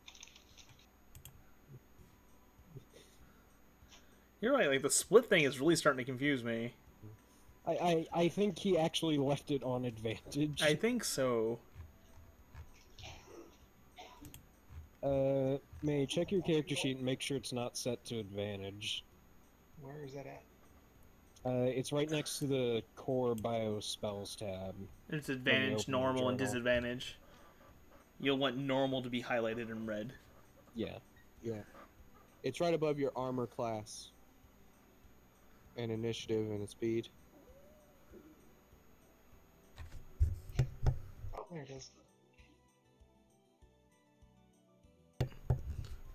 You're right, like, the split thing is really starting to confuse me. I think he actually left it on advantage. I think so. May check your character sheet and make sure it's not set to advantage. Where is that at? It's right next to the core bio spells tab. It's advantage, normal, and journal. disadvantage. You'll want normal to be highlighted in red. Yeah. Yeah. It's right above your armor class. And initiative and speed. Oh, there it is.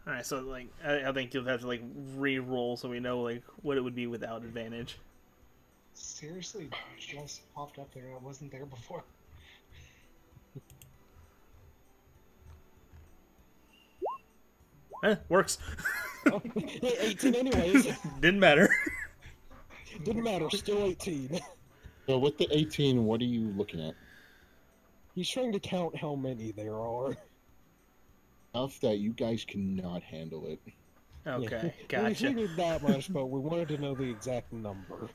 Alright, so, like, I think you'll have to, like, re-roll so we know, like, what it would be without advantage. Seriously, just popped up there. I wasn't there before. Works. Oh, 18 anyways. Didn't matter. Didn't matter, still 18. So with the 18, what are you looking at? He's trying to count how many there are. Enough that you guys cannot handle it. Okay, We gotcha. figured that much, but we wanted to know the exact number.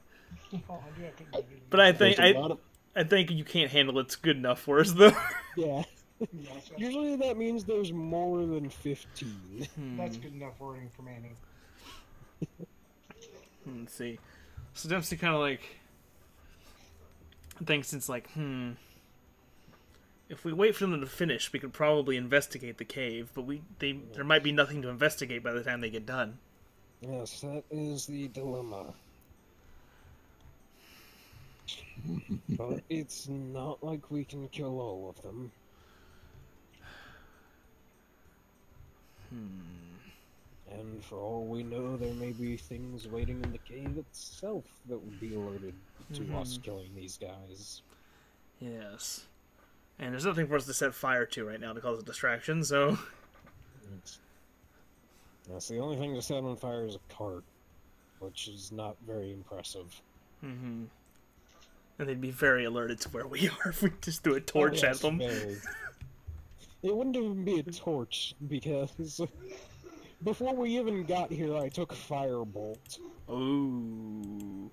Oh, I do have to But I think There's a lot of- I think you can't handle it's good enough for us, though. Yeah. Gotcha. Usually that means there's more than 15. That's good enough wording for Manny. Let's see. So Dempsey kind of like thinks it's like, if we wait for them to finish, we could probably investigate the cave, but there might be nothing to investigate by the time they get done. Yes, that is the dilemma. But it's not like we can kill all of them. And for all we know, there may be things waiting in the cave itself that would be alerted to us killing these guys. Yes. And there's nothing for us to set fire to right now to cause a distraction, so... That's the only thing to set on fire is a cart, which is not very impressive. Mm-hmm. And they'd be very alerted to where we are if we just threw a torch at them. Very. It wouldn't even be a torch, because before we even got here, I took firebolt. Ooh.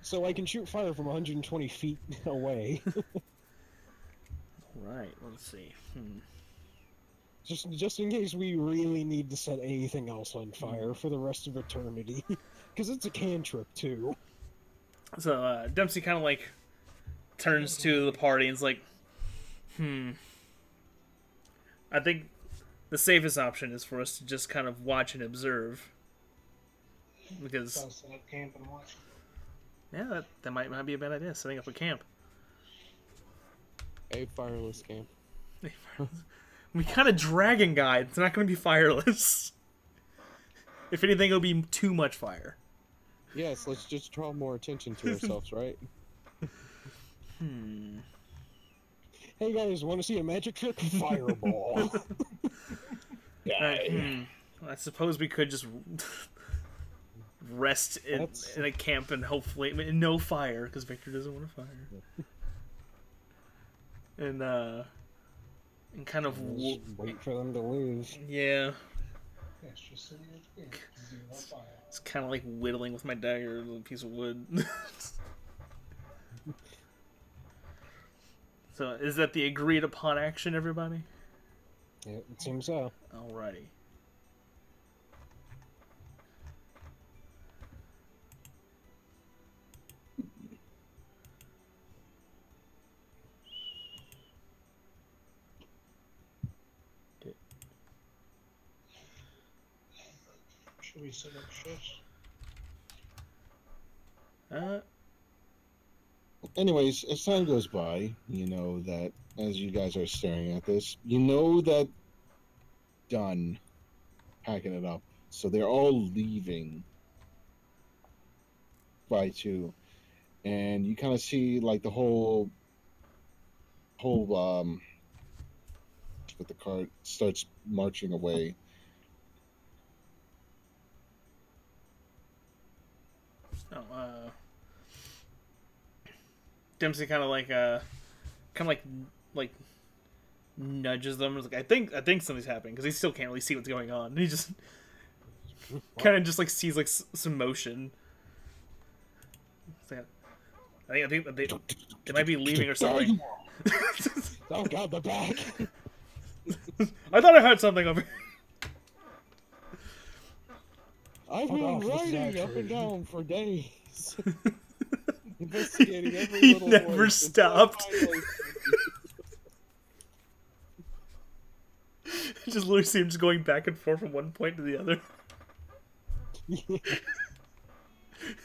So I can shoot fire from 120 feet away. Right, let's see. Just in case we really need to set anything else on fire for the rest of eternity. Because it's a cantrip, too. So, Dempsey kind of, like, turns to the party and is like, I think the safest option is for us to just kind of watch and observe. Because... So set up camp and watch. Yeah, that might not be a bad idea, setting up a camp. A fireless camp. We got a dragon guide. It's not going to be fireless. If anything, it'll be too much fire. Yes, let's just draw more attention to ourselves, right? Hey guys, want to see a magic trick? Fireball. I suppose we could just rest in a camp and hopefully no fire, because Victor doesn't want a fire. And kind of wait for them to leave. Yeah. Yeah, it's just sitting there. No fire. It's kind of like whittling with my dagger a piece of wood. So, is that the agreed upon action, everybody? Yeah, it seems so. Alrighty. Should we set up shifts? Anyways, as time goes by, you know that as you guys are staring at this, you know that done packing it up. So they're all leaving by two. And you kind of see like the whole with the cart starts marching away. Dempsey kind of like nudges them. Like, I think something's happening, because he still can't really see what's going on. He just kind of just like sees like some motion. I think they might be leaving or something. Oh god, they're back! I thought I heard something over here. I've been riding up and down for days. Investigating every He little never voice stopped. Just literally see him just going back and forth from one point to the other.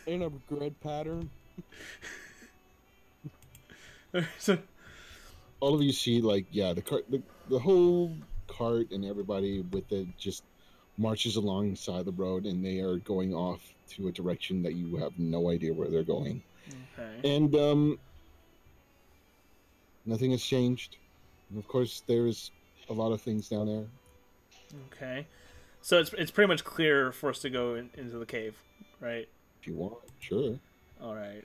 In a grid pattern. So, all of you see like, yeah, the whole cart and everybody with it just marches alongside the road, and they are going off to a direction that you have no idea where they're going. okay. And nothing has changed. And of course, there's a lot of things down there. Okay. So it's pretty much clear for us to go into the cave, right? If you want, sure. All right.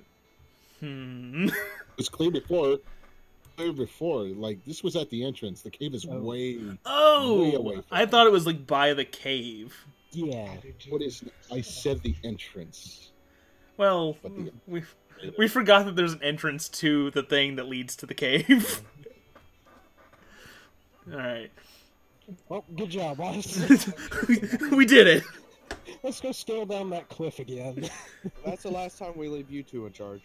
It's clear before. Like, this was at the entrance. The cave is way away from I thought it was like by the cave. Yeah. What is? I said the entrance. Well, But we forgot that there's an entrance to the thing that leads to the cave. All right. Well, good job, boss. We did it. Let's go scale down that cliff again. That's the last time we leave you two in charge.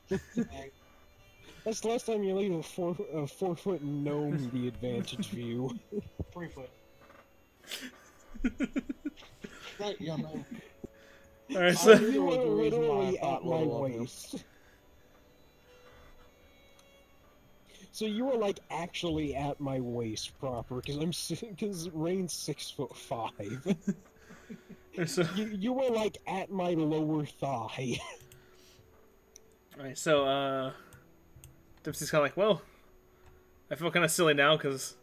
That's the last time you leave a 4-foot gnome the advantage view. 3 foot. Right, yeah, man. All right. So You were literally at my waist. So you were like actually at my waist proper, because Wrean's 6'5". so You were like at my lower thigh. all right. So Dempsey's kind of like, well, I feel kind of silly now because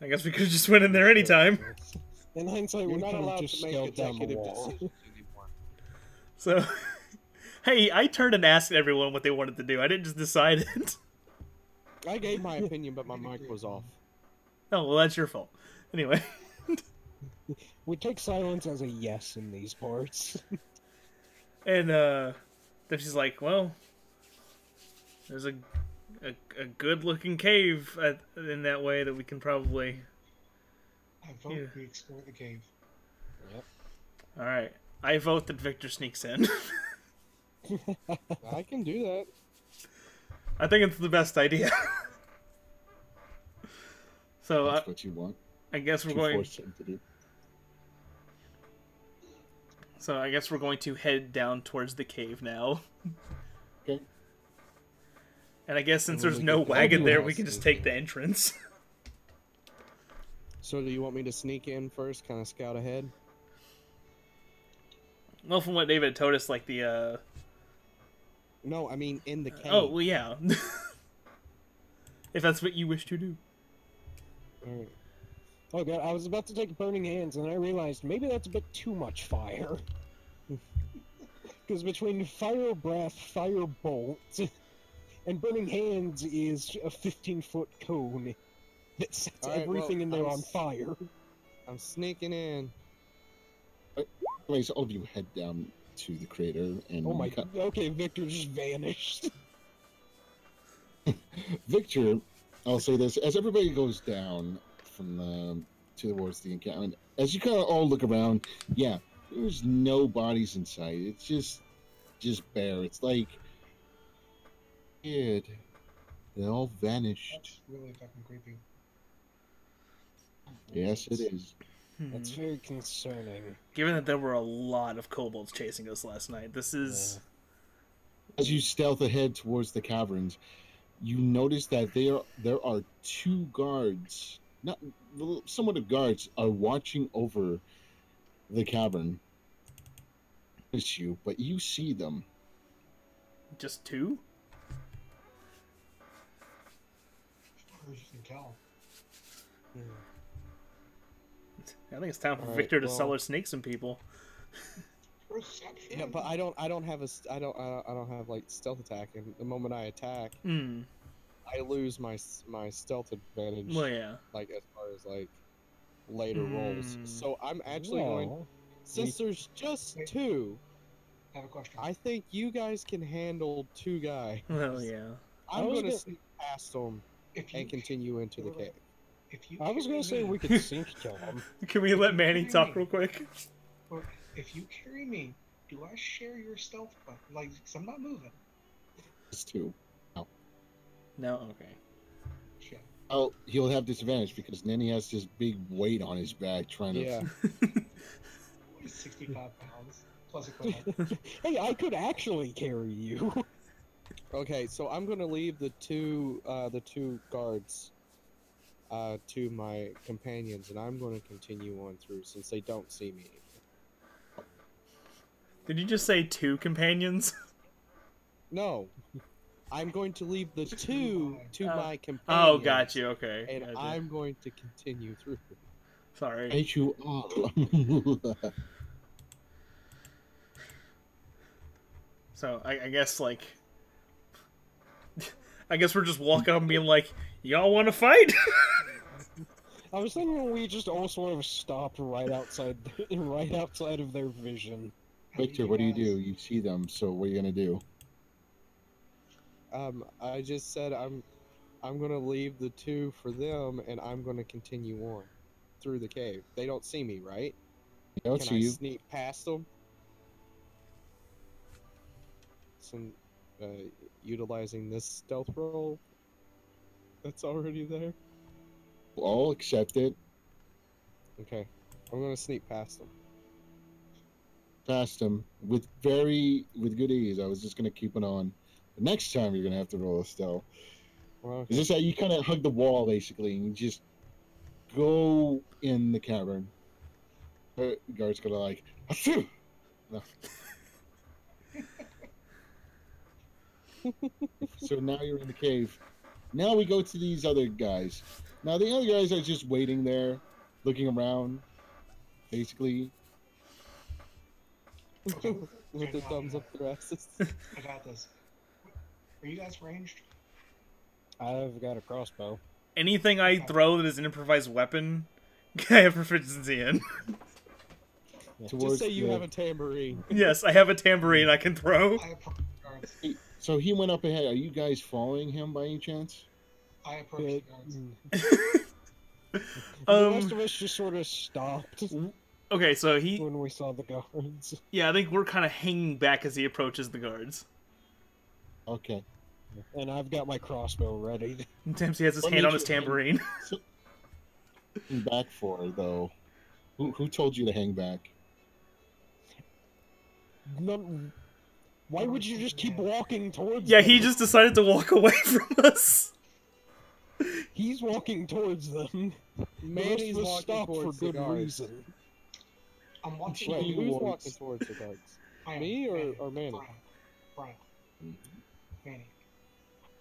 I guess we could have just went in there anytime. In hindsight, You're we not could have allowed just to make scaled down the executive wall. decisions anymore. So, hey, I turned and asked everyone what they wanted to do. I didn't just decide it. I gave my opinion, but my mic was off. Oh, well, that's your fault. Anyway. We take silence as a yes in these parts. And, then she's like, well, there's a good-looking cave in that way that we can probably... I vote we explore the cave. Yep. Alright. I vote that Victor sneaks in. I can do that. I think it's the best idea. So, That's what you want. I guess we're You going... force him to do. So I guess we're going to head down towards the cave now. Okay. And I guess since And then there's we no can- wagon there, I'll we can just sneak take the entrance. So do you want me to sneak in first, kind of scout ahead? Well, from what David told us, like the, No, I mean in the cave. Oh, well, yeah. If that's what you wish to do. Alright. Oh god, I was about to take Burning Hands, and I realized maybe that's a bit too much fire. Because between Fire Breath, Fire Bolt, and Burning Hands is a 15-foot cone that sets Alright, everything well, in there on fire. I'm sneaking in. Anyways, all of you head down to the crater, and Oh my you god, okay, Victor just vanished. Victor, I'll say this: as everybody goes down from towards the encampment, as you kind of all look around, yeah, there's no bodies in sight. It's just bare. It's like, kid, they all vanished. That's really fucking creepy. Yes, it is. That's very concerning. Given that there were a lot of kobolds chasing us last night, this is... As you stealth ahead towards the caverns, you notice that there are two guards, not somewhat of guards, are watching over the cavern. It's you, but you see them. Just two? As far as you can tell. I think it's time for Alright, Victor to well- sell our snakes and people. Perception. Yeah, but I don't have I don't have like stealth attack, and the moment I attack, Hmm. I lose my stealth advantage. Well, yeah. Like as far as like later rolls. Hmm. So I'm actually going. Well, Since there's just Wait. two, I have a question. I think you guys can handle two guys. Well, yeah. I'm was gonna gonna- sneak past them if you, and continue into the cave. if you I was gonna say carry me- we could sink kill him. Can we let Manny talk real quick? Or if you carry me, do I share your stealth button? Like, cause I'm not moving. It's two. No? Okay. Shit. Oh, he'll have disadvantage because then he has this big weight on his back trying to. Yeah. He's 65 pounds plus equipment. Hey, I could actually carry you. Okay, so I'm gonna leave the two guards to my companions, and I'm gonna continue on through since they don't see me. Did you just say two companions? No, I'm going to leave the two to my companions. Oh, got you. Okay. And Gotcha. I'm going to continue through. Sorry. Hate you all. So, I guess, like... I guess we're just walking up and being like, y'all want to fight? I was thinking we just all sort of stopped right outside of their vision. Victor, what do you do? You see them, so what are you gonna do? I just said I'm gonna leave the two for them, and I'm gonna continue on through the cave. They don't see me, right? I don't Can see I you. sneak past them? Some utilizing this stealth roll that's already there. I'll accept it. Okay, I'm gonna sneak past them. Past him with good ease. I was just gonna keep it on. The next time you're gonna have to roll a stealth. Well, Is this how you kind of hug the wall basically, and you just go in the cavern? The guard's gonna like, achoo! No. So now you're in the cave. Now we go to these other guys. Now the other guys are just waiting there, looking around. basically. With the thumbs up their asses. I got this. Are you guys ranged? I've got a crossbow. Anything I throw that is an improvised weapon, I have proficiency in. Just say you have a tambourine. Yes, I have a tambourine I can throw. I approach the guards. So he went up ahead. Are you guys following him by any chance? I approach the guards. The rest of us just sort of stopped Okay, so when we saw the guards. yeah, I think we're kind of hanging back as he approaches the guards. Okay. And I've got my crossbow ready. Dempsey has his What hand made on his you hang- tambourine. Hang back for though. Who told you to hang back? None... Why would you just keep walking towards Yeah, them? he just decided to walk away from us. He's walking towards them. Manny's the rest of us walking stopped for towards the good guards. reason. I'm watching Wait, you. who's towards- walking towards the guards? I am. Me or Manny? Brian. Manny.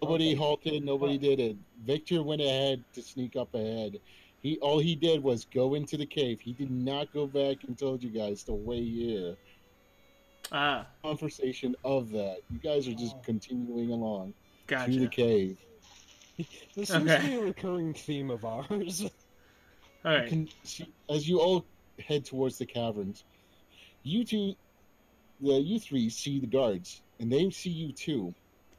Nobody Okay. halted. Nobody did it. Victor went ahead to sneak up ahead. All he did was go into the cave. He did not go back and told you guys to wait here. Ah, Conversation of that. You guys are just continuing along to the gotcha. cave. This seems Okay. to be a recurring theme of ours. All right. Can see, as you all head towards the caverns, you three see the guards, and they see you too.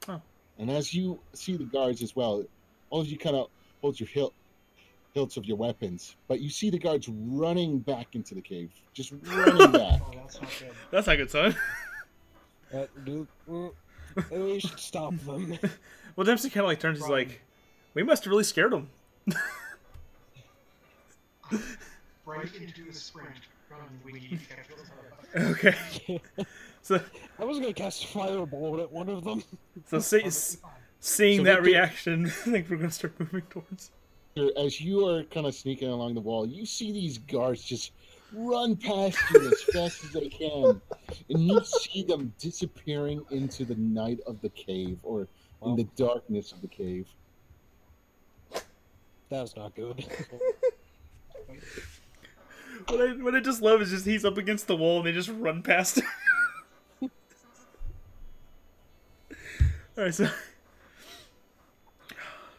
Oh. And as you see the guards as well, all of you kind of hold your hilts of your weapons, but you see the guards running back into the cave, just running back. Oh, that's not good. That's not good, son. We should stop them. Well, Dempsey kind of like turns. He's Brian. like, "We must have really scared him." Brian, you can do the sprint. Run, we need to catch those other Okay. So, I was gonna cast Firebolt at one of them. seeing So that Victor- reaction, I think we're gonna start moving towards. As you are kind of sneaking along the wall, you see these guards just run past you as fast as they can, and you see them disappearing into the night of the cave, or in the darkness of the cave. That's not good. What I just love is just he's up against the wall and they just run past him. Alright, so...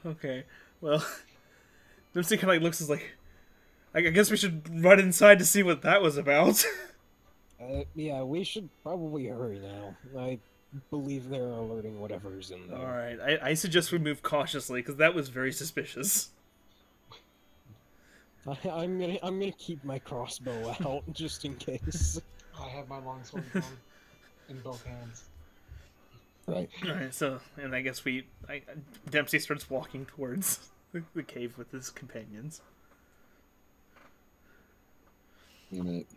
Okay, well... Dempsey kind of like looks as like... I guess we should run inside to see what that was about. Yeah, we should probably hurry now. I believe they're alerting whatever's in there. Alright, I suggest we move cautiously, because that was very suspicious. I'm gonna keep my crossbow out just in case. I have my longsword drawn in both hands. Right. Alright, so... And I guess Dempsey starts walking towards the cave with his companions. In it.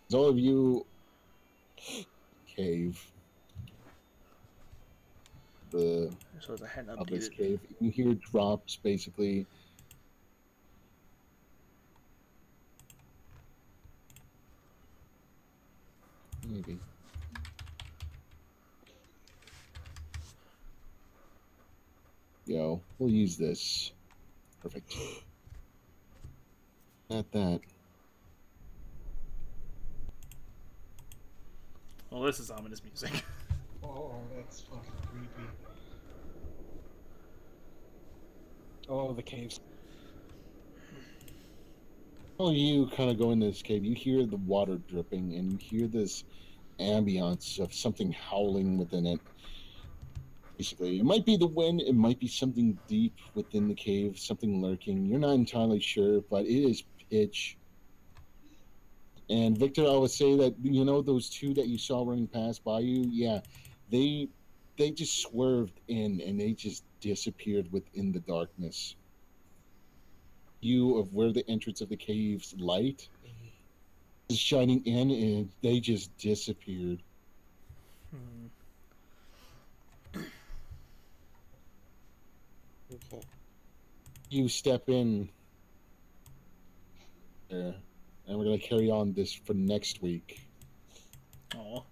As all of you cave. The So as I hadn't of this updated... cave. You hear drops basically. Maybe. Yo, we'll use this. Perfect. Not that. Well, this is ominous music. Oh, that's fucking creepy. Oh, the caves. While you kind of go into this cave, you hear the water dripping, and you hear this ambiance of something howling within it. Basically, it might be the wind, it might be something deep within the cave, something lurking. You're not entirely sure, but it is pitch. And Victor, I would say that, you know, those two that you saw running past by you, yeah, they just swerved in and they just disappeared within the darkness. Of where the entrance of the cave's light is shining in, and they just disappeared. Okay. You step in there, and we're gonna carry on this for next week. Aw.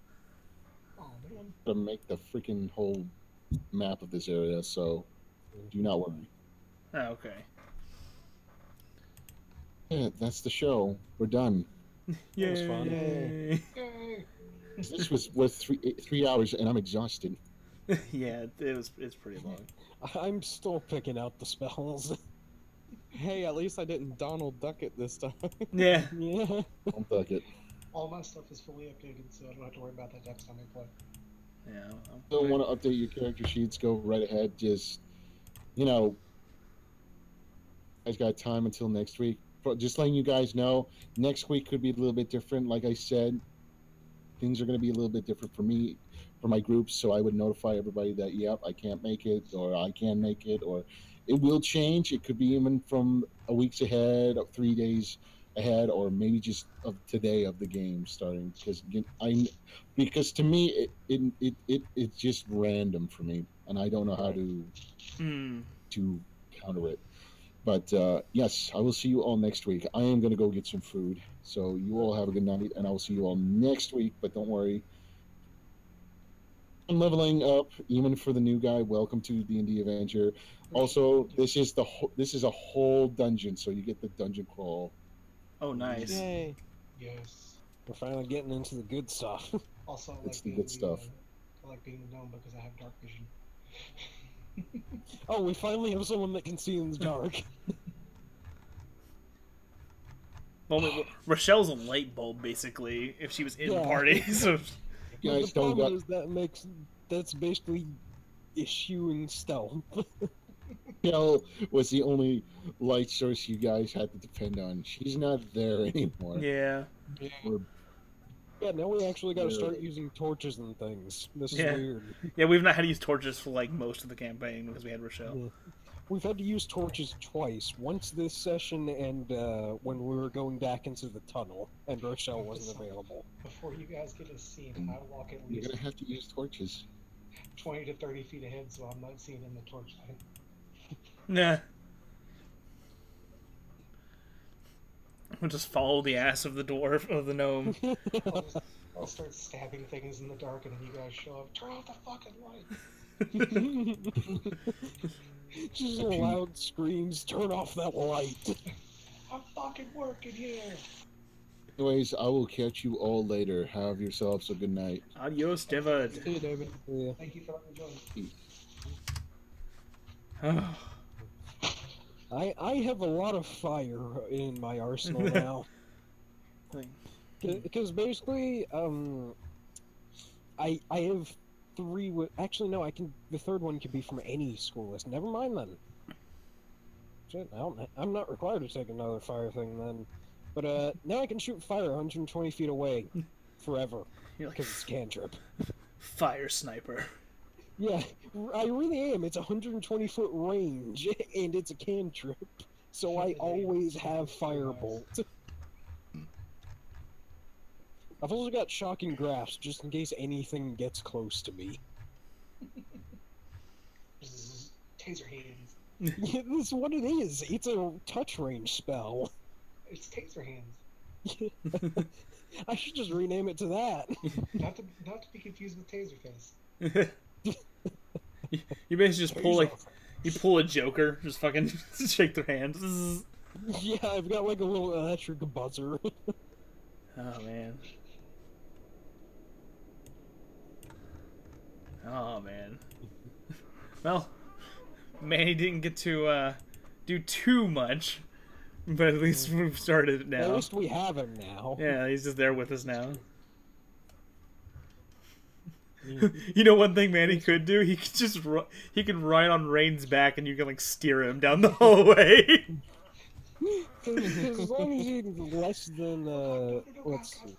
Oh, man. To make the freaking whole map of this area, so do not worry. Oh, okay. Yeah, that's the show. We're done. That was fun. Yay! Yay! This was 3 hours, and I'm exhausted. Yeah, it's pretty long. I'm still picking out the spells. Hey, at least I didn't Donald Duck it this time. Yeah. Yeah. Don't duck it. All my stuff is fully updated, so I don't have to worry about that next time I play. Yeah. Don't want to update your character sheets, go right ahead. Just, you know, guys got time until next week. But just letting you guys know, next week could be a little bit different. Like I said, things are going to be a little bit different for me, for my groups. So I would notify everybody that, yep, I can't make it, or I can make it, or it will change. It could be even from a week's ahead, or 3 days ahead, or maybe just of today of the game starting. Because to me, it's just random for me, and I don't know how to counter it. But yes, I will see you all next week. I am going to go get some food. So you all have a good night, and I will see you all next week. But don't worry, I'm leveling up even for the new guy. Welcome to D&D Avenger. Also, this is a whole dungeon, so you get the dungeon crawl. Oh, nice. Yay. Yes. We're finally getting into the good stuff. Also, I It's like the being good stuff. I like being the gnome because I have dark vision. Oh, we finally have someone that can see in the dark. Well, Rochelle's a light bulb, basically, if she was in the party. So You guys the don't problem got is that's basically eschewing stealth. Michelle was the only light source you guys had to depend on. She's not there anymore. yeah. Yeah, now we actually got to start using torches and things. This is Yeah. weird. Yeah, we've not had to use torches for like most of the campaign because we had Rochelle. Yeah. We've had to use torches twice. Once this session and when we were going back into the tunnel and Rochelle wasn't available. Before you guys get a scene, I walk at You're least gonna have to use torches. 20 to 30 feet ahead so I'm not seen in the torchlight. Nah. We'll just follow the ass of the dwarf, of the gnome. I'll start stabbing things in the dark and then you guys show up. Turn off the fucking light! Just loud screams, turn off that light. I'm fucking working here! Anyways, I will catch you all later. Have yourselves a good night. Adios, Divad. Hey, David. Yeah. Thank you for letting me join. I have a lot of fire in my arsenal now. Because basically, I have three. Actually, no, the third one could be from any school list. Never mind then. Shit, I'm not required to take another fire thing then. But now I can shoot fire 120 feet away, forever, You're like, because it's cantrip. fire sniper. Yeah, I really am. It's 120-foot range, and it's a cantrip, so I always have firebolt. I've also got shocking grasp, just in case anything gets close to me. Zzz, taser hands. Yeah, that's what it is. It's a touch range spell. It's taser hands. I should just rename it to that. Not to be confused with taser face. You basically just pull you pull a Joker, just fucking shake their hand. Yeah, I've got like a little electric buzzer. Oh man. Oh man. Well, Manny didn't get to do too much, but at least we've started it now. At least we have him now. Yeah, he's just there with us now. You know, one thing Manny could do, he could just he can ride on Wrean's back, and you can like steer him down the hallway. Because as long as he's less than let's see.